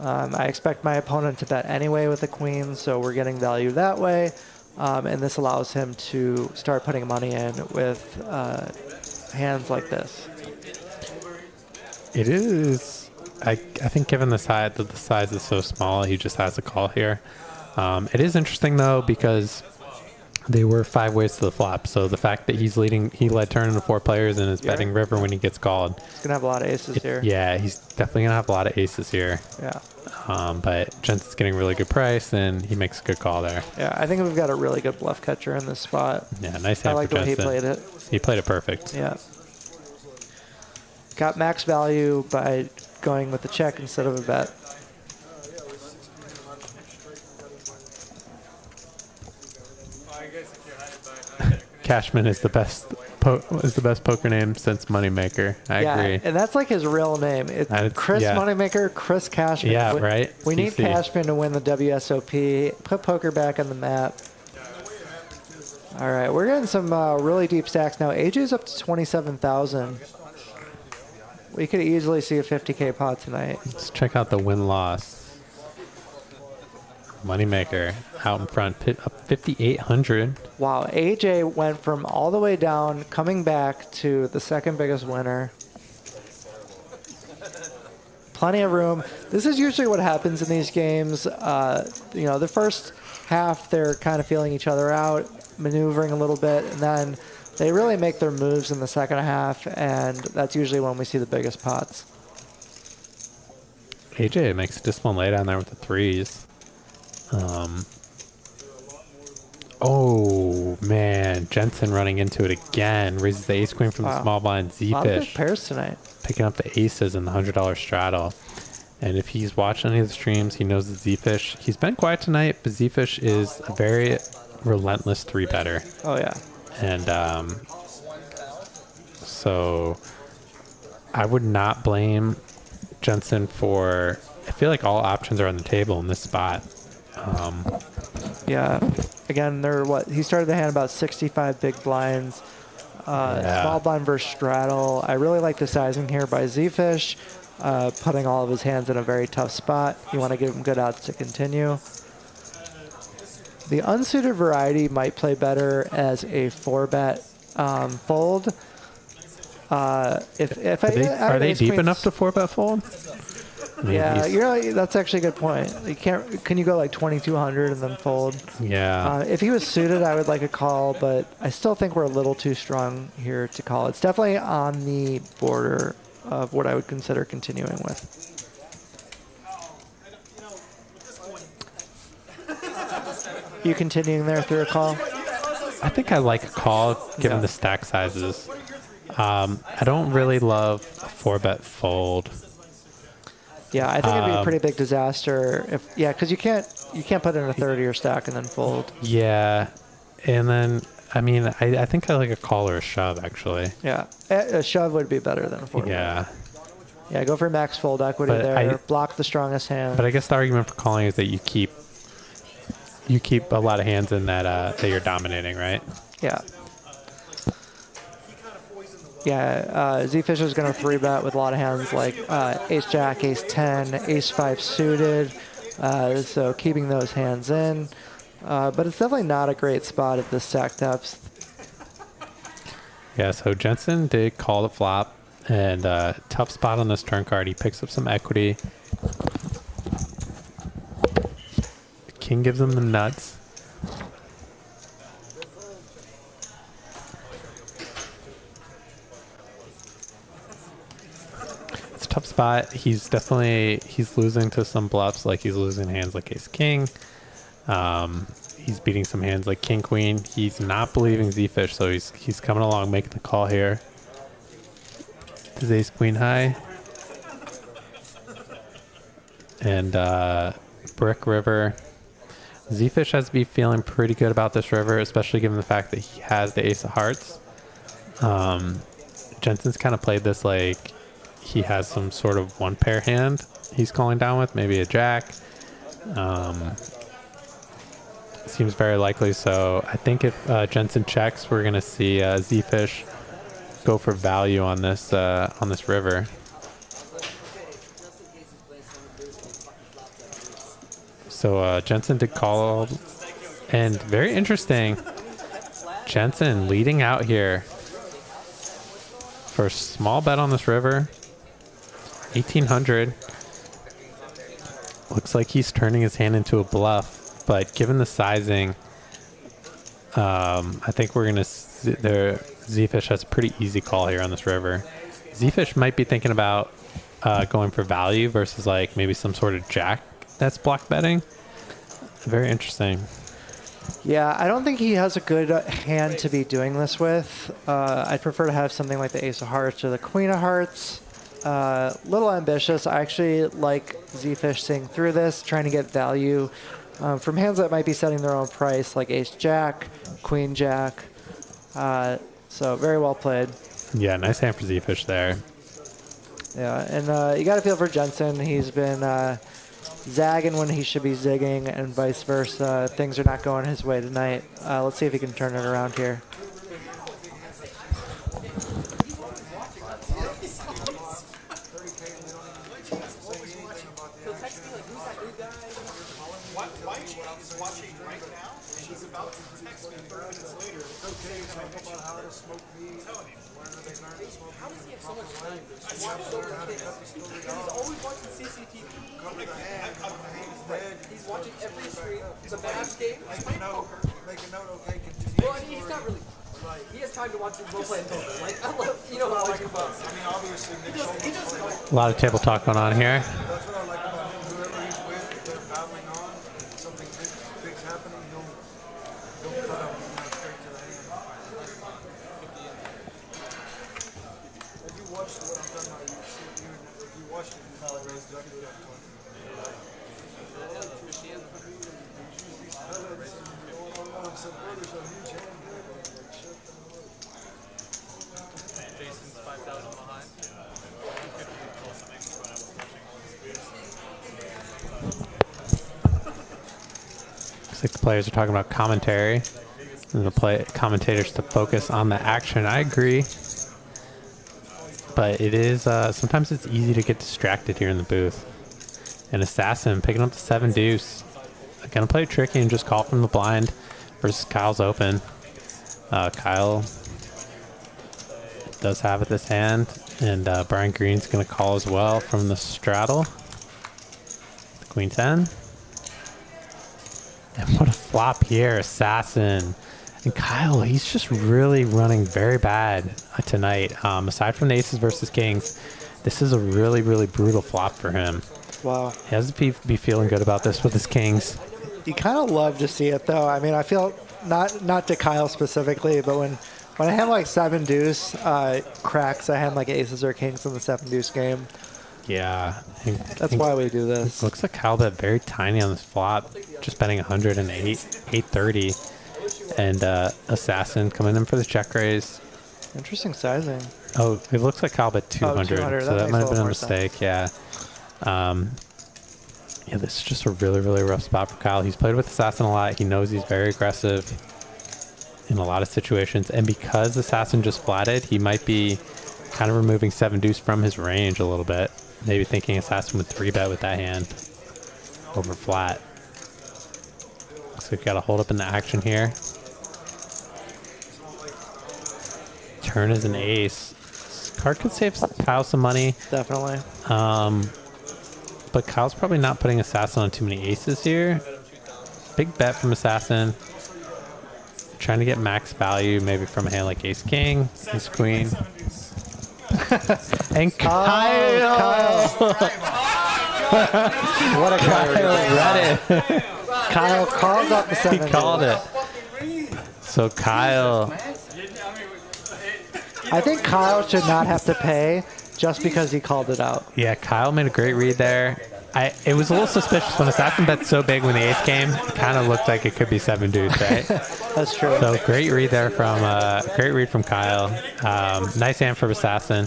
I expect my opponent to bet anyway with the queen, so we're getting value that way. And this allows him to start putting money in with hands like this. It is. I think given the size that the size is so small, he just has a call here. It is interesting though because they were 5 ways to the flop. So the fact that he's leading, he led turn into 4 players and is betting river when he gets called. He's gonna have a lot of aces here. Yeah, he's definitely gonna have a lot of aces here. Yeah. But Jensen's getting a really good price and he makes a good call there. Yeah, I think we've got a really good bluff catcher in this spot. Yeah, nice hand I like for the way he Jensen. played it. He played it perfect. Yeah. Got max value by going with the check instead of a bet. Cashman is the best poker name since Moneymaker. I agree. And that's like his real name. It's Chris Moneymaker, Chris Cashman. Yeah, right. We need Cashman to win the WSOP. Put poker back on the map. All right, we're getting some really deep stacks now. AJ's up to 27,000. We could easily see a 50K pot tonight. Let's check out the win-loss. Moneymaker out in front, up 5,800. Wow, AJ went from all the way down, coming back to the second biggest winner. Plenty of room. This is usually what happens in these games. You know, the first half they're kind of feeling each other out, maneuvering a little bit, and then they really make their moves in the second half, and that's usually when we see the biggest pots. AJ makes a disciplined laydown there with the 3s. Oh man, Jensen running into it again. Raises the ace queen from the small blind. Zefish. A lot of good pairs tonight. Picking up the aces in the $100 straddle. And if he's watching any of the streams, he knows that Zefish. He's been quiet tonight, but Zefish is a very relentless 3-better. Oh yeah. And so I would not blame Jensen for. I feel like all options are on the table in this spot. Yeah. Again, they're what he started the hand about 65 big blinds. Small blind versus straddle. I really like the sizing here by Zefish, putting all of his hands in a very tough spot. You want to give him good odds to continue. The unsuited variety might play better as a 4-bet fold. Are they deep enough to 4-bet fold? I mean, yeah, that's actually a good point. You can't. Can you go like 2,200 and then fold? Yeah. If he was suited, I would like a call, but I still think we're a little too strong here to call. It's definitely on the border of what I would consider continuing with. You continuing there through a call? I think I like a call given the stack sizes. I don't really love a 4-bet fold. Yeah, I think it'd be a pretty big disaster if because you can't put in a 30 or stack and then fold. Yeah, and then I mean I think I like a call or a shove actually. Yeah, a shove would be better than a 4-bet. Yeah. Yeah, go for max fold equity there. Block the strongest hand. But I guess the argument for calling is that you keep a lot of hands in that you're dominating, right? Yeah. Yeah, Zefish is going to 3-bet with a lot of hands like ace-jack, ace-10, ace-5 suited, so keeping those hands in. But it's definitely not a great spot at this stack depth. Yeah, so Jensen did call the flop, and tough spot on this turn card. He picks up some equity. The king gives him the nuts. Tough spot. He's losing to some bluffs, like he's losing hands like ace king. He's beating some hands like king queen. He's not believing Zefish, so he's coming along making the call here. His ace queen high and brick river. Zefish has to be feeling pretty good about this river, especially given the fact that he has the ace of hearts. Jensen's kind of played this like he has some sort of 1-pair hand he's calling down with, maybe a jack. seems very likely. So I think if Jensen checks, we're gonna see Zefish go for value on this river. So Jensen did call, and very interesting. Jensen leading out here for a small bet on this river. 1800. Looks like he's turning his hand into a bluff, but given the sizing, I think we're gonna. Zefish has a pretty easy call here on this river. Zefish might be thinking about going for value versus like maybe some sort of jack that's block betting. Very interesting. Yeah, I don't think he has a good hand to be doing this with. I'd prefer to have something like the ace of hearts or the queen of hearts. Little ambitious. I actually like Zefish seeing through this, trying to get value from hands that might be setting their own price, like ace jack, queen jack. So very well played. Yeah, nice hand for Zefish there. Yeah, and you got to feel for Jensen. He's been zagging when he should be zigging, and vice versa. Things are not going his way tonight. Let's see if he can turn it around here. He's watching every stream. The math game. Make a note, okay? Well, I mean, he's not really. He has time to watch you role play in poker. Like, I love, you know what I like about. I mean, obviously, He just A lot of table talk going on here. that's what I like about him. Whoever he's with, if they're battling on, something big's happening, he'll cut up straight to the hand. If you watch what I'm talking about, if you watch it, you probably raise the other way. Jason's 5,000 behind. Looks like the players are talking about commentary and the commentators to focus on the action. I agree, but it is sometimes it's easy to get distracted here in the booth. And Assassin picking up the 7-deuce. Gonna play tricky and just call from the blind versus Kyle's open. Kyle does have it this hand, and Brian Green's gonna call as well from the straddle. The Queen 10. And what a flop here, Assassin. And Kyle, he's just really running very bad tonight. Aside from the aces versus kings, this is a really, really brutal flop for him. Wow. He has to be feeling good about this with his kings. You kind of love to see it, though. I mean, I feel not to Kyle specifically, but when a hand like 7-deuce cracks a hand like aces or kings in the 7-deuce game, Yeah. that's why we do this. Looks like Kyle bet very tiny on this flop, just betting 108, 830, and Assassin coming in for the check raise. Interesting sizing. Oh, it looks like Kyle bet 200, 200. so that might have been a more mistake. Yeah. Yeah, this is just a really, really rough spot for Kyle. He's played with Assassin a lot. He knows he's very aggressive in a lot of situations, and because Assassin just flatted, he might be kind of removing 7-deuce from his range a little bit. Maybe thinking Assassin would 3-bet with that hand over flat. So we've got to hold up in the action here. Turn is an ace. This card could save Kyle some money. Definitely. But Kyle's probably not putting Assassin on too many aces here. Big bet from Assassin. Trying to get max value, maybe from a hand like Ace King, Ace Queen. And Kyle! What a Kyle read it. Kyle calls up the 7-deuce. He called it. So Kyle. I think Kyle should not have to pay just because he called it out. Yeah, Kyle made a great read there. It was a little suspicious when Assassin bet so big when the ace came. It kind of looked like it could be 7-deuce, right? That's true. So great read there from Kyle. Nice hand for Assassin.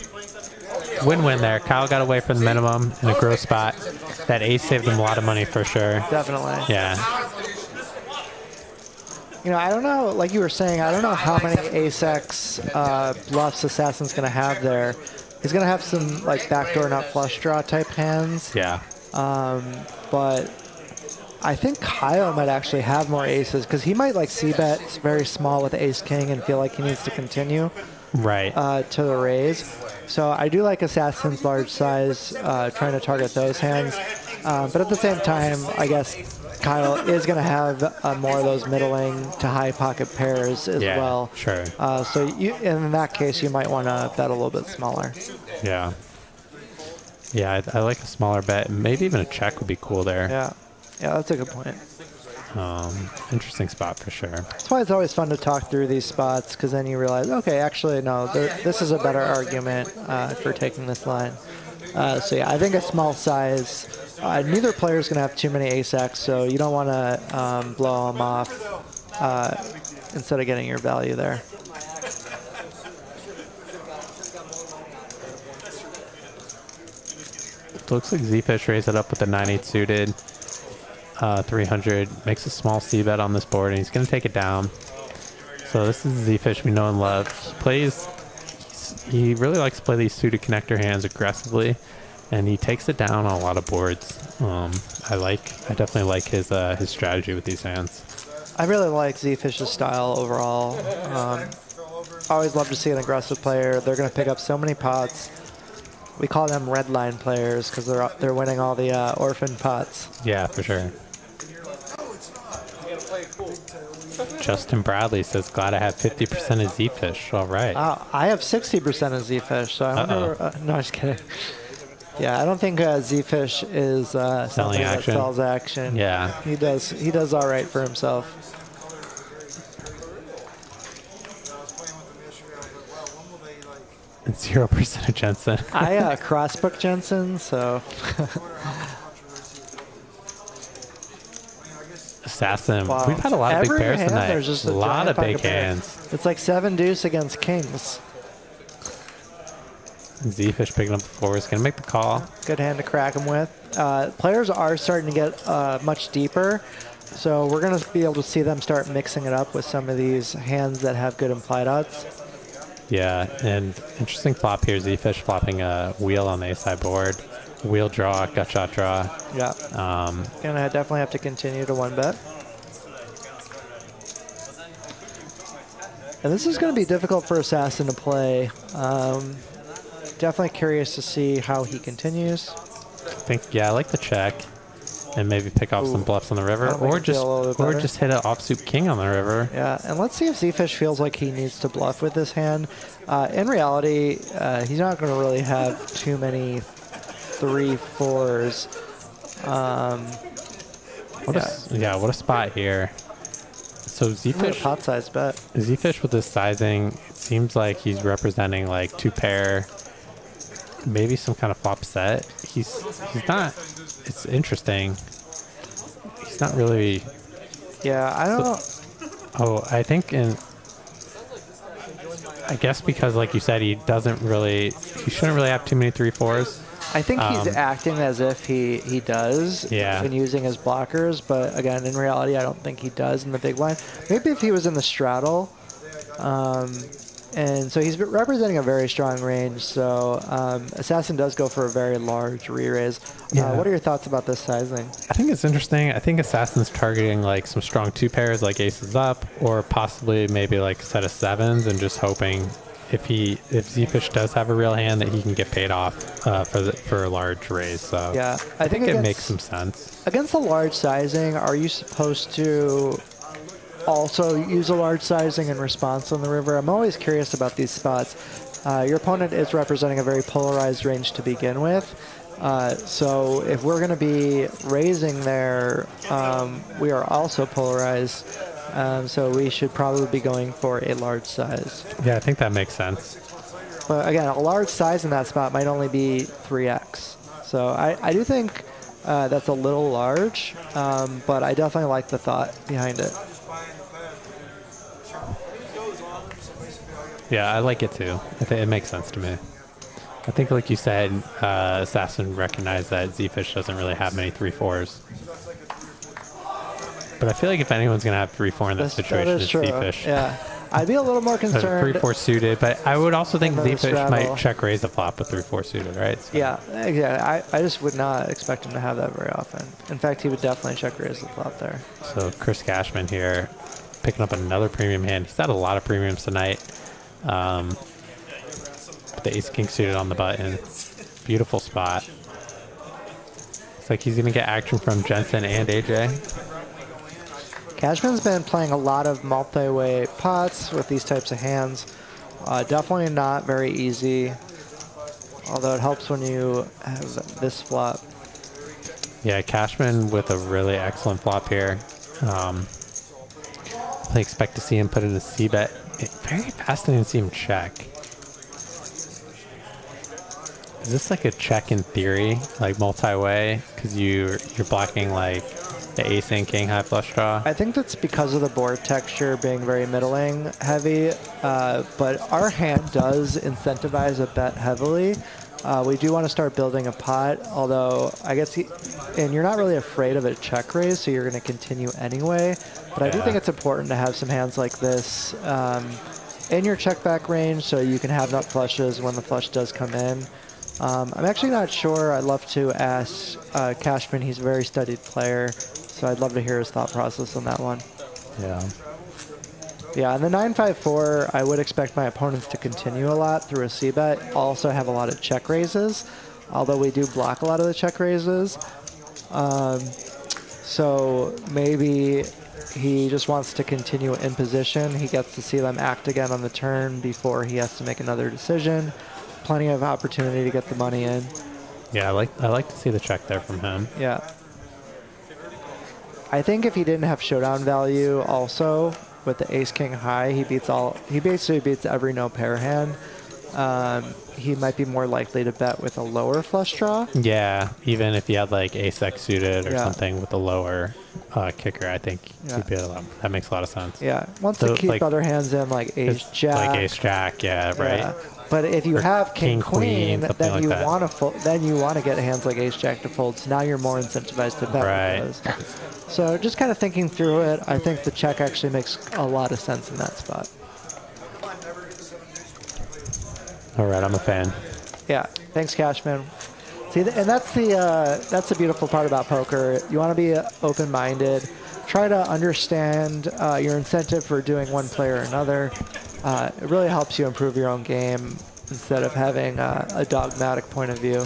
Win-win there. Kyle got away from the minimum in a gross spot. That ace saved him a lot of money for sure. Definitely. Yeah. You know, I don't know, like you were saying, I don't know how many ace-x bluffs Assassin's going to have there. He's going to have some, like, backdoor nut flush draw type hands. Yeah. But I think Kyle might actually have more aces because he might, like, c-bet very small with ace-king and feel like he needs to continue Right. to the raise. So I do like Assassin's large size, trying to target those hands. But at the same time, I guess Kyle is going to have more of those middling to high pocket pairs as well. Sure. So in that case, you might want to bet a little bit smaller. Yeah. Yeah, I like a smaller bet. Maybe even a check would be cool there. Yeah. Yeah, that's a good point. Interesting spot for sure. That's why it's always fun to talk through these spots, because then you realize, okay, actually, no, this is a better argument for taking this line. So yeah, I think a small size. Neither player is going to have too many ace-x, so you don't want to blow them off instead of getting your value there. It looks like Zefish raised it up with the 9-8 suited. 300, makes a small c-bet on this board, and he's going to take it down. So this is Zefish we know and love. He really likes to play these suited connector hands aggressively, and he takes it down on a lot of boards. I definitely like his strategy with these hands. I really like Zefish's style overall. I always love to see an aggressive player. They're going to pick up so many pots. We call them red line players because they're winning all the orphan pots. Yeah, for sure. Justin Bradley says, glad I have 50% of Zefish. All right. I have 60% of Zefish, so I wonder. No, just kidding. Yeah, I don't think Zefish is something that sells action. Yeah. He does all right for himself. 0% of Jensen. I crossbook Jensen, so. Assassin. Wow. We've had a lot of big pairs tonight. There's just a lot of big pair. hands. It's like 7-deuce against kings. Zefish picking up the fours, gonna make the call. Good hand to crack him with. Players are starting to get much deeper, so we're gonna be able to see them start mixing it up with some of these hands that have good implied odds. Yeah, and interesting flop here. Zefish flopping a wheel on the ace-high board. Wheel draw, gut shot draw. Yeah. Gonna definitely have to continue to one bet. And this is going to be difficult for Assassin to play. Definitely curious to see how he continues. I like the check. And maybe pick off some bluffs on the river, or just hit an offsuit king on the river. Yeah, and let's see if Zefish feels like he needs to bluff with this hand. In reality, he's not going to really have too many 3-4s. What a spot here. So Zefish, pot size bet. Zefish with this sizing, it seems like he's representing like two pair, maybe some kind of flop set. He's not. It's interesting. He's not really. Yeah, I don't know. Oh, I think I guess because, like you said, he shouldn't really have too many 3-4s. I think he's acting as if he does when using his blockers, but again, in reality, I don't think he does in the big blind. Maybe if he was in the straddle. And so he's representing a very strong range, so Assassin does go for a very large re-raise. What are your thoughts about this sizing? I think it's interesting. I think Assassin's targeting like some strong two pairs like aces up, or possibly maybe like a set of sevens, and just hoping if Zefish does have a real hand that he can get paid off for a large raise. So yeah, I think it makes some sense. Against the large sizing, are you supposed to also use a large sizing in response on the river? I'm always curious about these spots. Your opponent is representing a very polarized range to begin with. So if we're going to be raising there, we are also polarized. So we should probably be going for a large size. Yeah, I think that makes sense. But again, a large size in that spot might only be 3x. So I do think that's a little large, but I definitely like the thought behind it. Yeah, I like it too. I think it makes sense to me. I think, like you said, Assassin recognized that Zefish doesn't really have many 3-4s. But I feel like if anyone's going to have 3-4 in that situation, that is it's true. Zefish. Yeah. I'd be a little more concerned. 3-4 suited, but I would also think Another Zefish straddle. might check raise the flop with 3-4 suited, right? So Yeah, I just would not expect him to have that very often. In fact, he would definitely check raise the flop there. So Chris Cashman here picking up another premium hand. He's had a lot of premiums tonight. The ace king suited on the button. Beautiful spot. It's like he's going to get action from Jensen and AJ. Cashman's been playing a lot of multi-way pots with these types of hands. Definitely not very easy, although it helps when you have this flop. Yeah, Cashman with a really excellent flop here. I expect to see him put in a c-bet. Very fascinating to see him check. Is this like a check in theory, like multi-way, because you're blocking like the ace and king high flush draw? I think that's because of the board texture being very middling heavy, but our hand does incentivize a bet heavily. We do want to start building a pot, although I guess and you're not really afraid of a check raise, so you're going to continue anyway. But I do think it's important to have some hands like this in your check back range, so you can have nut flushes when the flush does come in. I'm actually not sure. I'd love to ask Cashman. He's a very studied player, so I'd love to hear his thought process on that one. Yeah. Yeah, on the 9-5-4, I would expect my opponents to continue a lot through a c-bet. Also have a lot of check raises, although we do block a lot of the check raises. So maybe he just wants to continue in position. He gets to see them act again on the turn before he has to make another decision. Plenty of opportunity to get the money in. Yeah, I like to see the check there from him. Yeah. I think if he didn't have showdown value also with the ace king high, he basically beats every no pair hand. He might be more likely to bet with a lower flush draw. Yeah, even if he had like ace x suited or something with a lower kicker, I think he'd be able to, that makes a lot of sense. Yeah, wants to keep other hands in like ace jack. Like ace jack, yeah, right. Yeah. But if you have king queen, then like you want to get hands like ace jack to fold. So now you're more incentivized to bet with those. So just kind of thinking through it, I think the check actually makes a lot of sense in that spot. All right, I'm a fan. Yeah, thanks, Cashman. See, and that's the beautiful part about poker. You want to be open-minded. Try to understand your incentive for doing one play or another. It really helps you improve your own game instead of having a dogmatic point of view.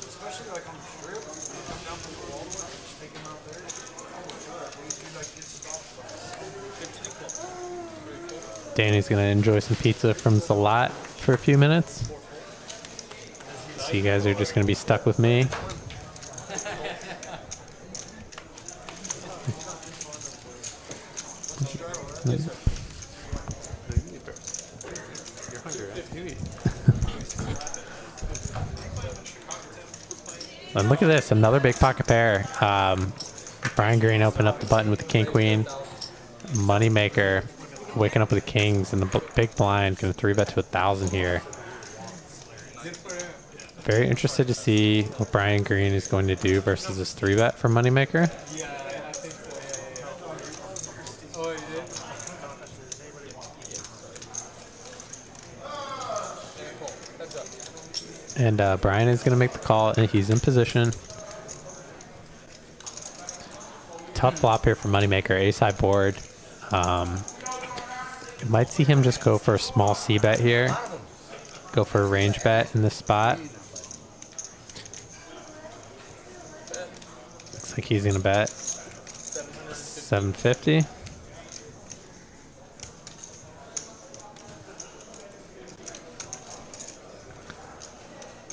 Especially like on the strip, you come down from the wall, just take him out there. Danny's going to enjoy some pizza from Zalat for a few minutes. So you guys are just going to be stuck with me. And look at this, another big pocket pair. Brian Green opened up the button with the king queen. Moneymaker waking up with the kings and the big blind, going to 3-bet to 1,000 here. Very interested to see what Brian Green is going to do versus this 3-bet for Moneymaker. And Brian is going to make the call, and he's in position. Tough flop here for Moneymaker, ace-high board. You might see him just go for a small c-bet here. Go for a range bet in this spot. Looks like he's going to bet 750.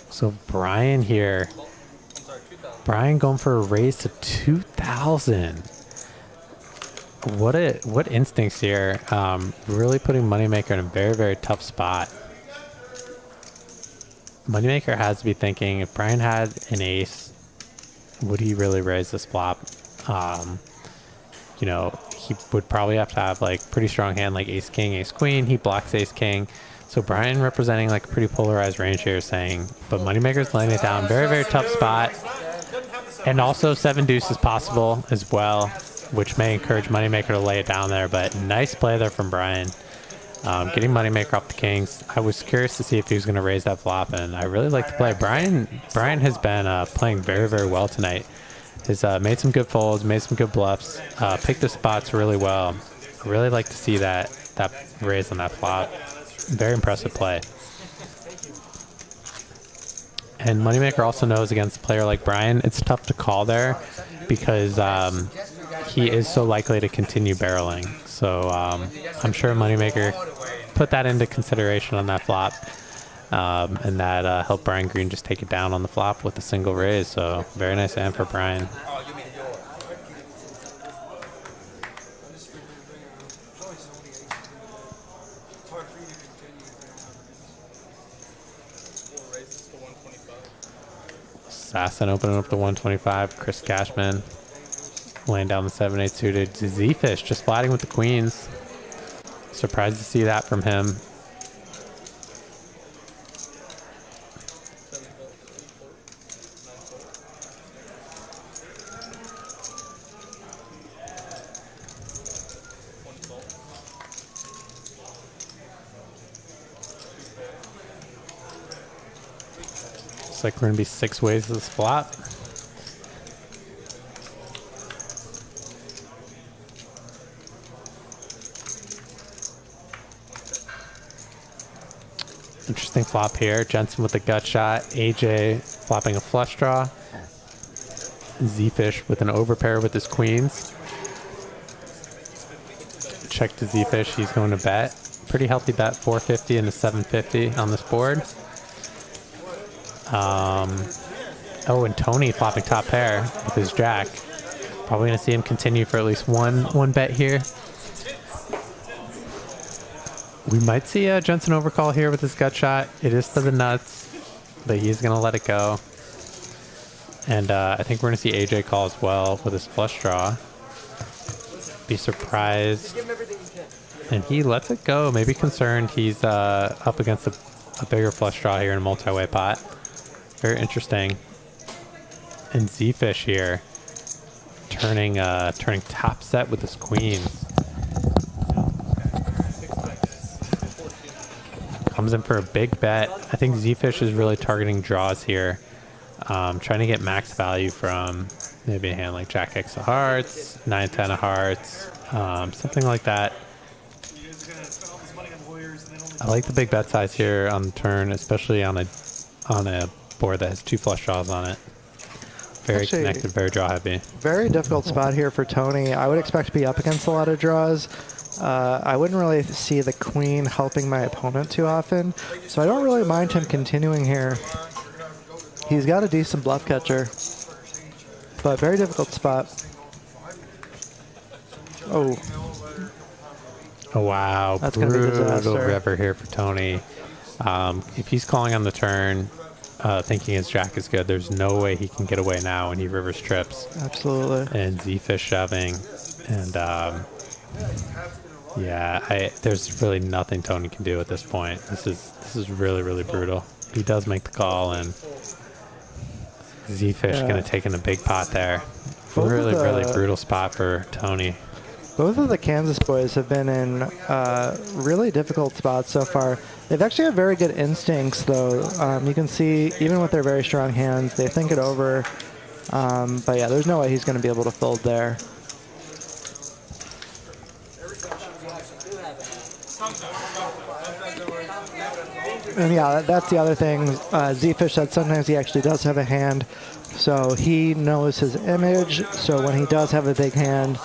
So Brian here. Brian going for a raise to 2,000. What instincts here. Really putting Moneymaker in a very, very tough spot. Moneymaker has to be thinking, if Brian had an ace, would he really raise this flop? You know, he would probably have to have like pretty strong hand like ace king, ace queen. He blocks ace king. So Brian representing like a pretty polarized range here, saying, but Moneymaker's laying it down. Very, very tough spot. And also 7-deuce is possible as well, which may encourage Moneymaker to lay it down there. But nice play there from Brian. Getting Moneymaker off the kings. I was curious to see if he was going to raise that flop, and I really like the play. Brian has been playing very, very well tonight. He's made some good folds, made some good bluffs, picked the spots really well. I really like to see that raise on that flop. Very impressive play. And Moneymaker also knows against a player like Brian, it's tough to call there because he is so likely to continue barreling. So I'm sure Moneymaker put that into consideration on that flop. And that helped Brian Green just take it down on the flop with a single raise. So very nice hand for Brian. Assassin opening up to 125. Chris Cashman laying down the 7-8 suited. Zefish just flatting with the queens. Surprised to see that from him. Like we're gonna be 6 ways to this flop. Interesting flop here. Jensen with a gut shot. AJ flopping a flush draw. Zefish with an overpair with his queens. Check to Zefish. He's going to bet. Pretty healthy bet. 450 into 750 on this board. Oh, and Tony flopping top pair with his jack. Probably going to see him continue for at least one bet here. We might see a Jensen overcall here with his gut shot. It is to the nuts, but he's going to let it go. And I think we're going to see AJ call as well with his flush draw. Be surprised. And he lets it go. Maybe concerned he's up against a bigger flush draw here in a multi-way pot. Very interesting. And Zefish here turning top set with his queens. Comes in for a big bet. I think Zefish is really targeting draws here. Trying to get max value from maybe a hand like Jack X of hearts, 9-10 of hearts, something like that. I like the big bet size here on the turn, especially on a board that has 2 flush draws on it. Very actually connected, very draw heavy. Very difficult spot here for Tony. I would expect to be up against a lot of draws. I wouldn't really see the queen helping my opponent too often, so I don't really mind him continuing here. He's got a decent bluff catcher, but very difficult spot. Oh. Oh, wow. That's going to be a disaster. River here for Tony. If he's calling on the turn, thinking his jack is good, there's no way he can get away now when he rivers trips. Absolutely. And Zefish shoving. And yeah, there's really nothing Tony can do at this point. This is really, really brutal. He does make the call, and Zefish going to take in a big pot there. Really, really brutal spot for Tony. Both of the Kansas boys have been in really difficult spots so far. They've actually had very good instincts, though. You can see, even with their very strong hands, they think it over. But yeah, there's no way he's going to be able to fold there. And yeah, that's the other thing. Zefish said sometimes he actually does have a hand. So he knows his image. So when he does have a big hand,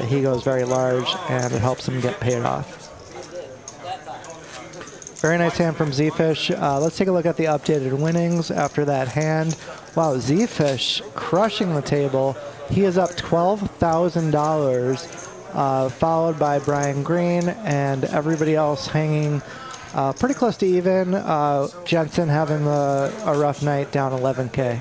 he goes very large, and it helps him get paid off. Very nice hand from Zefish. Let's take a look at the updated winnings after that hand. Wow, Zefish crushing the table. He is up $12,000, followed by Brian Green, and everybody else hanging pretty close to even. Jensen having a rough night, down 11K.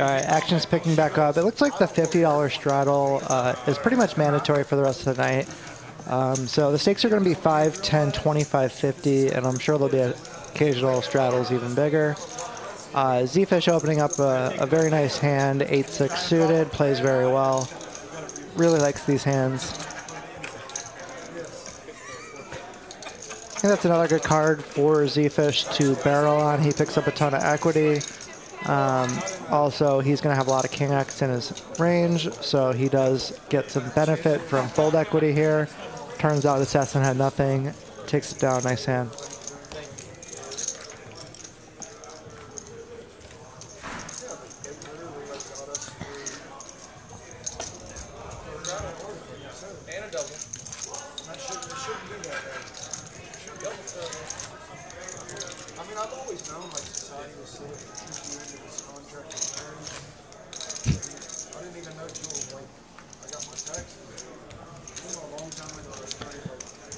right, action's picking back up. It looks like the $50 straddle is pretty much mandatory for the rest of the night. So the stakes are going to be 5, 10, 25, 50, and I'm sure there'll be occasional straddles even bigger. Zefish opening up a very nice hand, 8-6 suited, plays very well. Really likes these hands. I think that's another good card for Zefish to barrel on. He picks up a ton of equity. Also, he's going to have a lot of King X in his range, so he does get some benefit from fold equity here. Turns out Assassin had nothing. Takes it down. Nice hand.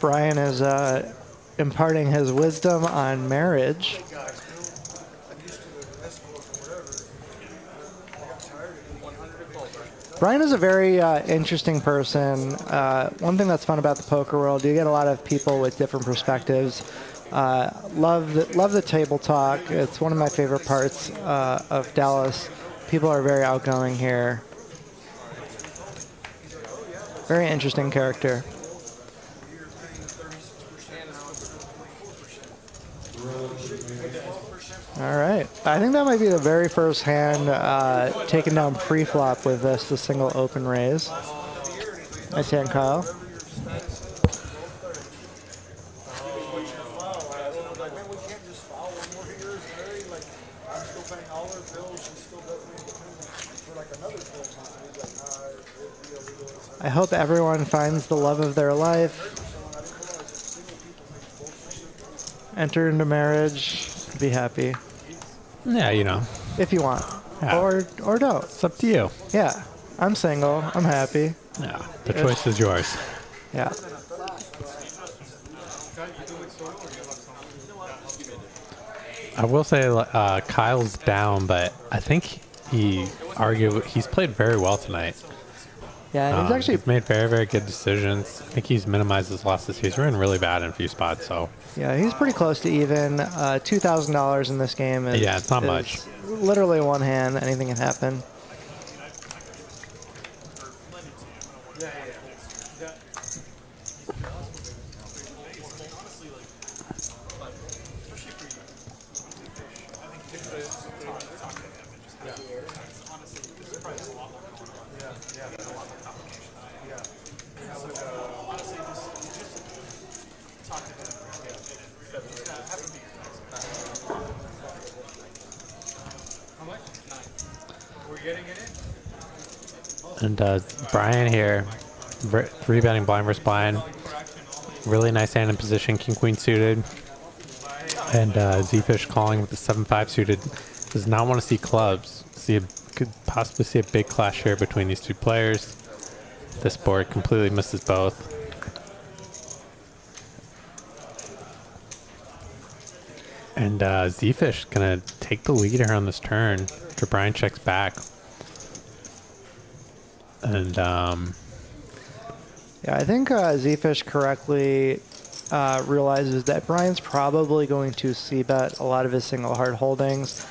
Brian is imparting his wisdom on marriage. Brian is a very interesting person. One thing that's fun about the poker world, you get a lot of people with different perspectives. Love the table talk. It's one of my favorite parts of Dallas. People are very outgoing here. Very interesting character. All right. I think that might be the very first hand taken down pre-flop with this, the single open raise. Nice hand, Kyle. I hope everyone finds the love of their life. Enter into marriage. Be happy. Yeah, you know. If you want. Yeah. Or don't. It's up to you. Yeah. I'm single. I'm happy. Yeah. The choice is yours. Yeah. I will say Kyle's down, but I think he's played very well tonight. Yeah, and he's made very, very good decisions. I think he's minimized his losses. He's running really bad in a few spots, so. Yeah, he's pretty close to even. $2,000 in this game is, yeah, it's not much. Literally one hand. Anything can happen. And Brian here, 3-betting blind versus blind. Really nice hand in position, king queen suited. And Zefish calling with the 7-5 suited. Does not want to see clubs. Could possibly see a big clash here between these two players. This board completely misses both. And Zefish gonna take the lead here on this turn after Brian checks back. And yeah, I think Zefish correctly realizes that Brian's probably going to c-bet a lot of his single hard holdings.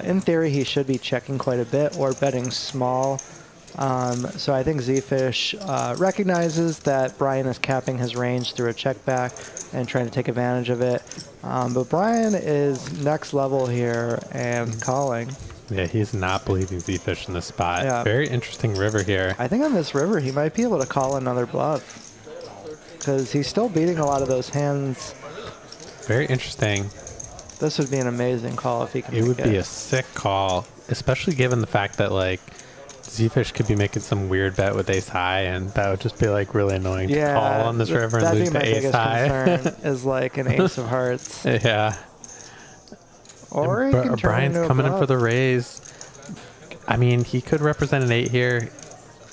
In theory, he should be checking quite a bit or betting small. So I think Zefish recognizes that Brian is capping his range through a check back and trying to take advantage of it. But Brian is next level here and calling. Yeah, he's not believing Zefish in this spot. Yeah. Very interesting river here. I think on this river, he might be able to call another bluff because he's still beating a lot of those hands. Very interesting. This would be an amazing call if he can. It would be a sick call, especially given the fact that like Zefish could be making some weird bet with ace high, and that would just be like really annoying to call on this river and lose to ace high. That'd be my biggest concern is like an ace of hearts. Yeah. Or he can turn Brian's into a coming in bluff. for the raise. I mean, he could represent an 8 here.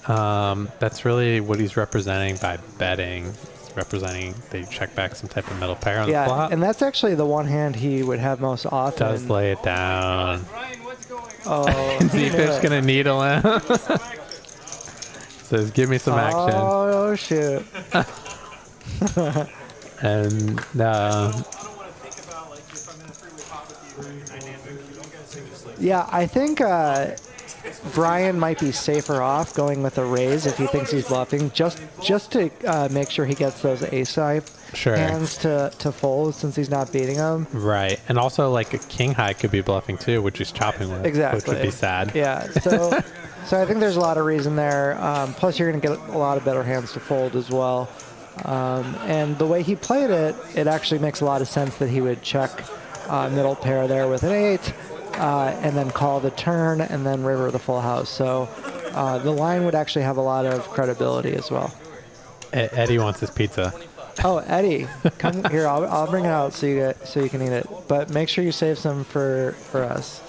That's really what he's representing by betting. He's representing that you check back some type of middle pair on the flop. And that's actually the one hand he would have most often. Does lay it down. Brian, what's going Oh, Zefish gonna needle him. Says, give me some action. Oh, shoot. And yeah, I think Brian might be safer off going with a raise if he thinks he's bluffing, just to make sure he gets those ace-high hands to fold since he's not beating them. Right, and also like a king high could be bluffing too, which he's chopping with, exactly, which would be sad. Yeah, so I think there's a lot of reason there. Plus, you're going to get a lot of better hands to fold as well. And the way he played it, it actually makes a lot of sense that he would check middle pair there with an 8, and then call the turn, and then river the full house. So the line would actually have a lot of credibility as well. Eddie wants his pizza. Oh, Eddie, come here. I'll bring it out so you can eat it. But make sure you save some for us.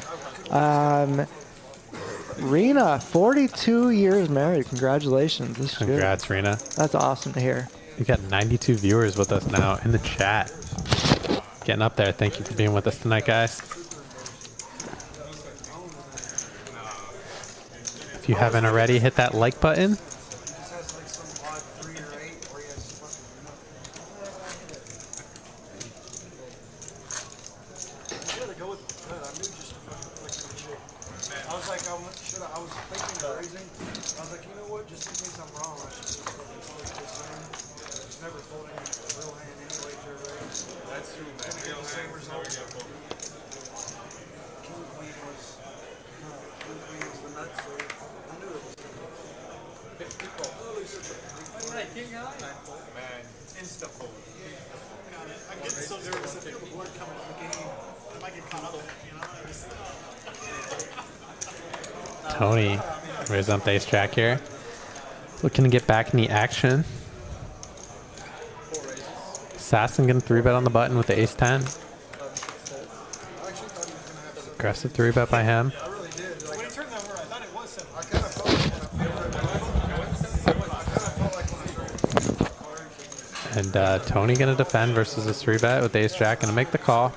Rena, 42 years married. Congratulations. This is Congrats, good. Rena. That's awesome to hear. We got 92 viewers with us now in the chat. Getting up there. Thank you for being with us tonight, guys. If you haven't already, hit that like button. Tony, raise up the ace jack here. Looking to get back in the action. Assassin gonna 3-bet on the button with the ace 10. Aggressive 3-bet by him. And Tony gonna defend versus a 3-bet with ace jack, gonna make the call.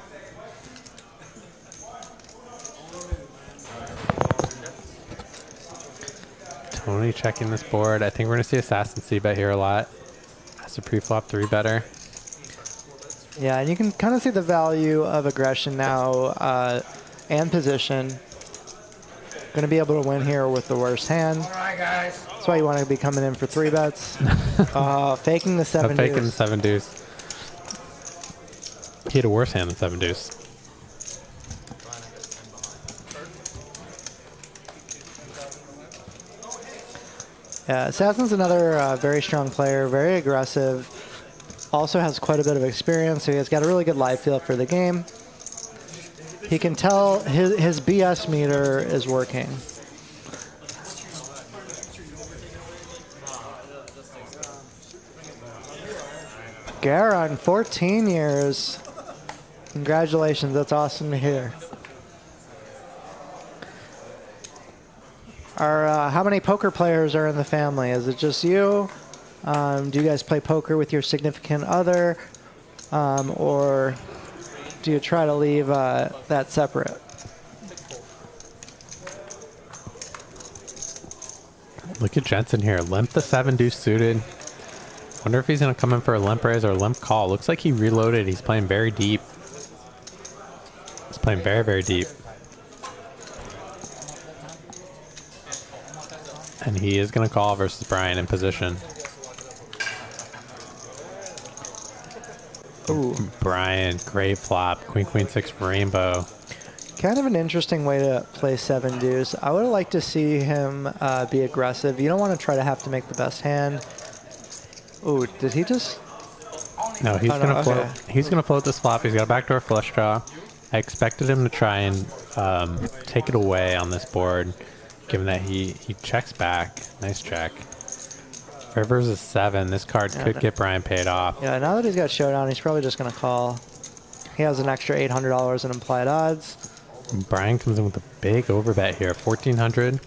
Tony checking this board. I think we're gonna see Assassin c-bet here a lot. That's a pre-flop 3-better. Yeah, and you can kind of see the value of aggression now and position. Going to be able to win here with the worst hand. All right, guys. That's why you want to be coming in for 3-bets. Faking the 7-deuce. Faking the 7-deuce. He had a worse hand than 7-deuce. Yeah, Assassin's another very strong player, very aggressive. Also has quite a bit of experience, so he has got a really good live feel for the game. He can tell his BS meter is working. Garon, 14 years. Congratulations, that's awesome to hear. How many poker players are in the family? Is it just you? Do you guys play poker with your significant other? Or do you try to leave that separate? Look at Jensen here. Limp the 7-deuce suited. Wonder if he's going to come in for a limp raise or a limp call. Looks like he reloaded. He's playing very deep. He's playing very, very deep. And he is going to call versus Brian in position. Ooh. Brian, great flop. Queen, queen, 6 rainbow. Kind of an interesting way to play 7-deuce. I would like to see him be aggressive. You don't want to try to have to make the best hand. Ooh, did he just? No, he's gonna float. Okay. He's gonna float this flop. He's got a backdoor flush draw. I expected him to try and take it away on this board, given that he checks back. Nice check. River's a 7. This card could get Brian paid off. Yeah, now that he's got showdown, he's probably just gonna call. He has an extra $800 in implied odds. Brian comes in with a big overbet here, 1,400.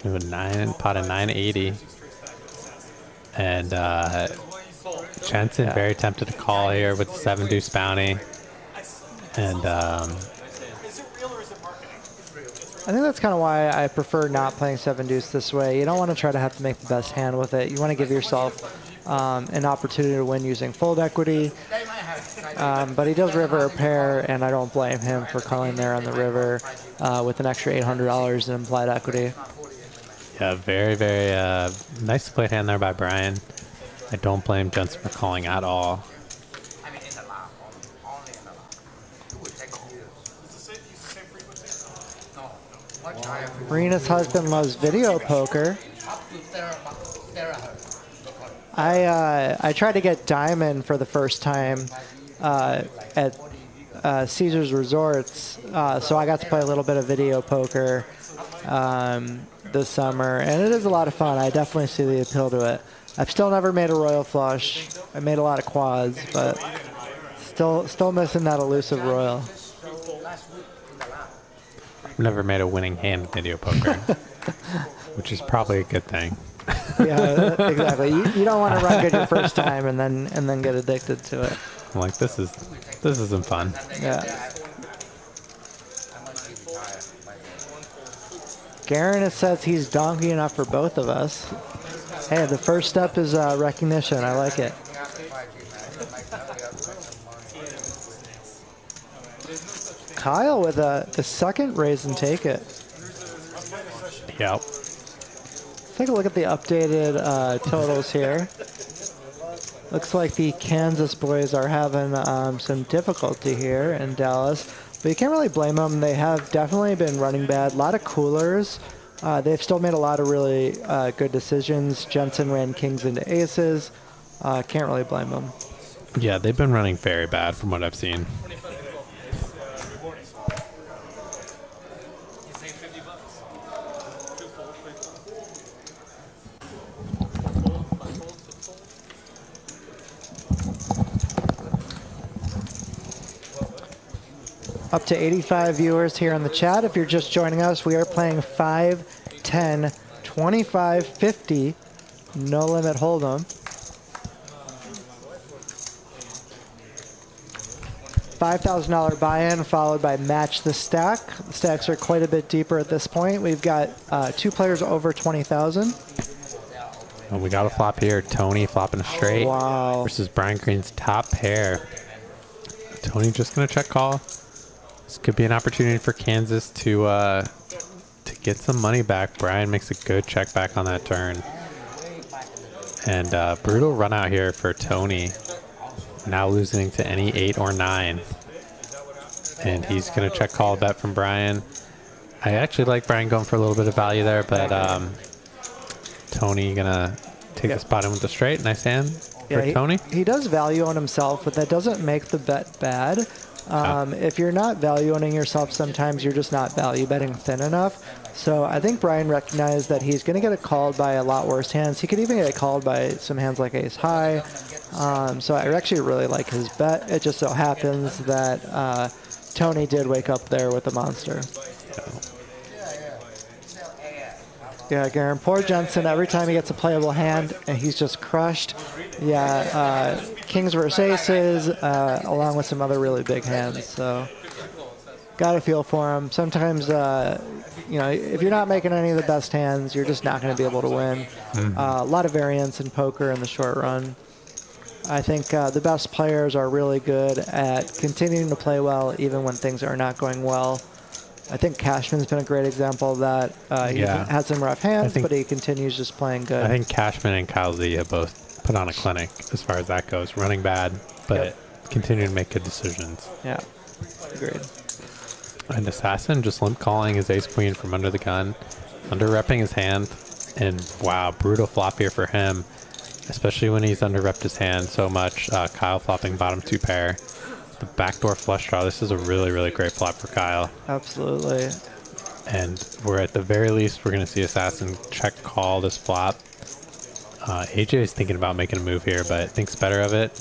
We have a pot of 980. And Jensen very tempted to call here with the 7-deuce bounty. And I think that's kind of why I prefer not playing 7-deuce this way. You don't want to try to have to make the best hand with it. You want to give yourself an opportunity to win using fold equity. But he does river a pair, and I don't blame him for calling there on the river with an extra $800 in implied equity. Yeah, very, very nice played hand there by Brian. I don't blame Jensen for calling at all. Marina's husband loves video poker. I tried to get Diamond for the first time at Caesar's Resorts, so I got to play a little bit of video poker this summer, and it is a lot of fun. I definitely see the appeal to it. I've still never made a royal flush. I made a lot of quads, but still missing that elusive royal. I've never made a winning hand in video poker, which is probably a good thing. Yeah, exactly. You don't want to run good your first time and then get addicted to it. I'm like, this isn't fun. Yeah. Garen says he's donkey enough for both of us. Hey, the first step is recognition. I like it. Kyle with the second raise and take it. Yep. Take a look at the updated totals here. Looks like the Kansas boys are having some difficulty here in Dallas, but you can't really blame them. They have definitely been running bad. A lot of coolers. They've still made a lot of really good decisions. Jensen ran kings into aces. Can't really blame them. Yeah, they've been running very bad from what I've seen. Up to 85 viewers here in the chat. If you're just joining us, we are playing 5, 10, 25, 50, no limit hold'em. $5,000 buy-in followed by match the stack. The stacks are quite a bit deeper at this point. We've got 2 players over 20,000. Oh, we got a flop here. Tony flopping a straight Wow. versus Brian Green's top pair. Tony just gonna check call. This could be an opportunity for Kansas to get some money back. Brian makes a good check back on that turn. And brutal run out here for Tony. Now losing to any 8 or 9. And he's going to check call a bet from Brian. I actually like Brian going for a little bit of value there, but Tony going to take the spot in with the straight. Nice hand for Tony. He does value on himself, but that doesn't make the bet bad. If you're not value owning yourself, sometimes you're just not value betting thin enough. So I think Brian recognized that he's going to get called by a lot worse hands. He could even get called by some hands like ace high. So I actually really like his bet. It just so happens that Tony did wake up there with a monster. Yeah, Garen, poor Jensen, every time he gets a playable hand, and he's just crushed. Yeah, kings versus aces, along with some other really big hands. So, gotta feel for him. Sometimes, you know, if you're not making any of the best hands, you're just not going to be able to win. A lot of variance in poker in the short run. I think the best players are really good at continuing to play well, even when things are not going well. I think Cashman's been a great example of that. He had some rough hands, but he continues just playing good. I think Cashman and Kyle Z have both put on a clinic as far as that goes. Running bad, but continue to make good decisions. Yeah, agreed. And Assassin just limp calling his ace-queen from under the gun, under-repping his hand, and wow, brutal flop here for him, especially when he's under-repped his hand so much. Kyle flopping bottom 2 pair. The backdoor flush draw. This is a really, really great flop for Kyle. Absolutely. And we're at the very least, we're going to see Assassin check call this flop. AJ is thinking about making a move here, but thinks better of it.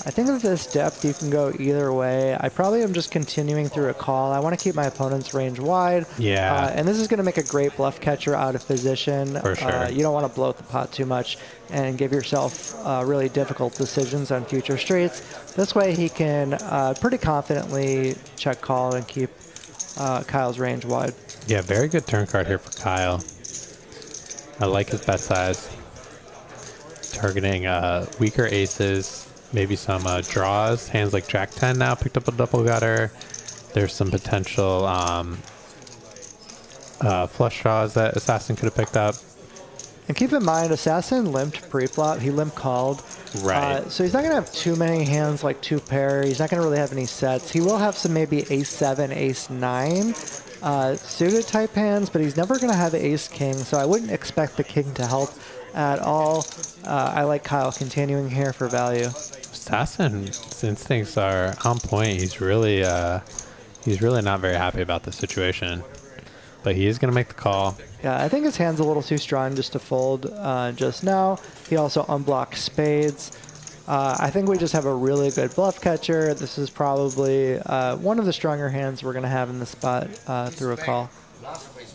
I think with this depth, you can go either way. I probably am just continuing through a call. I want to keep my opponent's range wide. Yeah. And this is going to make a great bluff catcher out of position. For sure. You don't want to bloat the pot too much and give yourself really difficult decisions on future streets. This way he can pretty confidently check call and keep Kyle's range wide. Yeah, very good turn card here for Kyle. I like his bet size. Targeting weaker aces, maybe some draws. Hands like Jack 10 now picked up a double gutter. There's some potential flush draws that Assassin could have picked up. And keep in mind, Assassin limped pre-flop. He limp called. Right. So he's not going to have too many hands like 2-pair. He's not going to really have any sets. He will have some maybe ace-7, ace-9 suited type hands, but he's never going to have ace-king, so I wouldn't expect the king to help at all. I like Kyle continuing here for value. Assassin's instincts are on point. He's really not very happy about the situation, but he is going to make the call. Yeah, I think his hand's a little too strong just to fold just now. He also unblocked spades. I think we just have a really good bluff catcher. This is probably one of the stronger hands we're going to have in the spot through a call.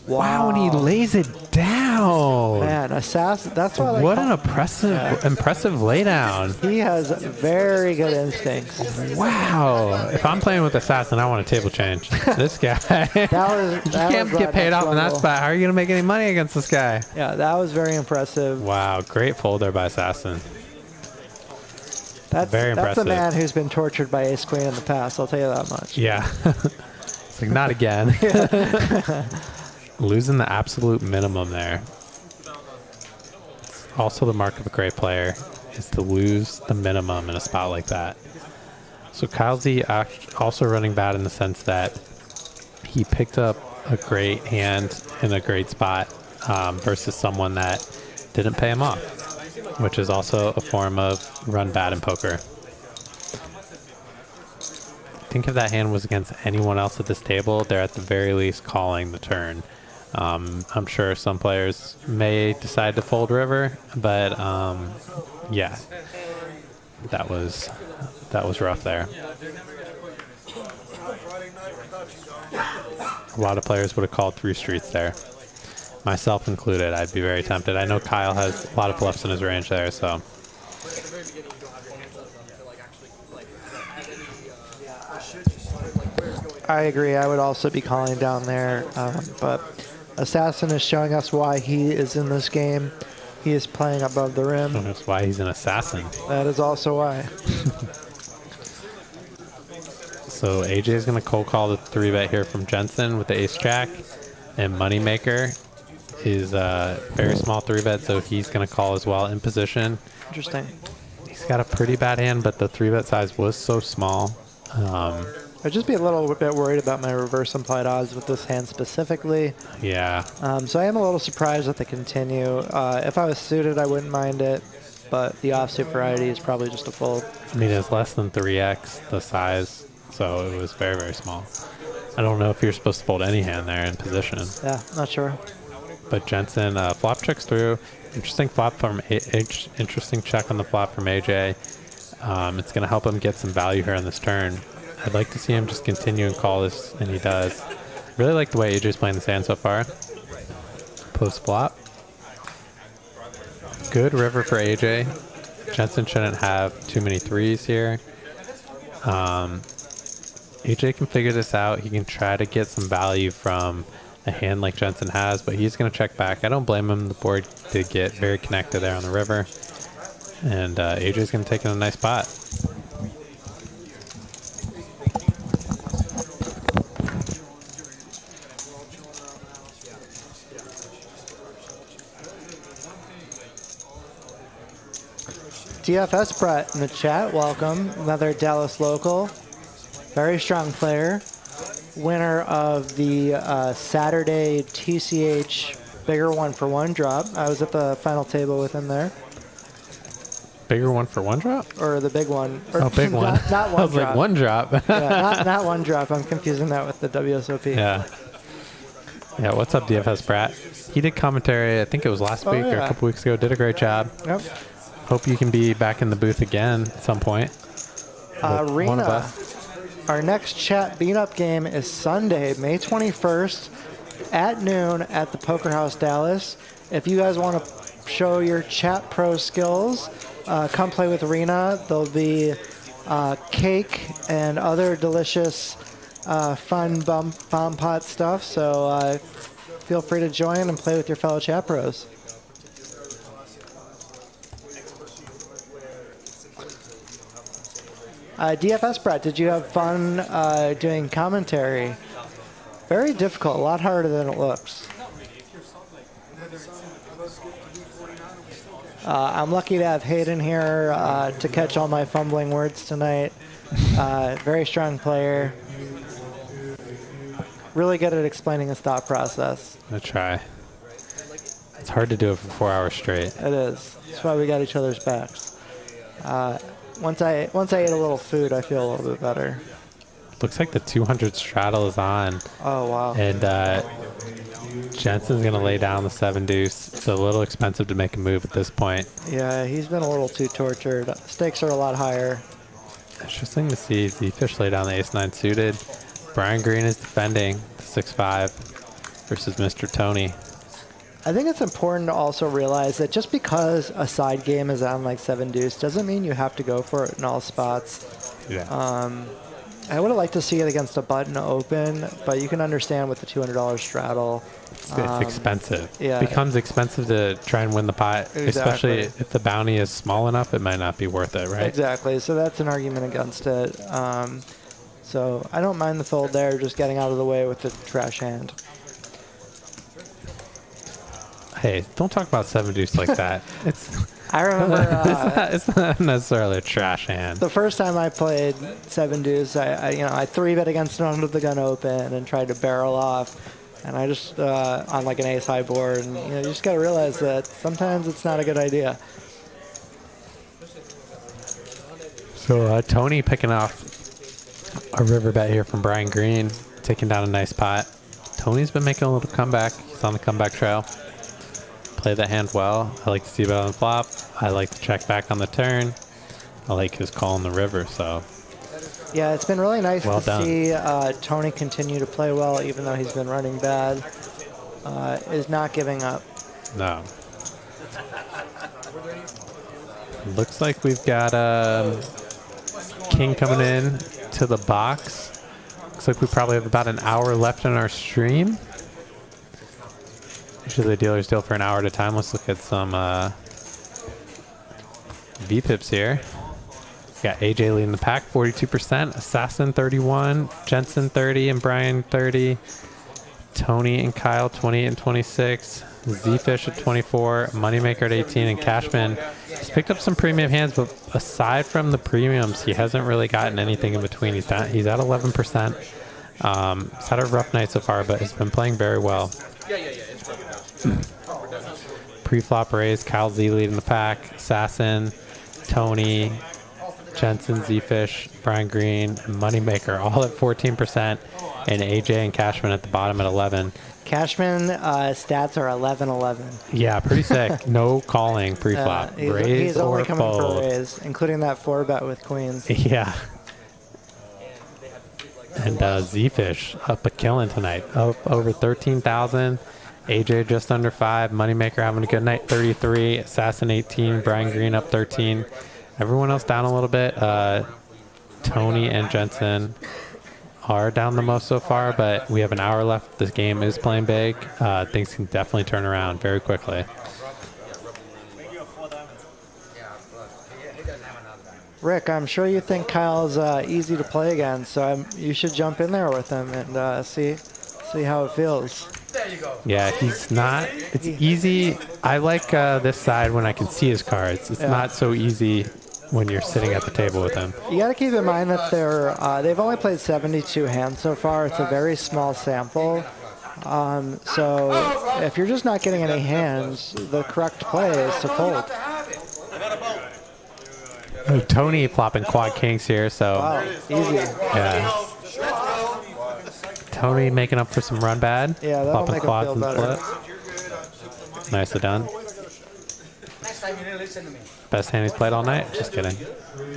Wow, and he lays it down. Man, Assassin, that's why I like what an impressive laydown. He has very good instincts. Wow. If I'm playing with Assassin, I want a table change. This guy. That you can't get paid off in that spot. How are you going to make any money against this guy? Yeah, that was very impressive. Wow, great fold there by Assassin. Very impressive. That's a man who's been tortured by ace-queen in the past, I'll tell you that much. Yeah. It's like, not again. Losing the absolute minimum there. It's also the mark of a great player, is to lose the minimum in a spot like that. So Kyle Z also running bad in the sense that he picked up a great hand in a great spot versus someone that didn't pay him off, which is also a form of run bad in poker. I think if that hand was against anyone else at this table, they're at the very least calling the turn. I'm sure some players may decide to fold river, but yeah, that was rough there. A lot of players would have called 3 streets there, myself included. I'd be very tempted. I know Kyle has a lot of bluffs in his range there, so. I agree. I would also be calling down there, but Assassin is showing us why he is in this game. He is playing above the rim. That's why he's an assassin. That is also why. So AJ is going to cold call the 3-bet here from Jensen with the ace-jack, and Moneymaker is a very small 3-bet, so he's going to call as well in position. Interesting. He's got a pretty bad hand, but the 3-bet size was so small. I'd just be a little bit worried about my reverse implied odds with this hand specifically. Yeah. So I am a little surprised at the continue. If I was suited, I wouldn't mind it, but the offsuit variety is probably just a fold. I mean, it's less than 3x the size, so it was very, very small. I don't know if you're supposed to fold any hand there in position. Yeah, not sure. But Jensen flop checks through. Interesting flop from interesting check on the flop from AJ. It's going to help him get some value here on this turn. I'd like to see him just continue and call this, and he does. Really like the way AJ's playing this hand so far. Post flop. Good river for AJ. Jensen shouldn't have too many 3s here. AJ can figure this out. He can try to get some value from a hand like Jensen has, but he's going to check back. I don't blame him. The board did get very connected there on the river. And AJ's going to take in a nice spot. DFS Brett in the chat, welcome. Another Dallas local. Very strong player. Winner of the Saturday TCH bigger 1-for-1 drop. I was at the final table with him there. Bigger 1-for-1 drop? Or the big one. Or oh, big one. Not one I was drop. like, one drop. Yeah, not one drop. I'm confusing that with the WSOP. Yeah. Yeah, what's up, DFS Brat? He did commentary, I think it was last week or a couple weeks ago. Did a great job. Yep. Hope you can be back in the booth again at some point. Rena, our next chat beat-up game is Sunday, May 21st at noon at the Poker House Dallas. If you guys want to show your chat pro skills, come play with Rena. There'll be cake and other delicious fun bomb pot stuff. So feel free to join and play with your fellow chat pros. DFS Brett, did you have fun doing commentary? Very difficult, a lot harder than it looks. I'm lucky to have Hayden here to catch all my fumbling words tonight. Very strong player. Really good at explaining his thought process. I'm gonna try. It's hard to do it for 4 hours straight. It is. That's why we got each other's backs. Once I ate a little food, I feel a little bit better. Looks like the 200 straddle is on. Oh, wow. And Jensen's going to lay down the 7-deuce. It's a little expensive to make a move at this point. Yeah, he's been a little too tortured. Stakes are a lot higher. Interesting to see Zefish lay down the ace-9 suited. Brian Green is defending the 6-5 versus Mr. Tony. I think it's important to also realize that just because a side game is on like 7-deuce doesn't mean you have to go for it in all spots. Yeah. I would have liked to see it against a button open, but you can understand with the $200 straddle. It's expensive. Yeah. It becomes expensive to try and win the pot, especially if the bounty is small enough, it might not be worth it, right? Exactly. So that's an argument against it. So I don't mind the fold there, just getting out of the way with the trash hand. Hey, don't talk about 7-deuce like that. I remember it's not necessarily a trash hand. the first time I played 7-deuce, I 3-bet against an under the gun open and tried to barrel off, and I just on like an ace high board, and you just got to realize that sometimes it's not a good idea. So Tony picking off a river bet here from Brian Green, taking down a nice pot. Tony's been making a little comeback. He's on the comeback trail. Play the hand well. I like to see bet on the flop. I like to check back on the turn. I like his call on the river. So yeah, it's been really nice well to done. see Tony continue to play well, even though he's been running bad. Is not giving up. No. Looks like we've got king coming in to the box. Looks like we probably have about an hour left in our stream. Usually the dealers deal for an hour at a time. Let's look at some VPIPs here. We got AJ leading the pack, 42%. Assassin 31, Jensen 30, and Brian 30. Tony and Kyle 28 and 26. Zefish at 24, Moneymaker at 18, and Cashman has picked up some premium hands, but aside from the premiums, he hasn't really gotten anything in between. He's at 11%. He's had a rough night so far, but he's been playing very well. Pre-flop raise, Kyle Z leading the pack, Assassin, Tony, Jensen, Zefish, Brian Green, and Moneymaker all at 14%, and AJ and Cashman at the bottom at 11. Cashman stats are 11-11. Yeah, pretty sick. No calling pre-flop. Raise he's or only coming fold. for raise, including that 4-bet with queens. Yeah. And Zefish up a killing tonight, up over 13,000. AJ just under 5. Moneymaker having a good night, 33. Assassin 18. Brian Green up 13. Everyone else down a little bit. Tony and Jensen are down the most so far, but we have an hour left. This game is playing big. Things can definitely turn around very quickly. Rick, I'm sure you think Kyle's easy to play against, so you should jump in there with him and see how it feels. Yeah, he's not. It's easy. I like this side when I can see his cards. It's not so easy when you're sitting at the table with him. You got to keep in mind that they've only played 72 hands so far. It's a very small sample. So if you're just not getting any hands, the correct play is to fold. Tony flopping quad kings here, so wow, easy. Yeah. Tony making up for some run bad. Yeah, that'll flopping make him quads feel and better. flips. Nicely done. Next time you didn't listen to me. Best hand he's played all night. Just kidding.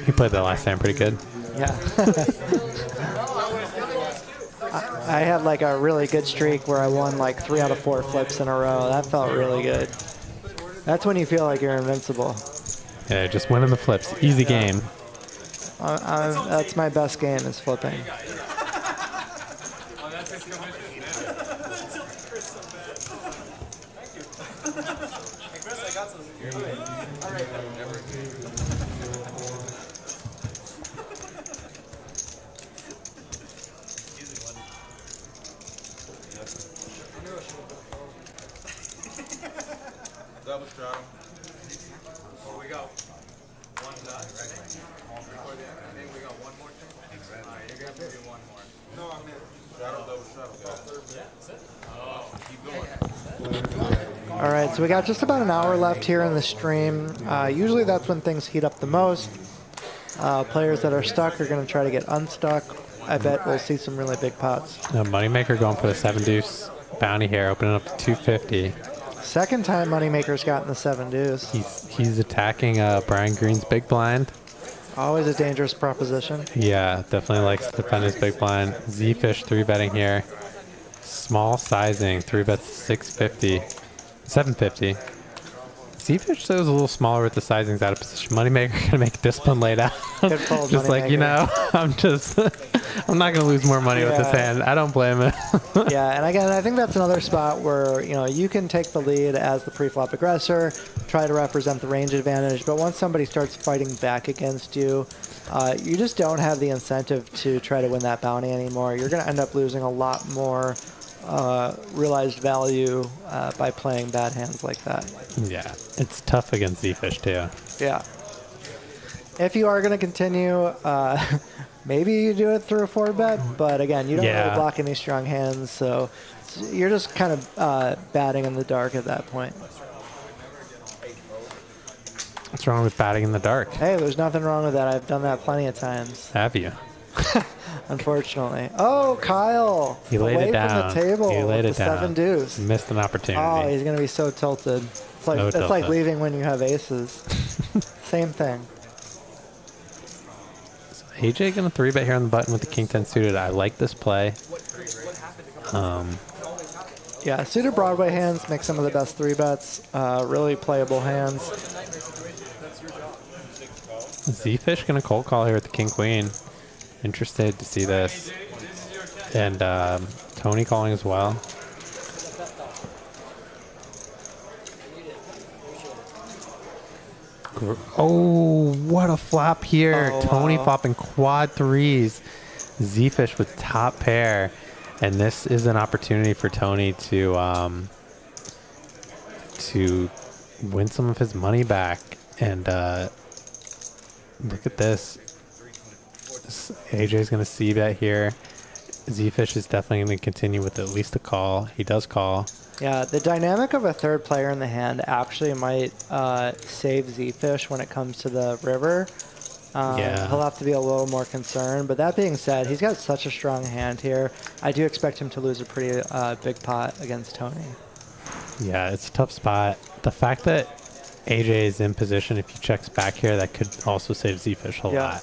He played the last hand pretty good. Yeah. I had like a really good streak where I won like 3 out of 4 flips in a row. That felt really good. That's when you feel like you're invincible. Yeah, just winning the flips. Easy game. That's my best game is flipping. Double straddle. Oh, we got one done, right? Before the end, I think we got one more thing. Alright, you're gonna have to do one more. No, I'm in. Straddle, double straddle, guys. Oh, keep going. All right, so we got just about an hour left here in the stream. Usually that's when things heat up the most. Players that are stuck are going to try to get unstuck. I bet we'll see some really big pots. Moneymaker going for the 7-deuce bounty here, opening up to 250. Second time Moneymaker's gotten the 7-deuce. He's attacking Brian Green's big blind. Always a dangerous proposition. Yeah, definitely likes to defend his big blind. Zefish 3-betting here. Small sizing, 3-bets 650. 750. Zefish was a little smaller with the sizings out of position. Moneymaker gonna make discipline laid out. Good fold, Just like, you know, Moneymaker. I'm not gonna lose more money with this Yeah. hand. I don't blame it. Yeah, and again, I think that's another spot where, you know, you can take the lead as the pre-flop aggressor, try to represent the range advantage, but once somebody starts fighting back against you, you just don't have the incentive to try to win that bounty anymore. You're going to end up losing a lot more realized value by playing bad hands like that. Yeah, it's tough against Zefish too. Yeah. If you are going to continue, maybe you do it through a 4-bet, but again, you don't really block any strong hands, so you're just kind of batting in the dark at that point. What's wrong with batting in the dark? Hey, there's nothing wrong with that. I've done that plenty of times. Have you? Unfortunately. Oh, Kyle! He laid away it down. From the table He laid with it the down. 7-deuce. Missed an opportunity. Oh, he's gonna be so tilted. It's like So it's like tilted. leaving when you have aces. Same thing. AJ gonna 3-bet here on the button with the king 10 suited. I like this play. Yeah, suited Broadway hands make some of the best 3-bets. Really playable hands. Zefish gonna cold call here with the king queen. Interested to see this. And Tony calling as well. Oh, what a flop here. Oh, Tony wow. flopping quad 3s. Zefish with top pair. And this is an opportunity for Tony to win some of his money back. And look at this. AJ's going to see bet here. Zefish is definitely going to continue with at least a call. He does call. Yeah, the dynamic of a third player in the hand actually might save Zefish when it comes to the river. Yeah. He'll have to be a little more concerned. But that being said, he's got such a strong hand here. I do expect him to lose a pretty big pot against Tony. Yeah, it's a tough spot. The fact that AJ is in position, if he checks back here, that could also save Zefish a lot.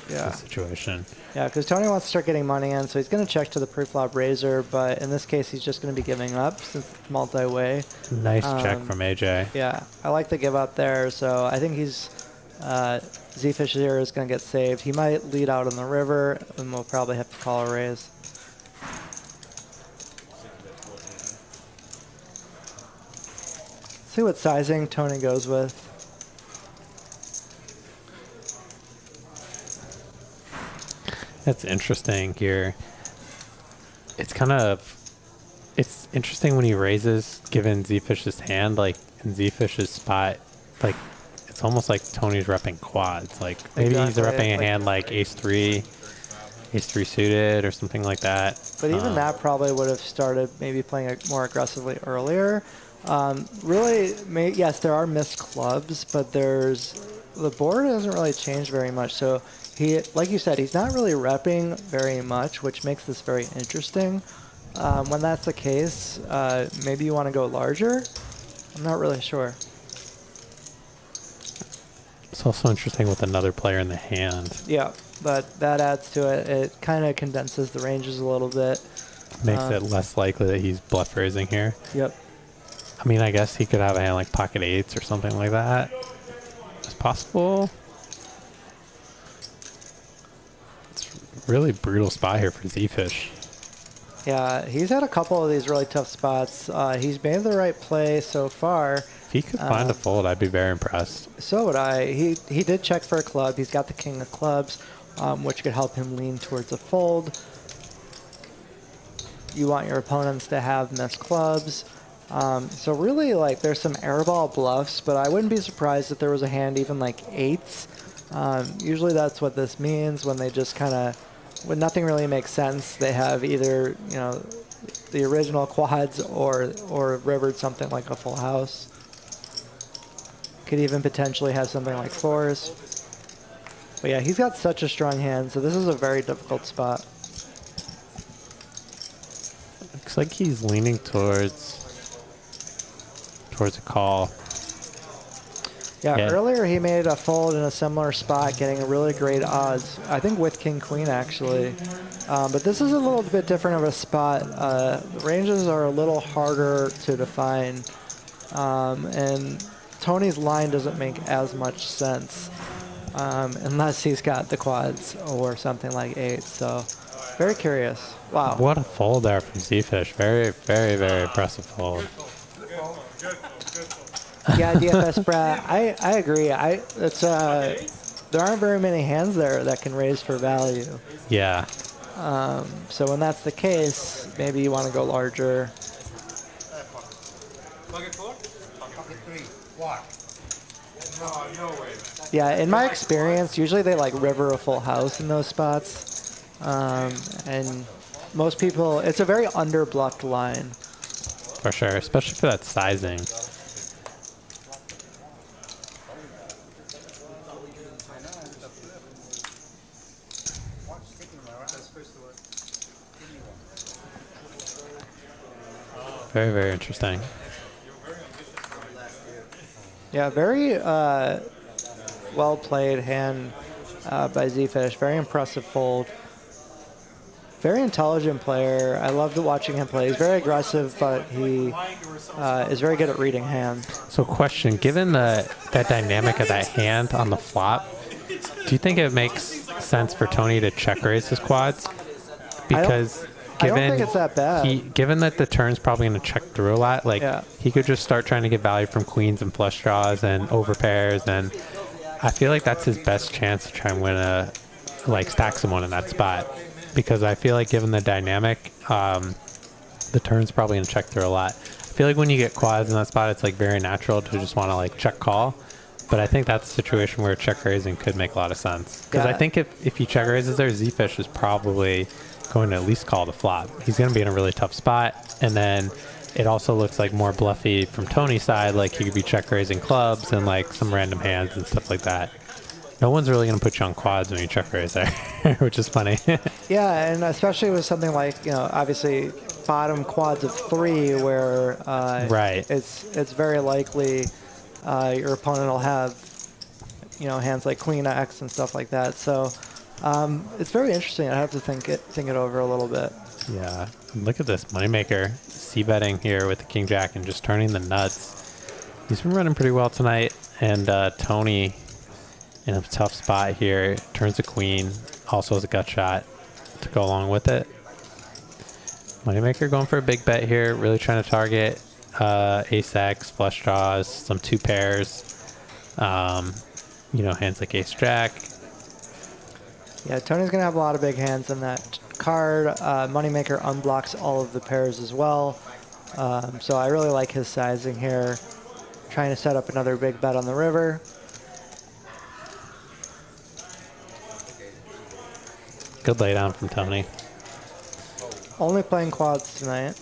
Yeah. The situation. Yeah, because Tony wants to start getting money in, so he's going to check to the pre-flop razor, but in this case, he's just going to be giving up since it's multi-way. Nice check from AJ. Yeah, I like the give up there, so I think he's Zefish here is going to get saved. He might lead out on the river, and we'll probably have to call a raise. See what sizing Tony goes with. That's interesting here. It's interesting when he raises, given Zefish's hand, like in Zefish's spot, like it's almost like Tony's repping quads. Like maybe he's repping a hand like ace-3 suited or something like that. But even that probably would have started maybe playing it more aggressively earlier. Really, yes, there are missed clubs, but the board hasn't really changed very much. So he, like you said, he's not really repping very much, which makes this very interesting. When that's the case, maybe you want to go larger. I'm not really sure. It's also interesting with another player in the hand. Yeah, but that adds to it. It kind of condenses the ranges a little bit. Makes it less likely that he's bluff raising here. Yep. I mean, I guess he could have a hand like pocket 8s or something like that. It's possible. It's a really brutal spot here for Zefish. Yeah, he's had a couple of these really tough spots. He's made the right play so far. If he could find a fold, I'd be very impressed. So would I. He did check for a club. He's got the king of clubs, which could help him lean towards a fold. You want your opponents to have missed clubs. So really, like, there's some airball bluffs, but I wouldn't be surprised if there was a hand even like eights. Usually that's what this means when they just kind of, when nothing really makes sense, they have either, you know, the original quads or rivered something like a full house. Could even potentially have something like fours. But yeah, he's got such a strong hand, so this is a very difficult spot. Looks like he's leaning towards a call. Yeah, earlier he made a fold in a similar spot, getting a really great odds. I think with king queen actually. But this is a little bit different of a spot. The ranges are a little harder to define, and Tony's line doesn't make as much sense unless he's got the quads or something like eights. So very curious. Wow. What a fold there from Zefish. Very, very, very impressive fold. Yeah, DFS Brad, I agree. There aren't very many hands there that can raise for value. Yeah. So when that's the case, maybe you want to go larger. Yeah, in my experience, usually they like river a full house in those spots. And most people, it's a very under-bluffed line. For sure, especially for that sizing. Very, very interesting. Yeah, very well played hand by Zefish. Very impressive fold. Very intelligent player. I loved watching him play. He's very aggressive, but he is very good at reading hands. So question, given that dynamic of that hand on the flop, do you think it makes sense for Tony to check raise his quads? Because I don't think it's that bad. Given that the turn's probably going to check through a lot, like he could just start trying to get value from queens and flush draws and over pairs, and I feel like that's his best chance to try and win stack someone in that spot. Because I feel like given the dynamic, the turn's probably going to check through a lot. I feel like when you get quads in that spot, it's like very natural to just want to like check call. But I think that's a situation where check raising could make a lot of sense. Because I think if he check raises there, Zefish is probably going to at least call the flop. He's going to be in a really tough spot. And then it also looks like more bluffy from Tony's side. Like he could be check raising clubs and like some random hands and stuff like that. No one's really going to put you on quads when you check raise there, which is funny. Yeah, and especially with something like, you know, obviously bottom quads of 3 where it's very likely your opponent will have, you know, hands like Queen X and stuff like that. So it's very interesting. I have to think it over a little bit. Yeah, look at this Moneymaker c-betting here with the King Jack and just turning the nuts. He's been running pretty well tonight, and Tony in a tough spot here, turns a queen, also has a gut shot to go along with it. Moneymaker going for a big bet here, really trying to target ace-x, flush draws, some 2 pairs, you know, hands like ace-jack. Yeah, Tony's going to have a lot of big hands in that card. Moneymaker unblocks all of the pairs as well. So I really like his sizing here. Trying to set up another big bet on the river. Good laydown from Tony. Only playing quads tonight.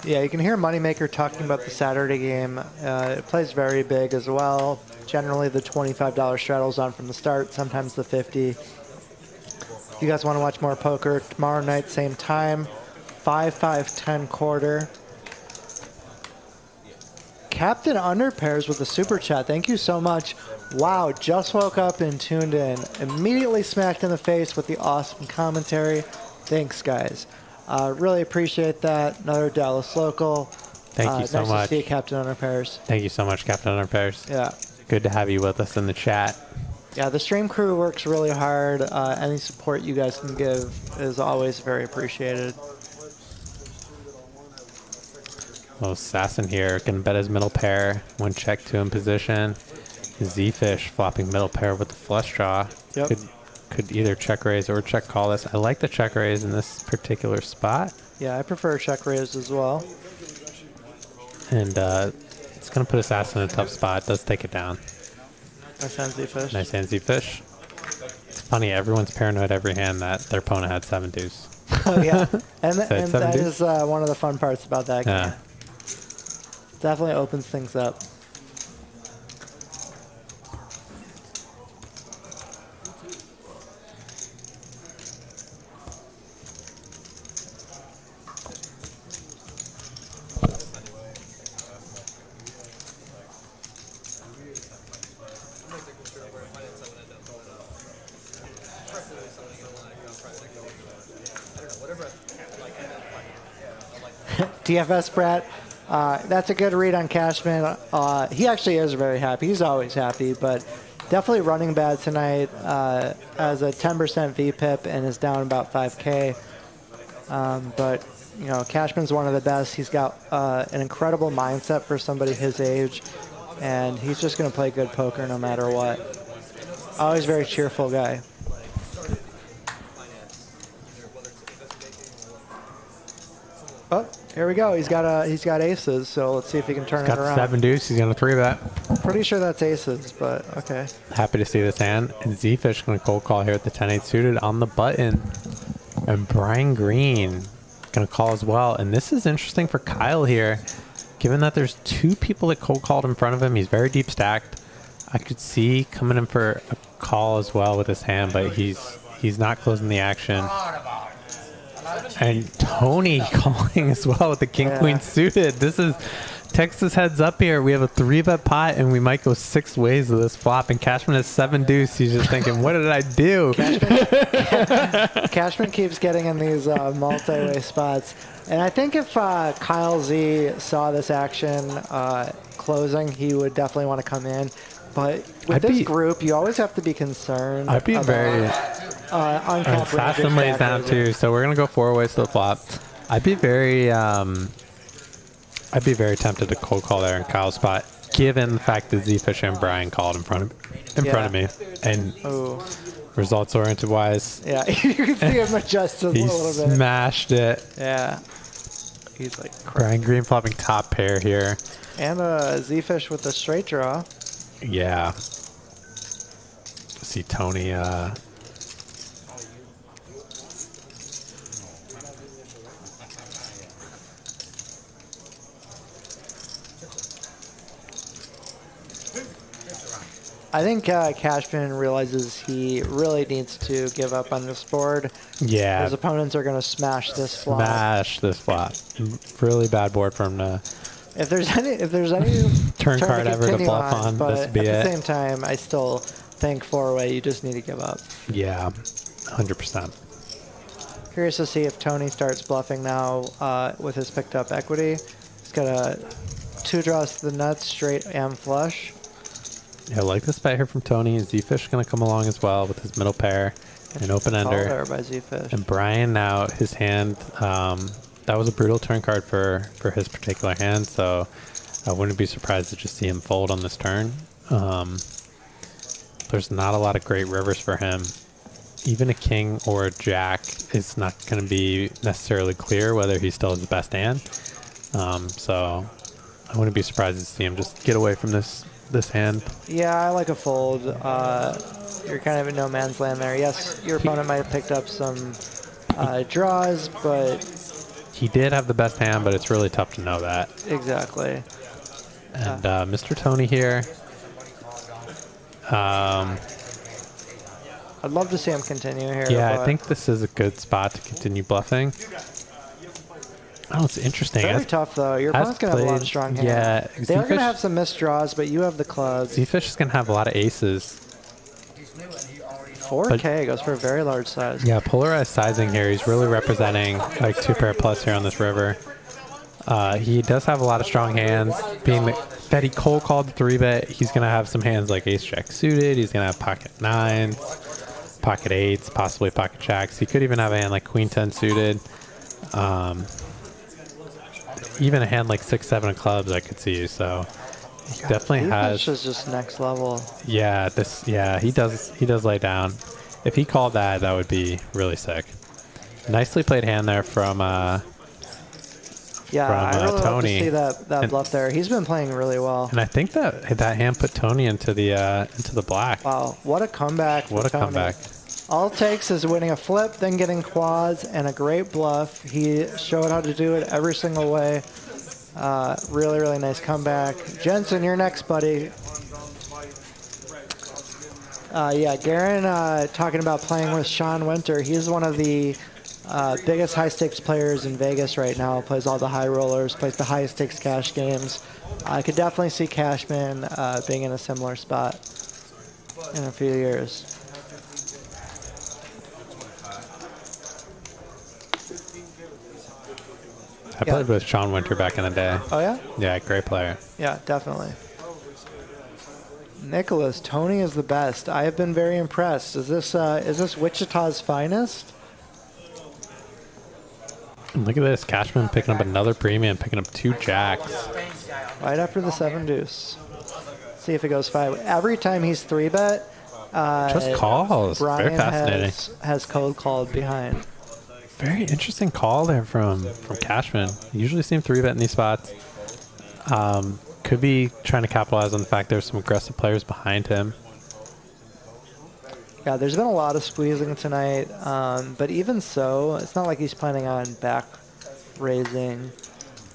Yeah, you can hear Moneymaker talking about the Saturday game. It plays very big as well. Generally, the $25 straddle's on from the start, sometimes the 50. If you guys want to watch more poker, tomorrow night, same time, 5-5-10 quarter. Captain Underpairs with a super chat. Thank you so much. Wow, just woke up and tuned in. Immediately smacked in the face with the awesome commentary. Thanks, guys. Really appreciate that. Another Dallas local. Thank you so nice much. to see you, Captain Underpairs. Thank you so much, Captain Underpairs. Yeah. Good to have you with us in the chat. Yeah, the stream crew works really hard. Any support you guys can give is always very appreciated. Oh, Assassin here can bet his middle pair. One check two in position. Zefish flopping middle pair with the flush draw. Yep. Could either check raise or check call this. I like the check raise in this particular spot. Yeah, I prefer check raise as well. And it's going to put Assassin in a tough spot. Does take it down. Nice hand, Zefish. Nice hand, Zefish. It's funny, everyone's paranoid every hand that their opponent had 7-deuce. Oh, yeah. And So it's that 7-deuce? is one of the fun parts about that game. Yeah. Definitely opens things up. DFS Brat, that's a good read on Cashman. He actually is very happy. He's always happy, but definitely running bad tonight as a 10% VPIP and is down about 5K. But, you know, Cashman's one of the best. He's got an incredible mindset for somebody his age, and he's just going to play good poker no matter what. Always very cheerful guy. Oh, here we go. He's got aces, so let's see if he can turn it Got around. 7-deuce. He's going to 3-bet. Pretty sure that's aces, but okay. Happy to see this hand. And Zefish going to cold call here with the 10-8 suited on the button. And Brian Green going to call as well. And this is interesting for Kyle here. Given that there's two people that cold called in front of him, he's very deep stacked. I could see coming in for a call as well with his hand, but he's not closing the action. And Tony calling as well with the king-queen suited. This is Texas heads up here. We have a 3-bet pot, and we might go 6 ways with this flop. And Cashman has 7-deuce. He's just thinking, what did I do? Cashman keeps getting in these multi-way spots. And I think if Kyle Z saw this action closing, he would definitely want to come in. But with this group, you always have to be concerned. I'd be very... uncapped Assassin lays down too, so we're gonna go 4 ways to the flop. I'd be very tempted to cold call there in Kyle's spot, given the fact that Zefish and Brian called in front of me, and results oriented wise, yeah, you can see him adjust a little bit. He smashed it. Yeah, he's like Brian Green flopping top pair here, and Zefish with a straight draw. Yeah, see Tony. I think Cashman realizes he really needs to give up on this board. Yeah. His opponents are going to smash this flop. Smash this flop. Really bad board for him to... If there's any turn card ever to bluff on, but this would be at it. the same time, I still think 4-way, you just need to give up. Yeah, 100%. Curious to see if Tony starts bluffing now with his picked up equity. He's got 2 draws to the nuts, straight and flush. Yeah, I like this bet here from Tony. Zefish going to come along as well with his middle pair and open ender. There by Zefish. And Brian now, his hand, that was a brutal turn card for his particular hand, so I wouldn't be surprised to just see him fold on this turn. There's not a lot of great rivers for him. Even a king or a jack is not going to be necessarily clear whether he still has the best hand. So I wouldn't be surprised to see him just get away from this hand. Yeah, I like a fold. You're kind of in no man's land there. Yes, your opponent might have picked up some draws, but he did have the best hand, but it's really tough to know that. Exactly. And Mr. Tony here. I'd love to see him continue here. Yeah, I think this is a good spot to continue bluffing. Oh, it's interesting. Very tough, though. Your opponent's going to have a lot of strong hands. Yeah. They're going to have some missed draws, but you have the clubs. Zefish is going to have a lot of aces. 4K goes for a very large size. Yeah, polarized sizing here. He's really representing like 2-pair plus here on this river. He does have a lot of strong hands. Being that he cold called the 3-bet, he's going to have some hands like ace-jack suited. He's going to have pocket 9s, pocket 8s, possibly pocket jacks. He could even have a hand like queen 10 suited. Even a hand like 6-7 of clubs I could see. So he definitely has. This is just next level. Yeah, he does lay down. If he called that, that would be really sick. Nicely played hand there from I really love to Tony. see that bluff there. He's been playing really well. And I think that hand put Tony into the black. Wow, what a comeback! What a comeback! All it takes is winning a flip, then getting quads, and a great bluff. He showed how to do it every single way. Really, really nice comeback. Jensen, you're next, buddy. Yeah, Garen talking about playing with Sean Winter. He's one of the biggest high-stakes players in Vegas right now. Plays all the high rollers, plays the high-stakes cash games. I could definitely see Cashman being in a similar spot in a few years. I played with Sean Winter back in the day. Oh, yeah? Yeah, great player. Yeah, definitely. Nicholas, Tony is the best. I have been very impressed. Is this Wichita's finest? And look at this, Cashman picking up another premium, picking up 2 jacks. Right after the 7-deuce. See if it goes 5. Every time he's 3-bet, just calls. Brian Very fascinating. has cold called behind. Very interesting call there from Cashman. Usually see him 3-bet in these spots. Could be trying to capitalize on the fact there's some aggressive players behind him. Yeah, there's been a lot of squeezing tonight, but even so, it's not like he's planning on back raising.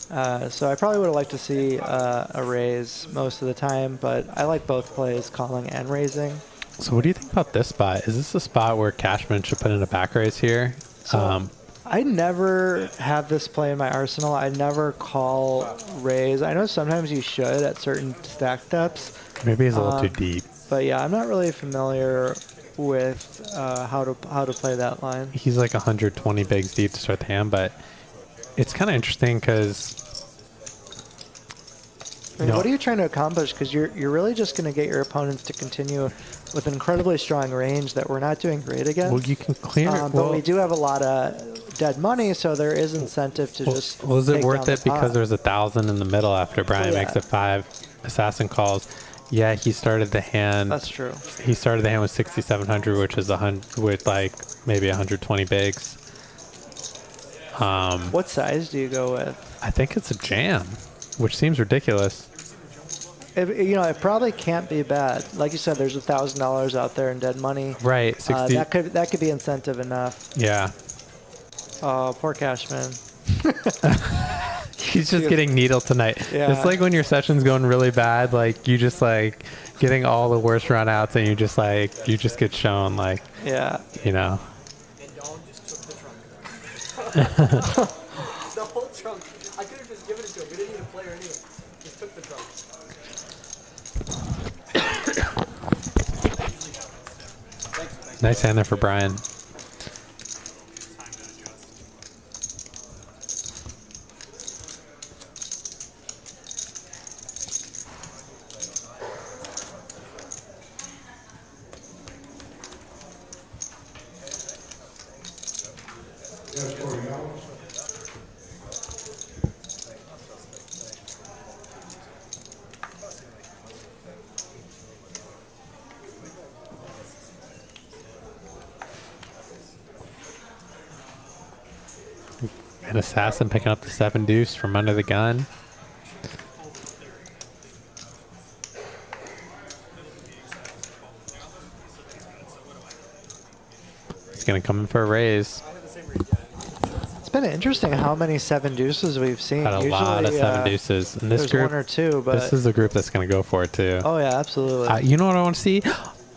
So I probably would have liked to see a raise most of the time, but I like both plays, calling and raising. So what do you think about this spot? Is this a spot where Cashman should put in a back raise here? So I never have this play in my arsenal. I never call raise. I know sometimes you should at certain stack depths. Maybe he's a little too deep. But yeah, I'm not really familiar with how to play that line. He's like 120 bigs deep to start the hand, but it's kind of interesting because what are you trying to accomplish? Because you're really just going to get your opponents to continue with an incredibly strong range that we're not doing great against. Well, you can clear it. But we do have a lot of dead money, so there is incentive to just. Was it take worth down it the pot. because there's 1,000 in the middle after Brian makes it 5 assassin calls? Yeah, he started the hand. That's true. He started the hand with 6,700, which is with like maybe 120 bigs. What size do you go with? I think it's a jam, which seems ridiculous. It probably can't be bad. Like you said, there's $1,000 out there in dead money. Right, 60. That could be incentive enough. Yeah. Oh, poor Cashman. He's just getting needled tonight. Yeah. It's like when your session's going really bad, like you just like getting all the worst runouts, and you just get shown like, yeah, And Dawn just took the trunk. The whole trunk. I could have just given it to him. We didn't need a player anyway. Just took the trunk. Nice hand there for Brian. An assassin picking up the 7-deuce from under the gun. He's going to come in for a raise. It's been kind of interesting how many 7-deuces we've seen. Got a lot of 7-deuces. In this there's group, one or two, but this is a group that's going to go for it too. oh yeah, absolutely. You know what I want to see?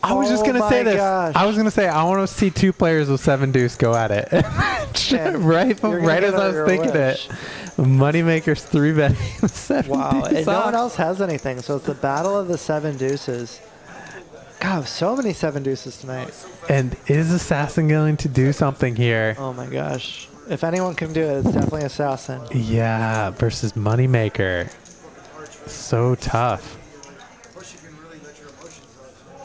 I was just going to say this. Gosh. I was going to say, I want to see 2 players with 7-deuce go at it. right as I was thinking it. Moneymaker's 3-betting 7-deuce. Wow, and no one else has anything, so it's the battle of the 7-deuces. God, so many 7-deuces tonight. And is Assassin going to do something here? Oh my gosh. If anyone can do it, it's definitely Assassin. Yeah, versus Moneymaker. So tough.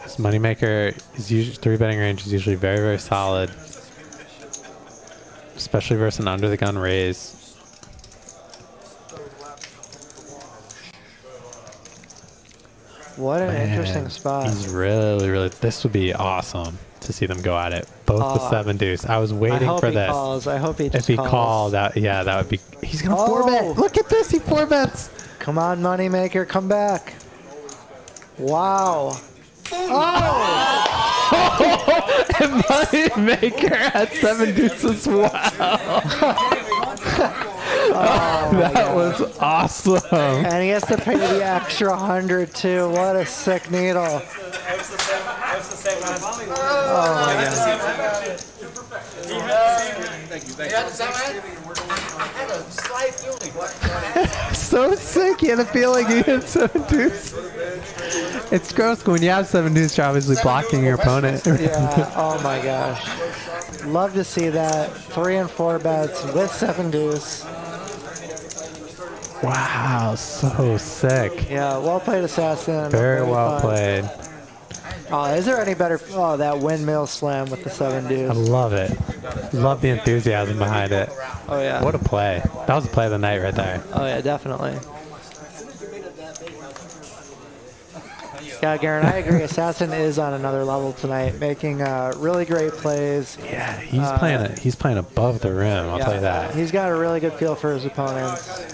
This Moneymaker is usually 3-betting range is usually very, very solid, especially versus an under the gun raise. What an interesting spot. He's really. This would be awesome to see them go at it. Both the 7-deuce. I was waiting for this. Calls. I hope he just If he calls. called, that would be. He's gonna 4-bet. Look at this. He 4-bets. Come on, Moneymaker, come back. Wow. And Moneymaker at 7-deuce as well. That was awesome. And he has to pay the extra 100 too. What a sick needle. I was the same man. Oh my god. So sick. He had a feeling he hit 7-deuce. It's gross when you have 7-deuce, you're obviously blocking your opponent. Yeah, oh my gosh. Love to see that. 3 and 4 bets with 7-deuce. Wow, so sick. Yeah, well played, Assassin. Very Really well fun. played. Oh, is there any better? Oh, that windmill slam with the 7-deuce. I love it. Love the enthusiasm behind it. Oh yeah. What a play. That was the play of the night right there. Oh yeah, definitely. Yeah, Garen, I agree. Assassin is on another level tonight, making really great plays. Yeah, he's playing above the rim. I'll tell you that. He's got a really good feel for his opponents.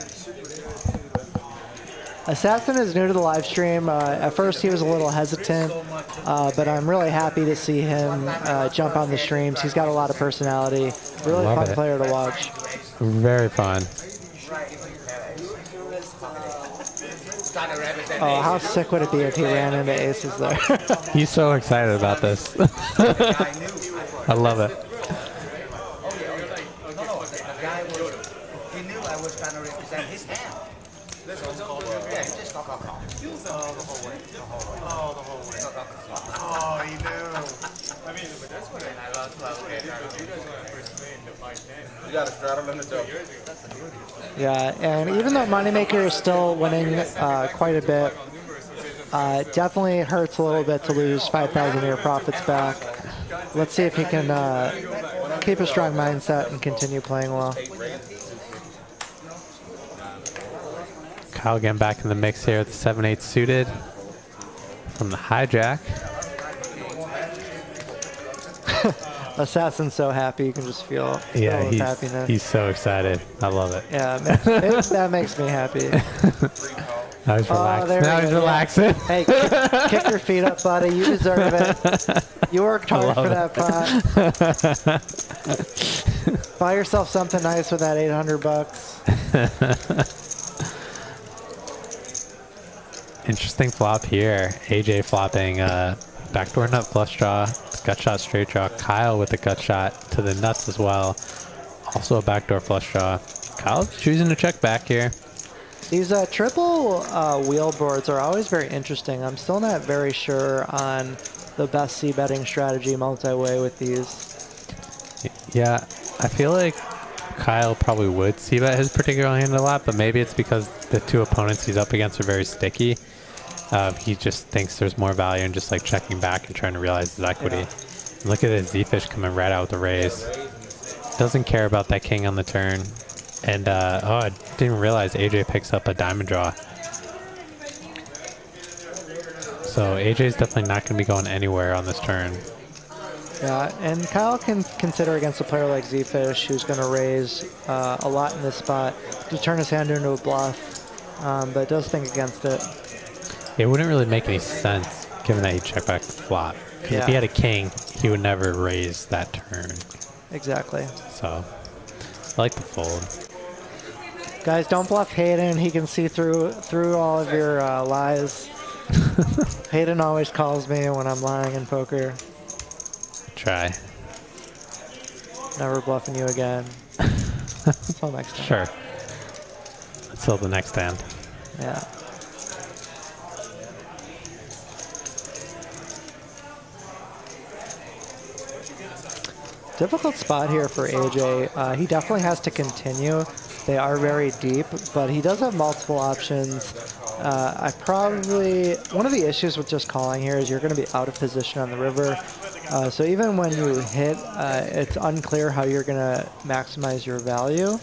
Assassin is new to the live stream. At first he was a little hesitant, but I'm really happy to see him jump on the streams. He's got a lot of personality. Really fun player to watch. Very fun. Oh, how sick would it be if he ran into aces there? He's so excited about this. I love it. He knew I was trying to represent his hand. Yeah, just knock off. The whole way. Oh, he knew. I mean, but that's what I lost. Okay, you guys were first playing the 5-10. You got to straddle in the double. Yeah, and even though Moneymaker is still winning quite a bit, definitely hurts a little bit to lose 5,000 of your profits back. Let's see if he can keep a strong mindset and continue playing well. Kyle getting back in the mix here at the 7-8 suited from the hijack. Assassin's so happy, you can just feel his happiness. He's so excited. I love it. Yeah, that makes me happy. Now he's relaxed. Now he's relaxing. Hey, kick your feet up, buddy. You deserve it. You worked hard for that pot. Buy yourself something nice with that $800. Interesting flop here. AJ flopping backdoor nut flush draw, gut shot straight draw. Kyle with the gut shot to the nuts as well. Also a backdoor flush draw. Kyle choosing to check back here. These triple wheel boards are always very interesting. I'm still not very sure on the best c-betting strategy multi-way with these. Yeah, I feel like Kyle probably would c-bet his particular hand a lot, but maybe it's because the two opponents he's up against are very sticky. He just thinks there's more value in just like checking back and trying to realize his equity. Yeah. Look at this Zefish coming right out with the raise. Doesn't care about that king on the turn. And oh, I didn't realize AJ picks up a diamond draw. So AJ's definitely not going to be going anywhere on this turn. Yeah, and Kyle can consider against a player like Zefish, who's going to raise a lot in this spot, to turn his hand into a bluff, but does think against it. It wouldn't really make any sense, given that he checked back the flop. Because if he had a king, he would never raise that turn. Exactly. So, I like the fold. Guys, don't bluff Hayden. He can see through all of your lies. Hayden always calls me when I'm lying in poker. Try. Never bluffing you again. Until next time. Sure. Until the next hand. Yeah. Difficult spot here for AJ. He definitely has to continue. They are very deep, but he does have multiple options. One of the issues with just calling here is you're going to be out of position on the river. So even when you hit, it's unclear how you're going to maximize your value.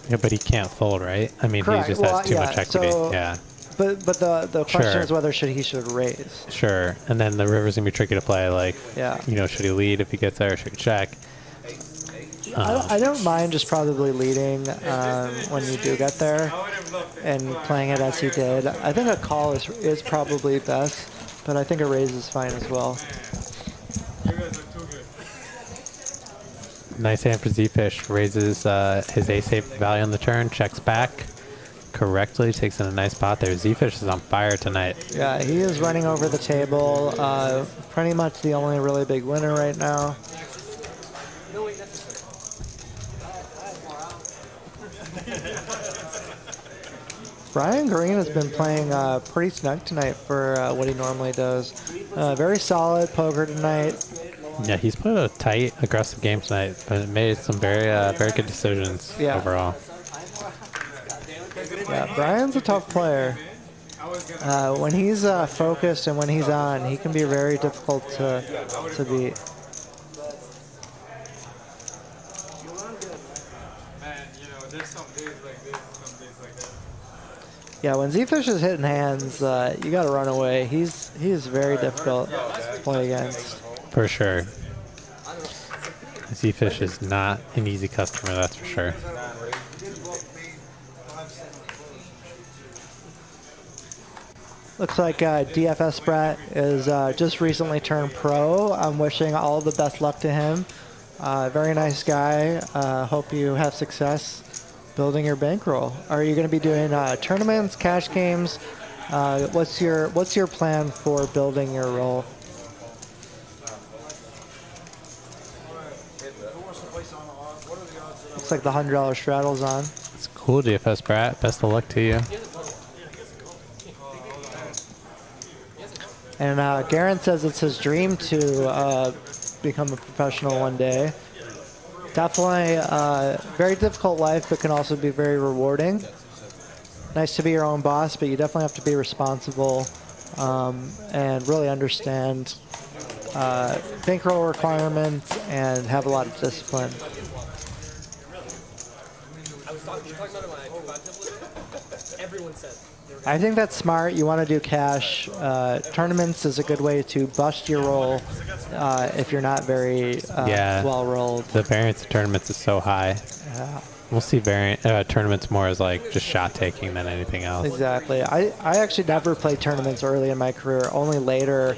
Yeah, but he can't fold, right? I mean, Correct. he just has too much equity. So, yeah. But the question is whether he should raise. Sure. And then the river's going to be tricky to play. Like, Yeah. you know, should he lead if he gets there or should he check? I don't mind just probably leading when you do get there and playing it as he did. I think a call is probably best, but I think a raise is fine as well. You guys are too good. Nice hand for Zefish. Raises his ace-8 value on the turn, checks back correctly, takes in a nice spot there. Zefish is on fire tonight. Yeah, he is running over the table. Pretty much the only really big winner right now. Brian Green has been playing pretty snug tonight for what he normally does. Very solid poker tonight. Yeah, he's played a tight, aggressive game tonight, but made some very good decisions overall. Yeah, Brian's a tough player. When he's focused and when he's on, he can be very difficult to beat. Man, you know, there's some days like this, some days like that. Yeah, when Zefish is hitting hands, you got to run away. He is very difficult to play against. For sure. Zefish is not an easy customer, that's for sure. Looks like DFS Brett is just recently turned pro. I'm wishing all the best luck to him. Very nice guy. Hope you have success building your bankroll. Are you going to be doing tournaments, cash games? What's your plan for building your roll? Looks like the $100 straddle's on. It's cool, DFS Brat. Best of luck to you. And Garen says it's his dream to become a professional one day. Definitely very difficult life, but can also be very rewarding. Nice to be your own boss, but you definitely have to be responsible and really understand bankroll requirements and have a lot of discipline. Everyone said. I think that's smart. You want to do cash. Tournaments is a good way to bust your roll if you're not very well rolled. The variance of tournaments is so high. Yeah. We'll see tournaments more as like just shot taking than anything else. Exactly. I actually never played tournaments early in my career. Only later,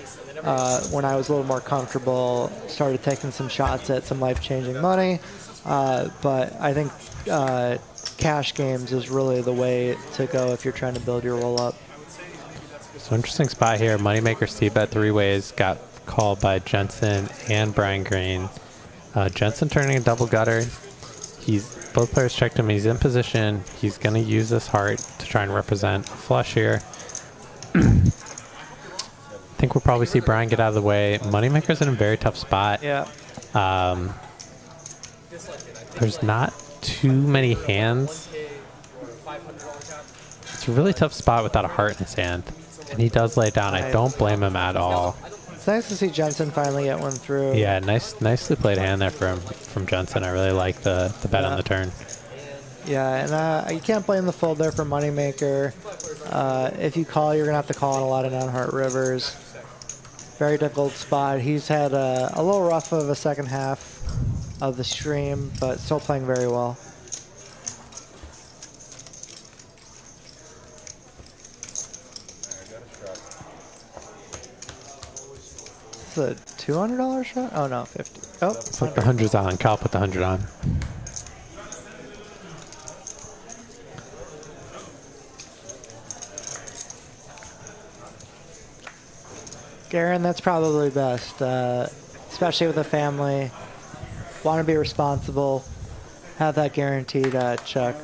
when I was a little more comfortable, started taking some shots at some life-changing money. But I think cash games is really the way to go if you're trying to build your roll up. So interesting spot here. Moneymaker Steve bet 3 ways, got called by Jensen and Brian Green. Jensen turning a double gutter. Both players checked him. He's in position. He's going to use this heart to try and represent a flush here. I think we'll probably see Brian get out of the way. Moneymaker's in a very tough spot. Yeah. There's not too many hands. It's a really tough spot without a heart in his hand. And he does lay down. I don't blame him at all. It's nice to see Jensen finally get one through. Yeah, nicely played hand there from Jensen. I really like the bet on the turn. Yeah, and you can't blame the fold there for Moneymaker. If you call, you're going to have to call on a lot of non-heart rivers. Very difficult spot. He's had a little rough of a second half of the stream, but still playing very well. Is it a $200 shot? Oh no, 50. Oh, Put the 100s on. Cal put the 100 on. Garen, that's probably best, especially with a family. Want to be responsible. Have that guaranteed check.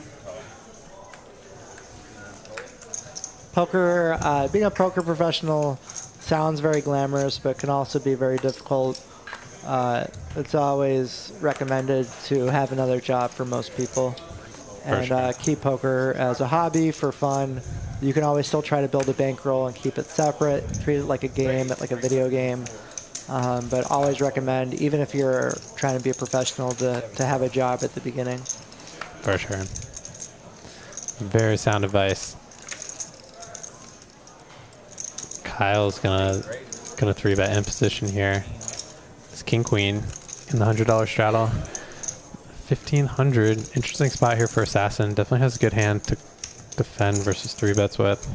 Poker, being a poker professional sounds very glamorous, but can also be very difficult. It's always recommended to have another job for most people. And keep poker as a hobby for fun. You can always still try to build a bankroll and keep it separate. Treat it like a game, like a video game. But always recommend, even if you're trying to be a professional, to have a job at the beginning. For sure. Very sound advice. Kyle's gonna 3-bet in position here. It's king queen in the $100 straddle. 1500. Interesting spot here for assassin. Definitely has a good hand to defend versus 3-bets with.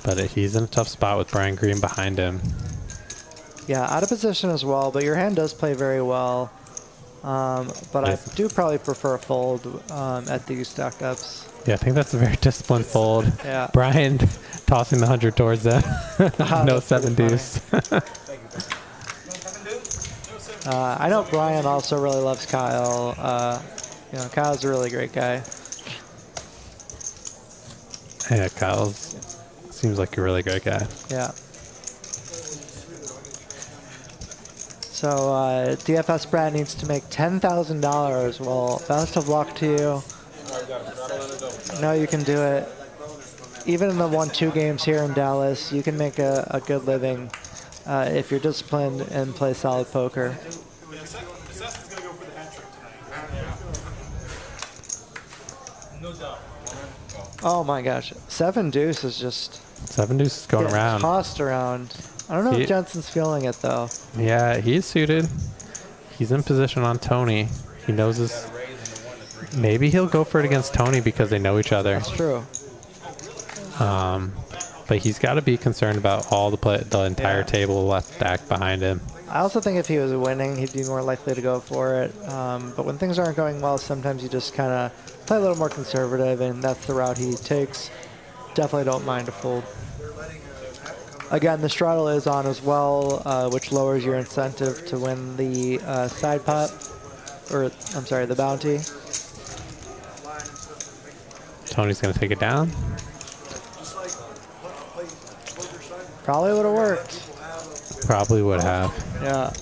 But he's in a tough spot with Brian Green behind him. Yeah, out of position as well, but your hand does play very well. But I do probably prefer a fold at these stacked ups. Yeah, I think that's a very disciplined fold. Yeah. Brian tossing the 100 towards them. No 7-deuce. I know Brian also really loves Kyle. Kyle's a really great guy. Yeah, Kyle seems like a really great guy. Yeah. So DFS Brad needs to make $10,000. Well, best of luck to you. No, you can do it. Even in the 1-2 games here in Dallas, you can make a good living if you're disciplined and play solid poker. Oh my gosh, 7-deuce is just 7-deuce is going around. Tossed around. I don't know if Jensen's feeling it though. Yeah, he's suited. He's in position on Tony. He knows his. Maybe he'll go for it against Tony because they know each other. That's true. But he's got to be concerned about all the entire table left stacked behind him. I also think if he was winning, he'd be more likely to go for it. But when things aren't going well, sometimes you just kind of play a little more conservative, and that's the route he takes. Definitely don't mind a fold. Again, the straddle is on as well, which lowers your incentive to win the side pot, or I'm sorry, the bounty. Tony's going to take it down. Probably would have worked. Probably would have. Yeah.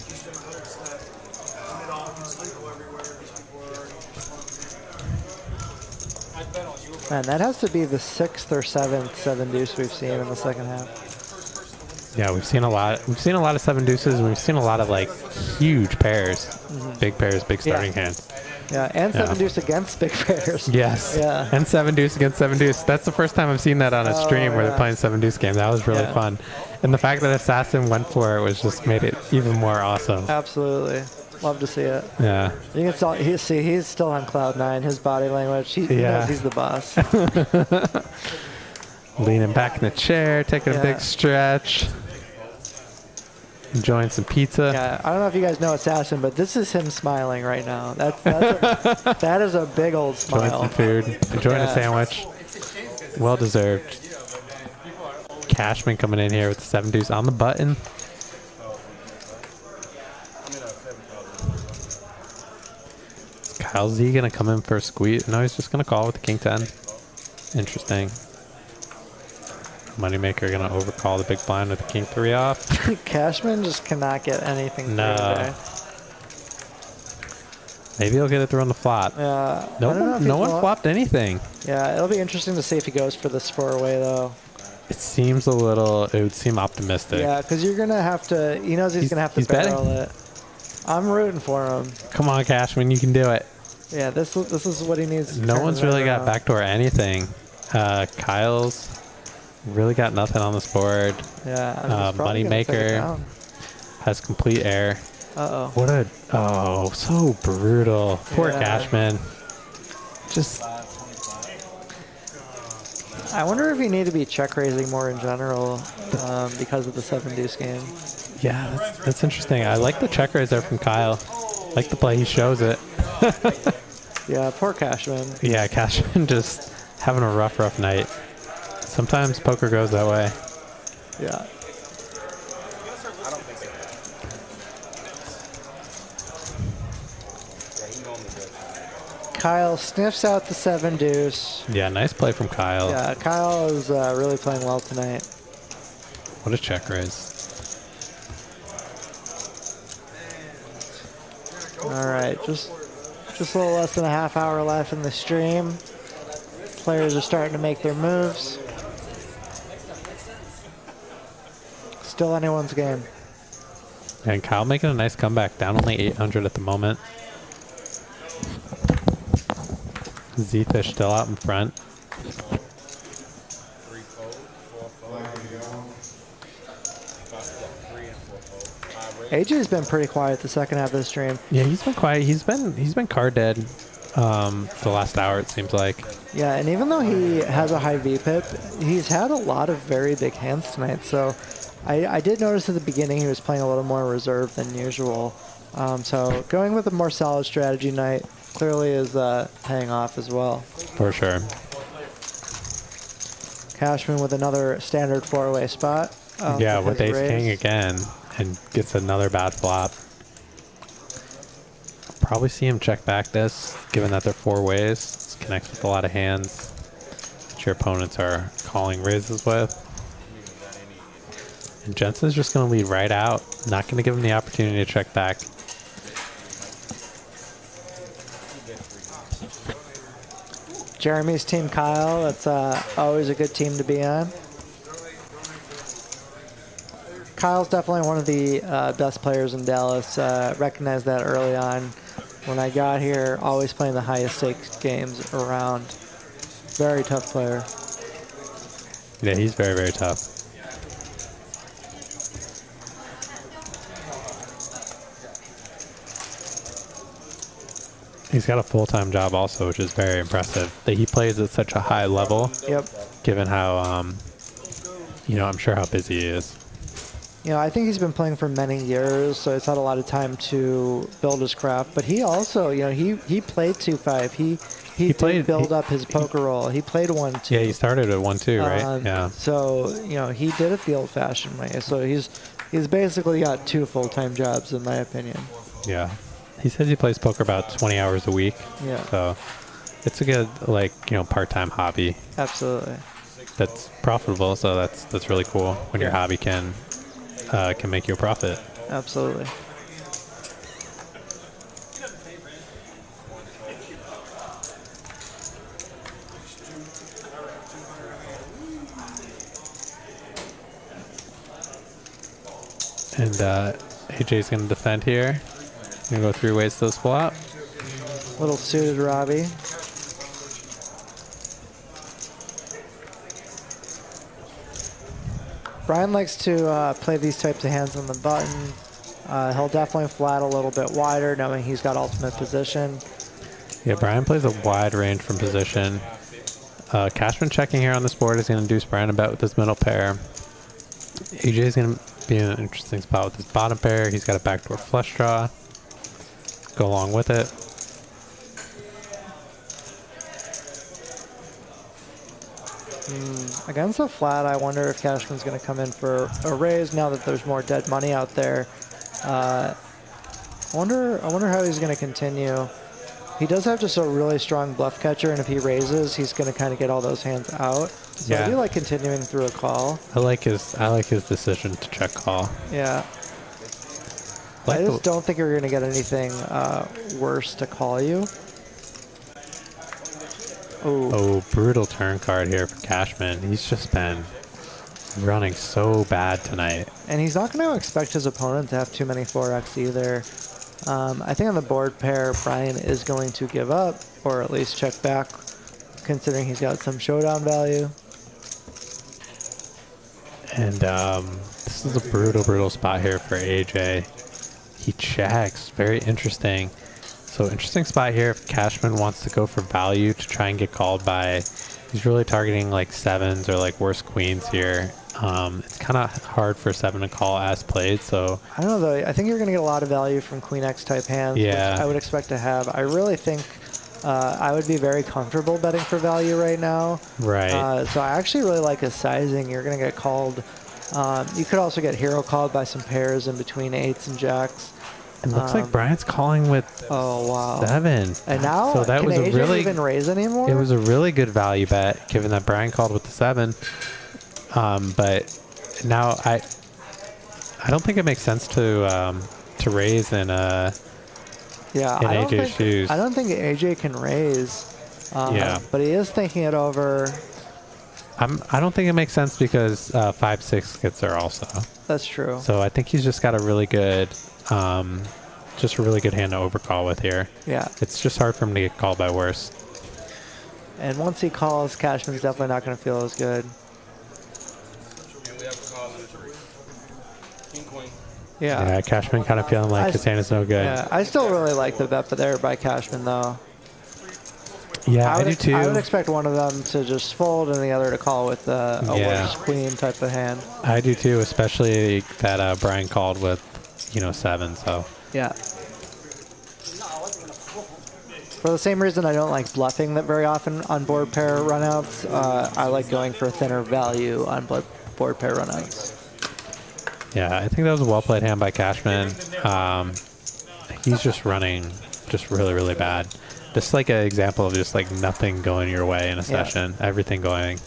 Man, that has to be the 6th or 7th 7-deuce we've seen in the second half. Yeah, we've seen a lot. We've seen a lot of 7-deuces, and we've seen a lot of like huge pairs, big pairs, big starting hands. Yeah, and 7-deuce against big pairs. Yes. Yeah. And 7-deuce against 7-deuce. That's the first time I've seen that on a stream where they're playing 7-deuce game. That was really fun. And the fact that Assassin went for it was just made it even more awesome. Absolutely. Love to see it. Yeah. You can tell, he's still on cloud 9. His body language, he knows he's the boss. Leaning back in the chair, taking a big stretch. Enjoying some pizza. Yeah, I don't know if you guys know Assassin, but this is him smiling right now. That is a big old smile. Enjoying some food, enjoying a sandwich. Well deserved. Cashman coming in here with the 7-deuce on the button. Is Kyle Z gonna come in for a squeeze? No, he's just gonna call with the king 10. Interesting. Moneymaker gonna overcall the big blind with the king 3 off. Cashman just cannot get anything through today. Maybe he'll get it through on the flop. Yeah. No one flopped anything. Yeah, it'll be interesting to see if he goes for this 4-way though. It seems it would seem optimistic. Yeah, because you're gonna have to. He knows he's gonna have to barrel it. I'm rooting for him. Come on, Cashman, you can do it. Yeah, this is what he needs. No one's really got backdoor anything. Kyle's really got nothing on this board. Yeah. Moneymaker has complete air. Uh-oh. So brutal. Poor Cashman. Just. I wonder if you need to be check raising more in general because of the 7-deuce game. Yeah, that's interesting. I like the check raise there from Kyle. I like the play. He shows it. Yeah, poor Cashman. Yeah, Cashman just having a rough night. Sometimes poker goes that way. Yeah. Kyle sniffs out the 7-deuce. Yeah, nice play from Kyle. Yeah, Kyle is really playing well tonight. What a check raise. All right, just a little less than a half hour left in the stream. Players are starting to make their moves. Still anyone's game. And Kyle making a nice comeback, down only 800 at the moment. Zefish still out in front. AJ's been pretty quiet the second half of the stream. Yeah, he's been quiet. He's been card dead the last hour, it seems like. Yeah, and even though he has a high VPIP, he's had a lot of very big hands tonight. So I did notice at the beginning he was playing a little more reserved than usual. So going with a more solid strategy night clearly is paying off as well. For sure. Cashman with another standard 4-way spot. Yeah, with ace king again, and gets another bad flop. Probably see him check back this, given that they're 4 ways. This connects with a lot of hands that your opponents are calling raises with. And Jensen's just going to lead right out, not going to give him the opportunity to check back. Jeremy's team Kyle, that's always a good team to be on. Kyle's definitely one of the best players in Dallas. Recognized that early on when I got here, always playing the highest stakes games around. Very tough player. Yeah, he's very, very tough. He's got a full-time job also, which is very impressive. That he plays at such a high level. Yep. Given how, I'm sure how busy he is. You know, I think he's been playing for many years, so he's had a lot of time to build his craft. But he also, he played 2-5. He did build up his poker roll. He played 1-2. Yeah, he started at 1-2, right? Yeah. So, he did it the old-fashioned way. So he's basically got 2 full-time jobs, in my opinion. Yeah. He says he plays poker about 20 hours a week. Yeah. So it's a good, part-time hobby. Absolutely. That's profitable, so that's really cool when your hobby can make you a profit. Absolutely. And AJ's going to defend here. Going to go 3 ways to this flop. Little suited Robbie. Brian likes to play these types of hands on the button. He'll definitely flat a little bit wider, knowing he's got ultimate position. Yeah, Brian plays a wide range from position. Cashman checking here on this board is going to induce Brian a bet with his middle pair. AJ is going to be in an interesting spot with his bottom pair. He's got a backdoor flush draw. Go along with it. Against a flat, I wonder if Cashman's going to come in for a raise now that there's more dead money out there. I wonder how he's going to continue. He does have just a really strong bluff catcher, and if he raises, he's going to kind of get all those hands out. So I do like continuing through a call. I like his decision to check call. Yeah. I just don't think you're going to get anything worse to call you. Oh, brutal turn card here for Cashman. He's just been running so bad tonight. And he's not going to expect his opponent to have too many 4x either. I think on the board pair, Brian is going to give up, or at least check back, considering he's got some showdown value. And this is a brutal spot here for AJ. He checks. Very interesting. So interesting spot here if Cashman wants to go for value to try and get called by, he's really targeting like 7s or like worse queens here. It's kind of hard for 7 to call as played, so. I don't know though, I think you're going to get a lot of value from Queen X type hands, which I would expect to have. I really think I would be very comfortable betting for value right now. Right. So I actually really like his sizing. You're going to get called. You could also get hero called by some pairs in between 8s and jacks. It looks like Bryant's calling with Oh wow. 7. And now, so that can was a AJ really even raise anymore? it was a really good value bet given that Brian called with the 7. But now I don't think it makes sense to raise in yeah, in AJ's shoes. I don't think AJ can raise. Yeah. But he is thinking it over. I don't think it makes sense because 5-6 gets there also. That's true. So I think he's just got a really good, just a really good hand to overcall with here. Yeah. It's just hard for him to get called by worse. And once he calls, Cashman's definitely not going to feel as good. And we have a call in the 3. King, queen. Yeah, Cashman kind of feeling like his hand is no good. Yeah, I still really like the bet there by Cashman, though. Yeah, I do too. I would expect one of them to just fold and the other to call with a worse queen type of hand. I do too, especially that Brian called with, 7. So yeah. For the same reason I don't like bluffing that very often on board pair runouts, I like going for a thinner value on board pair runouts. yeah, I think that was a well played hand by Cashman. He's just running just really, really bad. This is like an example of just like nothing going your way in a session. Everything going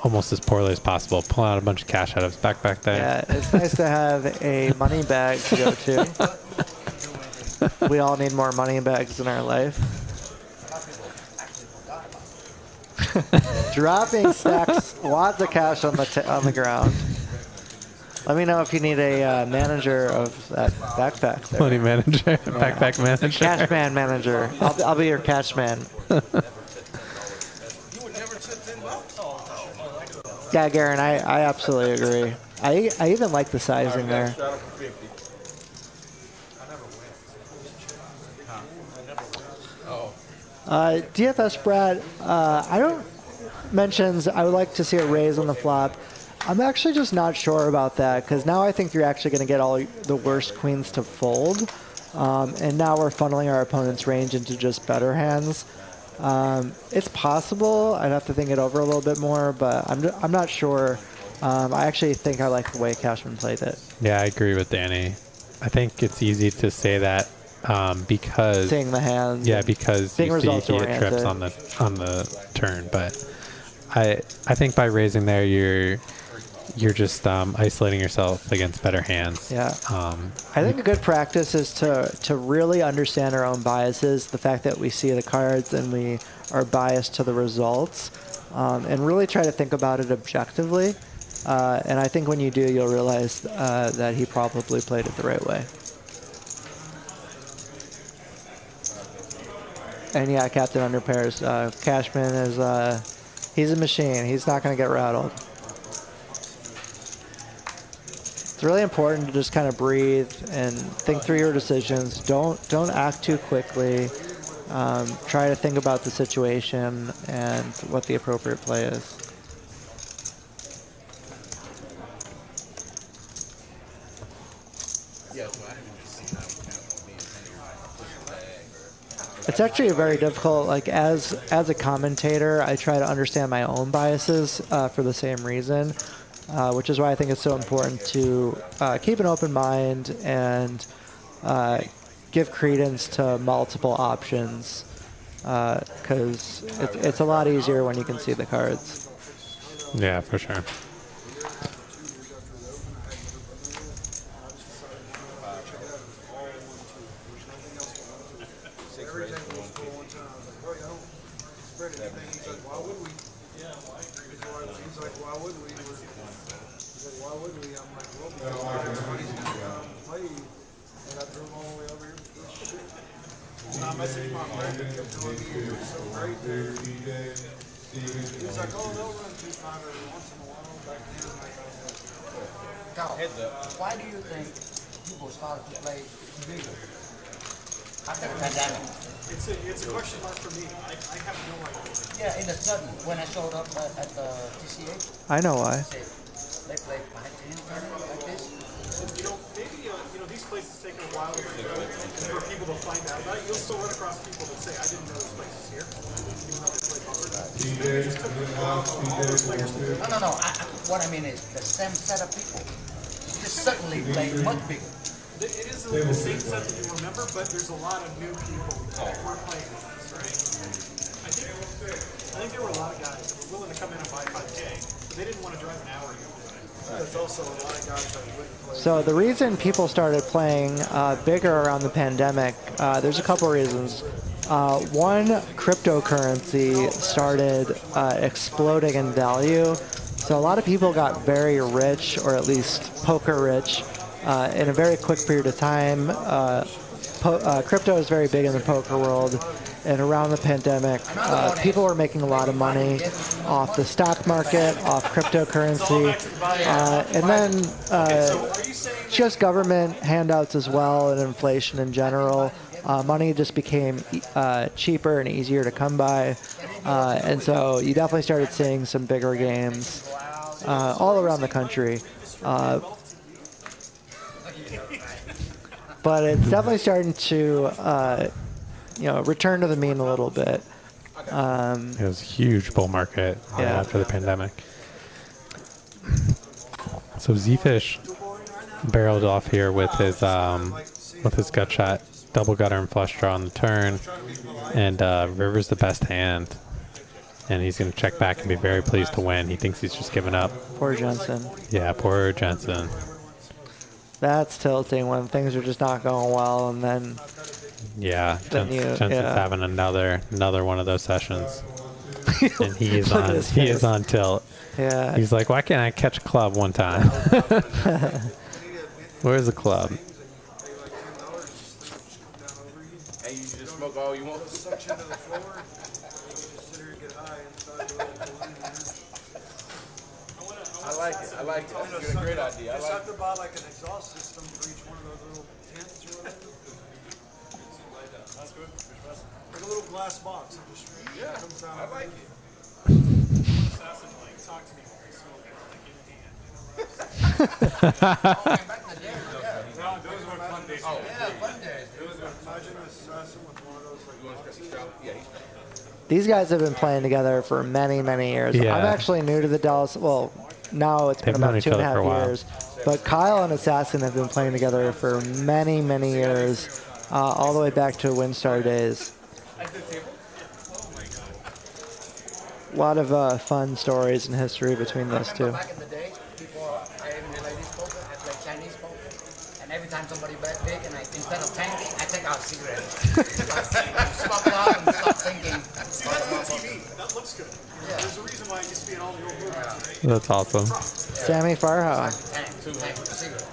almost as poorly as possible. Pulling out a bunch of cash out of his backpack there. Yeah, it's nice to have a money bag to go to. We all need more money bags in our life. Dropping stacks, lots of cash on the ground. Let me know if you need a manager of that backpack. There. Money manager, backpack manager. Cashman manager. I'll be your Cashman. Yeah, Garen, I absolutely agree. I even like the sizing there. DFS Brad, I don't mentions I would like to see a raise on the flop. I'm actually just not sure about that because now I think you're actually going to get all the worst queens to fold. And now we're funneling our opponent's range into just better hands. It's possible. I'd have to think it over a little bit more, but I'm not sure. I actually think I like the way Cashman played it. Yeah, I agree with Danny. I think it's easy to say that because seeing the hands. Yeah, because being you see he oriented. trips on the turn. But I think by raising there, you're just isolating yourself against better hands. Yeah. I think a good practice is to really understand our own biases, the fact that we see the cards and we are biased to the results, and really try to think about it objectively. And I think when you do, you'll realize that he probably played it the right way. And yeah, Captain Under Pairs. Cashman is he's a machine. He's not going to get rattled. It's really important to just kind of breathe and think through your decisions. Don't act too quickly. Try to think about the situation and what the appropriate play is. It's actually very difficult. Like as a commentator, I try to understand my own biases for the same reason, which is why I think it's so important to keep an open mind and give credence to multiple options, because it's a lot easier when you can see the cards. Yeah, for sure. Why do you think people started to play bigger after the pandemic? It's a question mark for me. I have no idea. Yeah, in the sudden, when I showed up at the TCH, I know why. they played 5-10 like this. Maybe these places take a while for people to find out about it. You'll still run across people that say, I didn't know this place was here. Even though they play poker. Maybe it just took a while for all those players to do it. No. What I mean is the same set of people just suddenly play much bigger. It is the same set that you remember, but there's a lot of new people that weren't playing with us, right? I think there were a lot of guys that were willing to come in and buy 5K, but they didn't want to drive an hour to go play. There's also a lot of guys that wouldn't play. So the reason people started playing bigger around the pandemic, there's a couple reasons. One, cryptocurrency started exploding in value. So a lot of people got very rich, or at least poker rich, in a very quick period of time. Crypto is very big in the poker world. And around the pandemic, people were making a lot of money off the stock market, off cryptocurrency, and then just government handouts as well, and inflation in general. Money just became cheaper and easier to come by, and so you definitely started seeing some bigger games all around the country. But it's definitely starting to return to the mean a little bit. It was a huge bull market after the pandemic. So Zefish barreled off here with his gut shot, double gutter and flush draw on the turn, and river's the best hand. And he's going to check back and be very pleased to win. He thinks he's just given up. Poor Jensen. Yeah, poor Jensen. That's tilting when things are just not going well, and then Jensen's having another one of those sessions, and he is on tilt. Yeah, he's like, why can't I catch a club one time? Where's the club? And you just smoke all you want. Suction to the floor. Just sit here and get high and start doing it. I like it. I like it. That's a great idea. I Just like have to buy like an exhaust system for each one of those little tents or whatever. That's good. Like a little glass box. It just comes down. I like it. Assassin, like, talk to me while we smoke it, like, in hand. No, those were fun days. Imagine an assassin with one of those like boxes. these guys have been playing together for many, many years. Yeah. I'm actually new to the Dallas. Well, now it's been They've known about each 2.5 other for a while. years. But Kyle and Assassin have been playing together for many, many years, all the way back to WinStar days. A lot of fun stories and history between those two. Back in the day, before I even ladies poker, I played Chinese poker, and every time somebody bet big, and instead of tanking, I take out cigarettes. Smoke it out and stop thinking. See, that's on TV. That looks good. Yeah. There's a reason why it used to be in all the old movies, right? That's awesome. Sammy Farha. Tank with a cigarette.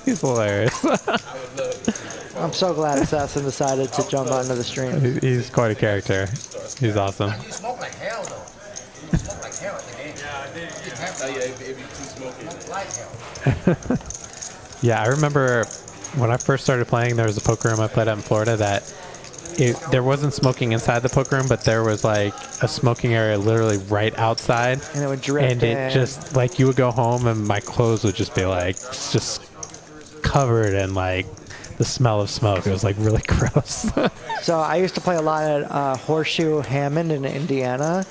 He's hilarious. I'm so glad Assassin decided to jump onto the stream. He's quite a character. He's awesome. You smoke like hell, though. You smoke like hell at the game. Yeah, I did. Be careful. If you keep smoking. Smoke like hell. Yeah, I remember when I first started playing, there was a poker room I played at in Florida that there wasn't smoking inside the poker room, but there was like a smoking area literally right outside. And it would drift And it in. just, like, you would go home and my clothes would just be like, just covered in like the smell of smoke. It was like really gross. So I used to play a lot at Horseshoe Hammond in Indiana,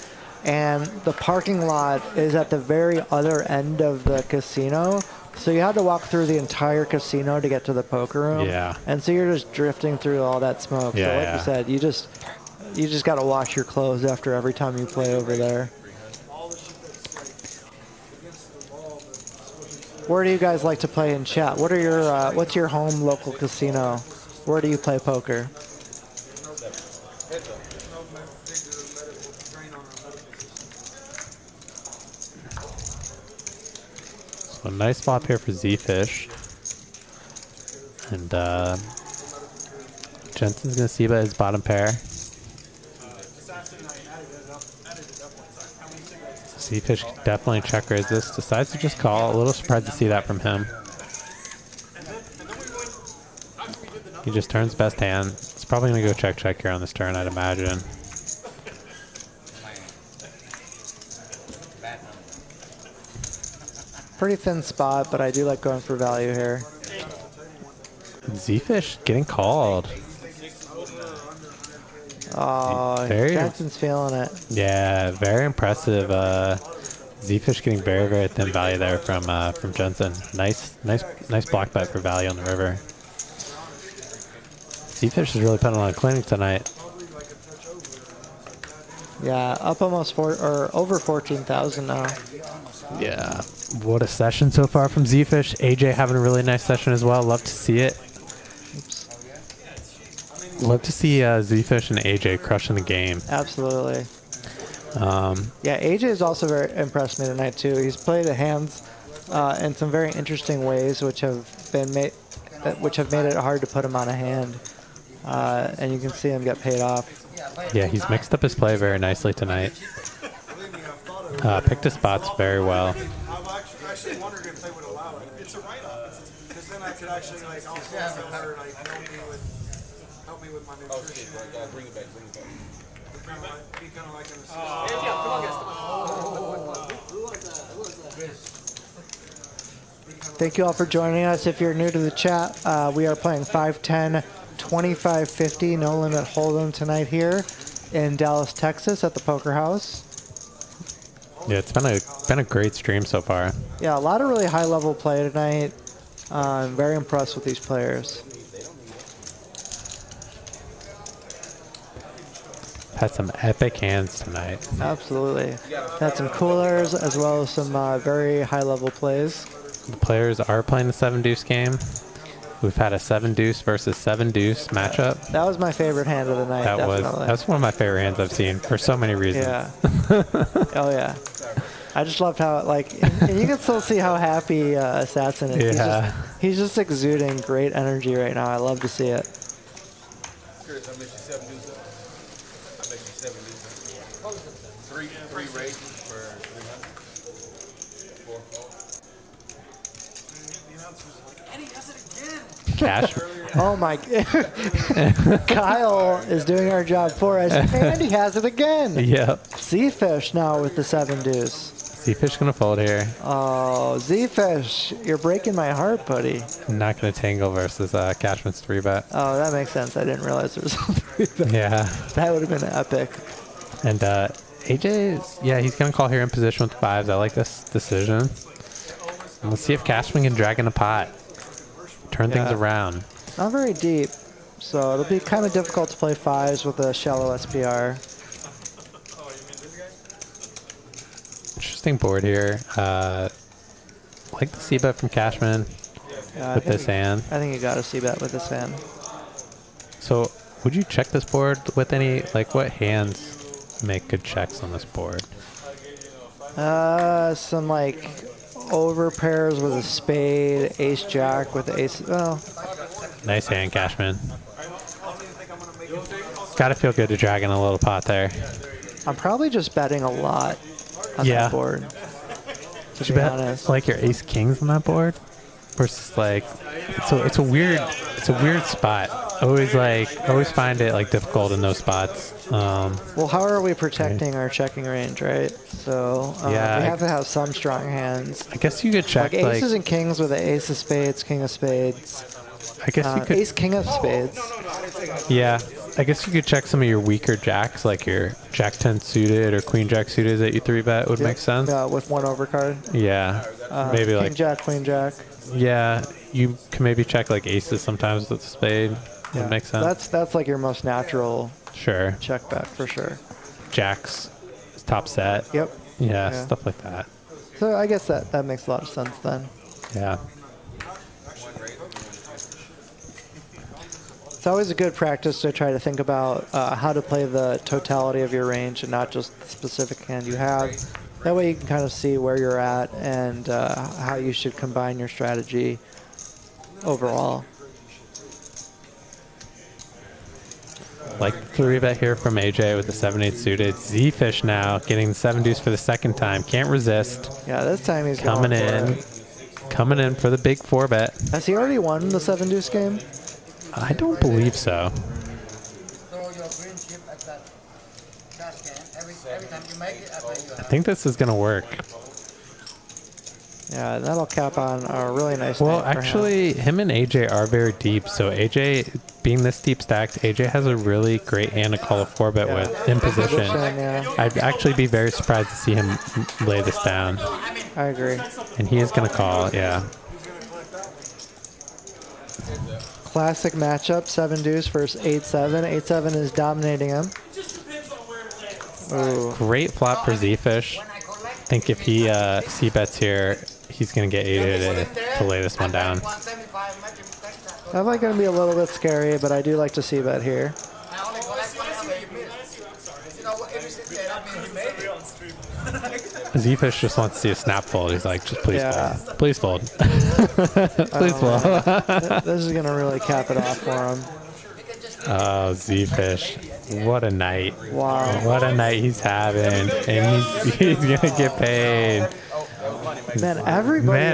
and the parking lot is at the very other end of the casino. So you had to walk through the entire casino to get to the poker room. Yeah. And so you're just drifting through all that smoke. Yeah, so like yeah. you said, you just got to wash your clothes after every time you play over there. Where do you guys like to play in chat? What are your what's your home local casino? Where do you play poker? So a nice flop here for Zefish. And Jensen's going to see about his bottom pair. Zefish definitely check raise this. Decides to just call. A little surprised to see that from him. He just turns best hand. It's probably going to go check here on this turn, I'd imagine. Pretty thin spot, but I do like going for value here. Zefish getting called. Oh, Very- Jensen's feeling it. Yeah, very impressive Zefish getting very, very thin value there from Jensen. Nice block bet for value on the river. Zefish is really putting on a clinic tonight. Yeah, up almost over 14,000 now. Yeah, what a session so far from Zefish. AJ having a really nice session as well. Love to see it. Oops. Love to see Zefish and AJ crushing the game. Absolutely. Yeah, AJ has also very impressed me tonight too. He's played the hands in some very interesting ways, which have made it hard to put him on a hand, and you can see him get paid off. Yeah, he's mixed up his play very nicely tonight. Picked his spots very well. I've actually wondered if they would allow it. It's a write-off. Because then I could actually, like, also help me with my nutrition. Bring it back. Be kind of like an Thank you all for joining us. If you're new to the chat, we are playing 5-10, 25-50, no limit hold'em tonight here in Dallas, Texas at the Poker House. Yeah, it's been a great stream so far. Yeah, a lot of really high level play tonight. I'm very impressed with these players. Had some epic hands tonight. Absolutely. Had some coolers as well as some very high level plays. The players are playing the 7-deuce game. We've had a 7-deuce versus 7-deuce matchup. That was my favorite hand of the night. That's one of my favorite hands I've seen for so many reasons. Yeah. Oh yeah. I just loved how and you can still see how happy Assassin is. Yeah. He's just exuding great energy right now. I love to see it. Chris, I bet you 7-deuce. I bet you 7-deuce. Three raises for 300. 4. Eddie does it again. Cash. Oh my! Kyle is doing our job for us, and he has it again. Yep. Zefish now with the 7-deuce. Zefish gonna fold here. Oh, Zefish, you're breaking my heart, buddy. Not gonna tangle versus Cashman's 3-bet. Oh, that makes sense. I didn't realize there was a 3-bet. Yeah. That would have been epic. And AJ, he's gonna call here in position with the 5s. I like this decision. And let's see if Cashman can drag in a pot. Turn things around. Not very deep, so it'll be kind of difficult to play 5s with a shallow SPR. Interesting board here. Like the C-bet from Cashman with this hand. I think you got a C-bet with this hand. So would you check this board with any, what hands make good checks on this board? Some over pairs with a spade, ace jack with the ace. Well, nice hand, Cashman. Gotta feel good to drag in a little pot there. I'm probably just betting a lot on that board. Did you bet honest. Your ace kings on that board? Versus it's a weird spot. Always find it difficult in those spots. Well, how are we protecting our checking range, right? So we have to have some strong hands. I guess you could check aces and kings with the ace of spades, king of spades. I guess you could ace king of spades. Yeah, I guess you could check some of your weaker jacks, like your jack 10 suited or queen jack suited that you 3-bet would make sense. Yeah, with one overcard. Yeah, maybe king jack, queen jack. Yeah, you can maybe check aces sometimes with the spade. Would make sense. That's your most natural. Sure. Check bet for sure. Jacks, top set. Yep. Yeah, stuff like that. So I guess that makes a lot of sense then. Yeah. It's always a good practice to try to think about how to play the totality of your range and not just the specific hand you have. That way you can kind of see where you're at and how you should combine your strategy overall. Like 3-bet here from AJ with the 7-8 suited. Zefish now getting the 7-deuce for the second time. Can't resist. Yeah, this time he's coming in. Coming in for the big 4-bet. Has he already won the 7-deuce game? I don't believe so. I think this is going to work. Yeah, that'll cap on a really nice Well, night for actually, him and AJ are very deep. So AJ being this deep stacked, AJ has a really great hand to call a 4-bet with in position. Yeah, I'd actually be very surprised to see him lay this down. I agree. And he is going to call, yeah. Classic matchup, 7-deuce versus 8-7. 8-7 is dominating him. Ooh. Great flop for Zefish. I think if he c-bets here, he's going to get aided to lay this one down. Definitely going to be a little bit scary, but I do like to see bet here. Zefish just wants to see a snap fold. He's like, just please fold. Please fold. Please fold. This is going to really cap it off for him. Oh, Zefish. What a night. Wow. What a night he's having. And he's going to get paid. Man,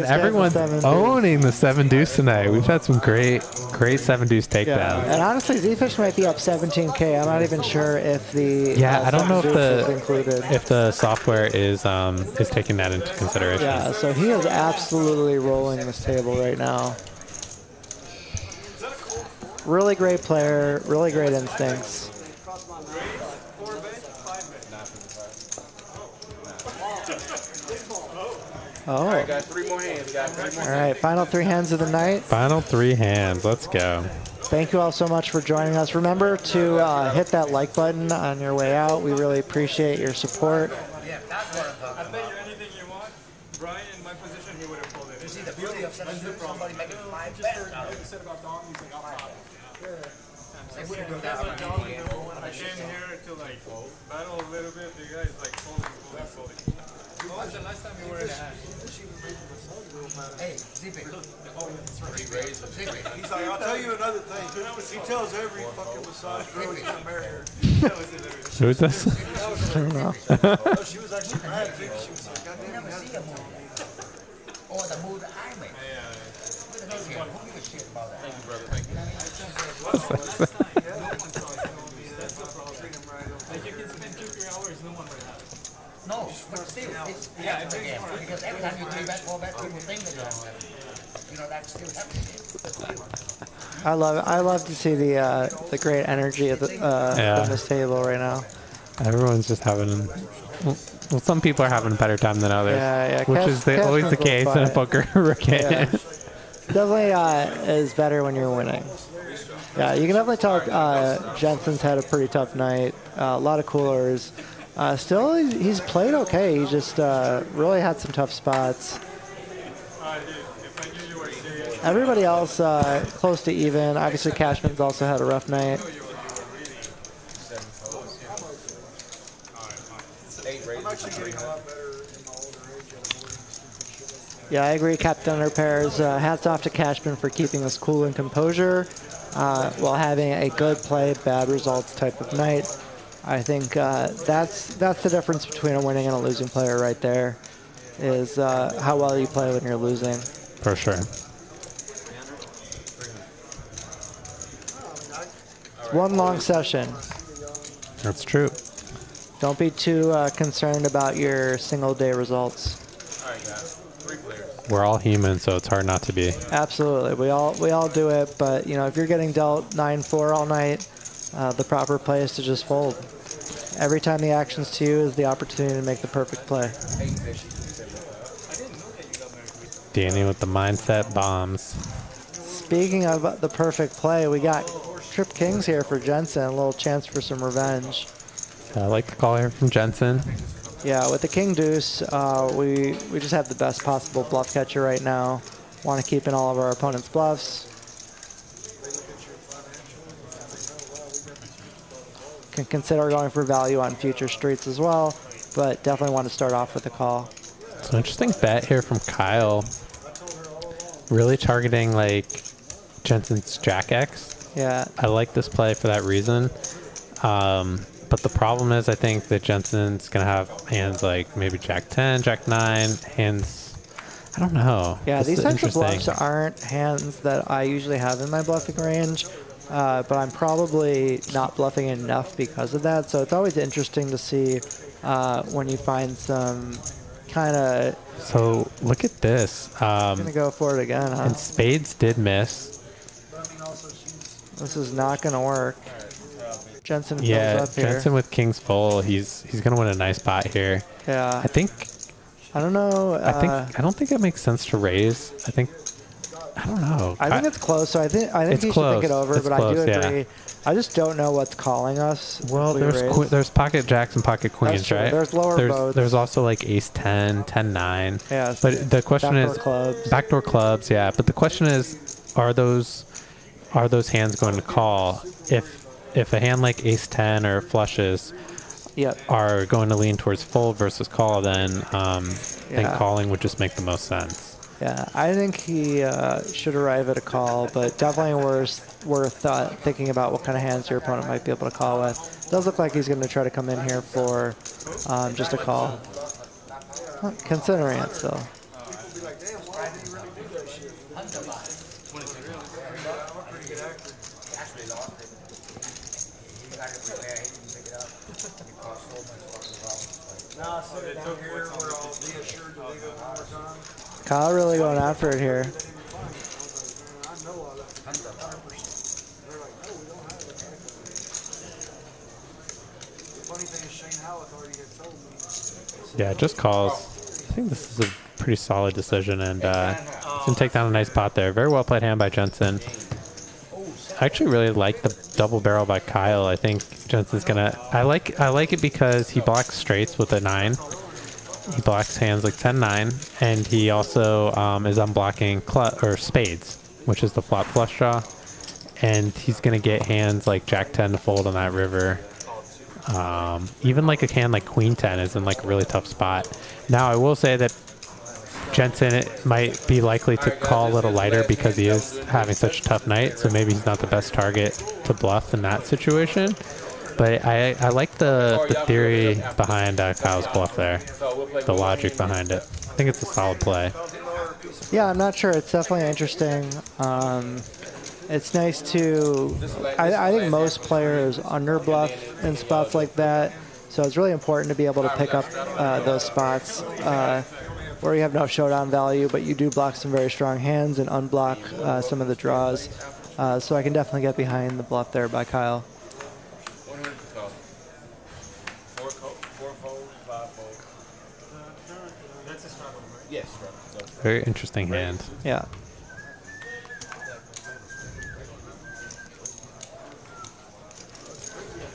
everyone's owning the 7-deuce tonight. We've had some great 7-deuce takedowns. Yeah. And honestly, Zefish might be up 17K. I'm not even sure if the I don't know included. if the software is taking that into consideration. Yeah, so he is absolutely rolling this table right now. Really great player, really great instincts. Oh. All right, got 3 more hands, guys. All right, final 3 hands of the night. Final 3 hands. Let's go. Thank you all so much for joining us. Remember to hit that like button on your way out. We really appreciate your support. I bet you anything you want. Brian, in my position, he would have pulled it. You see the beauty of somebody making 5 bets. I came here to like battle a little bit. The guy is like folding. When was the last time you were in a hand? Hey, Zefish. He's like, I'll tell you another thing. He tells every fucking massage girl he's a marrier. Who is this? I don't know. She was actually mad. She was like, God damn it. Or the move that I make. Who gives a shit about that? Thank you, brother. Thank you. Like you can spend 2-3 hours, no one would have it. No, but still, it's again. Because every time you 3-bet, 4-bet, people think that you don't have it. You know, that's still happening. I love to see the great energy of on this table right now. Everyone's just having. Well, some people are having a better time than others. Yeah. Which is always the case in a poker game. Yeah. Definitely is better when you're winning. Yeah, you can definitely tell Jensen's had a pretty tough night. A lot of coolers. Still, he's played okay. He just really had some tough spots. Everybody else close to even. Obviously, Cashman's also had a rough night. Yeah, I agree. Captain under pairs. Hats off to Cashman for keeping us cool and composure while having a good play, bad results type of night. I think that's the difference between a winning and a losing player right there, is how well you play when you're losing. For sure. It's one long session. That's true. Don't be too concerned about your single day results. All right, guys. 3 players. We're all human, so it's hard not to be. Absolutely, we all do it. But you know, if you're getting dealt 9-4 all night, the proper play is to just fold. Every time the action's to you is the opportunity to make the perfect play. Danny with the mindset bombs. Speaking of the perfect play, we got Trip Kings here for Jensen. A little chance for some revenge. I like the call here from Jensen. Yeah, with the King Deuce, we just have the best possible bluff catcher right now. Want to keep in all of our opponent's bluffs. Can consider going for value on future streets as well, but definitely want to start off with a call. It's an interesting bet here from Kyle. Really targeting like Jensen's Jack X. Yeah. I like this play for that reason. But the problem is I think that Jensen's going to have hands like maybe Jack 10, Jack 9, hands, I don't know. Yeah, This these is types of interesting. bluffs aren't hands that I usually have in my bluffing range. But I'm probably not bluffing enough because of that. So it's always interesting to see when you find some kind of... So look at this. I'm going to go for it again, huh? And spades did miss. This is not going to work. Jensen fills Yeah, up here. Jensen with kings full. He's gonna win a nice pot here. Yeah. I don't know. I don't think it makes sense to raise. I don't know. I think it's close. So I think It's he should close. think it over. It's but close, I do yeah. agree. I just don't know what's calling us. Well, if we raise. there's pocket jacks and pocket queens, That's true. right? There's lower boats. There's also like ace 10, 10 9. Yeah. But the question backdoor is clubs. backdoor clubs, yeah. But the question is, are those hands going to call if a hand like ace 10 or flushes Yep. are going to lean towards fold versus call, then Yeah. calling would just make the most sense. Yeah, I think he should arrive at a call, but definitely worth thinking about what kind of hands your opponent might be able to call with. Does look like he's going to try to come in here for just a call. Well, considering it still. Now I sit it down here where I'll be assured that they go one more time. Kyle really going after it here. I know I left 100%. They're like, no, we don't have it. The funny thing is Shane Howard already had told me. Yeah, it just calls. I think this is a pretty solid decision, and he's gonna take down a nice pot there. Very well played hand by Jensen. I actually really like the double barrel by Kyle. I think Jensen's gonna. I like it because he blocks straights with a 9. He blocks hands like 10-9, and he also is unblocking spades, which is the flop flush draw. And he's gonna get hands like Jack 10 to fold on that river. Even like a hand like Queen 10 is in like a really tough spot. Now I will say that Jensen might be likely to call a little lighter because he is having such a tough night, so maybe he's not the best target to bluff in that situation. But I like the theory behind Kyle's bluff there, the logic behind it. I think it's a solid play. Yeah, I'm not sure. It's definitely interesting. It's nice to. I think most players underbluff in spots like that, so it's really important to be able to pick up those spots where you have no showdown value, but you do block some very strong hands and unblock some of the draws. So I can definitely get behind the bluff there by Kyle. Very interesting hand. Yeah.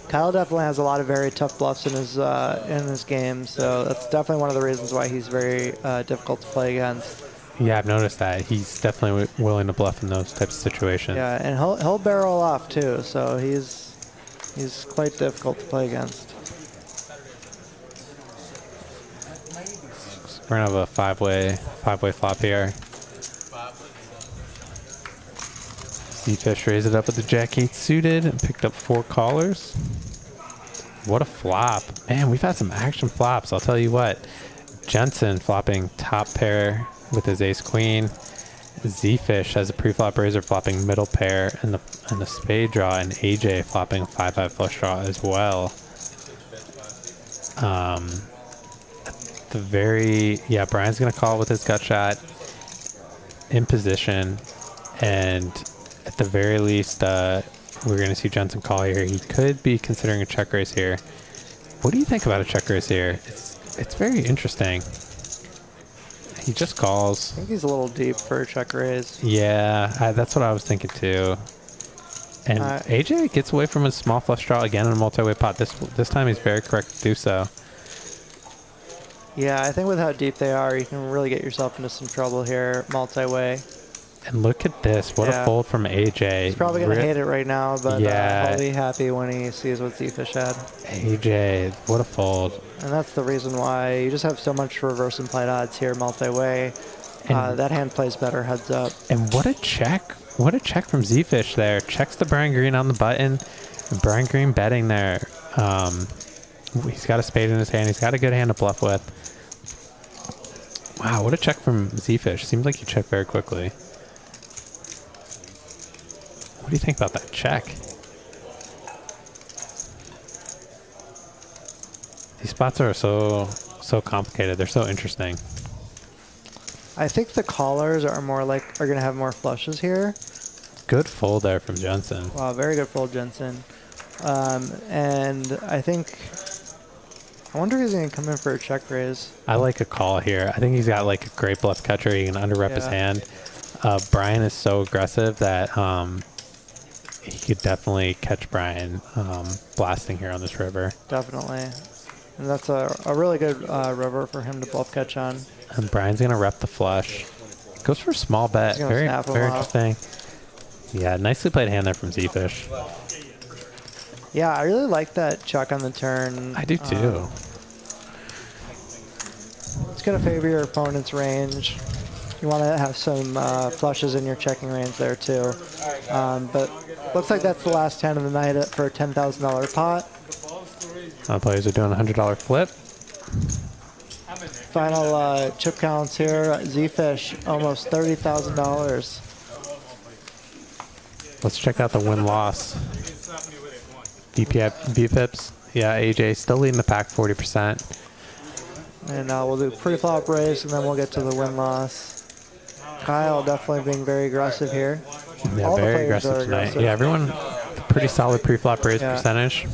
Kyle definitely has a lot of very tough bluffs in his game, so that's definitely one of the reasons why he's very difficult to play against. Yeah, I've noticed that. He's definitely willing to bluff in those types of situations. Yeah, and he'll barrel off too, so he's quite difficult to play against. We're gonna have a five-way flop here. Zefish raised it up with the Jack-8 suited and picked up 4 callers. What a flop. Man, we've had some action flops, I'll tell you what. Jensen flopping top pair with his ace-queen. Zefish has a pre-flop raiser flopping middle pair and the spade draw, and AJ flopping 5-5 flush draw as well. Brian's gonna call with his gut shot in position, and at the very least, we're gonna see Jensen call here. He could be considering a check raise here. What do you think about a check raise here? It's very interesting. He just calls. I think he's a little deep for a check raise. Yeah, that's what I was thinking too. And AJ gets away from his small flush draw again in a multi-way pot. This time he's very correct to do so. Yeah, I think with how deep they are, you can really get yourself into some trouble here, multi-way. And look at this. What a fold from AJ. He's probably going to hate it right now, but yeah. I'll be happy when he sees what Zefish had. AJ, what a fold. And that's the reason why you just have so much reverse implied odds here, multi-way. That hand plays better heads up. And what a check. What a check from Zefish there. Checks the Brian Green on the button. And Brian Green betting there. He's got a spade in his hand. He's got a good hand to bluff with. Wow, what a check from Zefish. Seems like he checked very quickly. What do you think about that check? These spots are so complicated. They're so interesting. I think the callers are going to have more flushes here. Good fold there from Jensen. Wow, very good fold, Jensen. And I wonder if he's going to come in for a check raise. I like a call here. I think he's got like a great bluff catcher. He can under-rep his hand. Brian is so aggressive that he could definitely catch Brian blasting here on this river. Definitely. And that's a really good river for him to bluff catch on. And Brian's going to rep the flush. Goes for a small bet. Very interesting. Yeah, nicely played hand there from Zefish. Yeah, I really like that check on the turn. I do too. It's going to favor your opponent's range. You want to have some flushes in your checking range there too. But looks like that's the last hand of the night for a $10,000 pot. Players are doing a $100 flip. Final chip counts here. Zefish, almost $30,000. Let's check out the win-loss. VPIPs. Yeah, AJ still leading the pack 40%. And we'll do pre-flop raise, and then we'll get to the win-loss. Kyle definitely being very aggressive here. Yeah, very aggressive tonight. Yeah, everyone pretty solid pre-flop raise percentage.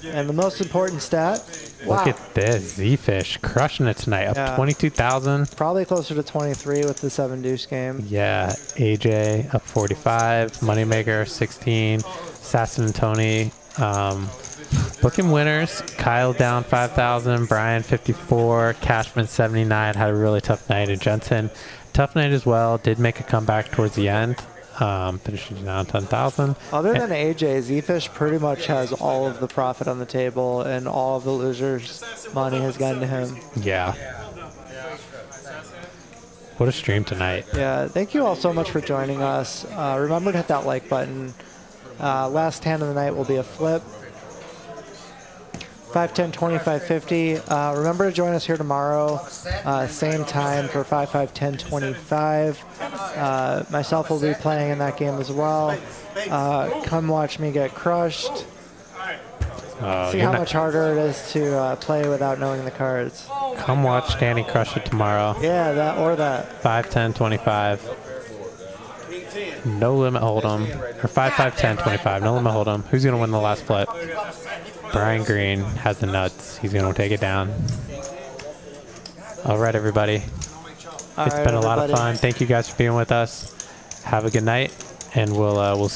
And the most important stat. Look at this. Zefish crushing it tonight. Up 22,000. Probably closer to 23 with the 7-deuce game. Yeah. AJ up 45. Moneymaker 16. Sasson and Tony booking winners. Kyle down 5,000. Brian 54. Cashman 79. Had a really tough night. And Jensen, tough night as well. Did make a comeback towards the end. Finishing down 10,000. Other than AJ, Zefish pretty much has all of the profit on the table, and all of the losers' money has gone to him. Yeah. What a stream tonight. Yeah, thank you all so much for joining us. Remember to hit that like button. Last hand of the night will be a flip. 5, 10, 25, 50. Remember to join us here tomorrow, same time for 5, 5, 10, 25. Myself will be playing in that game as well. Come watch me get crushed. See how much harder it is to play without knowing the cards. Come watch Danny crush it tomorrow. Yeah, that or that. 5, 10, 25. No limit hold'em. Or 5, 5, 10, 25. No limit hold'em. Who's going to win the last flip? Brian Green has the nuts. He's going to take it down. All right, everybody. It's been a lot of fun. Thank you guys for being with us. Have a good night, and we'll see you.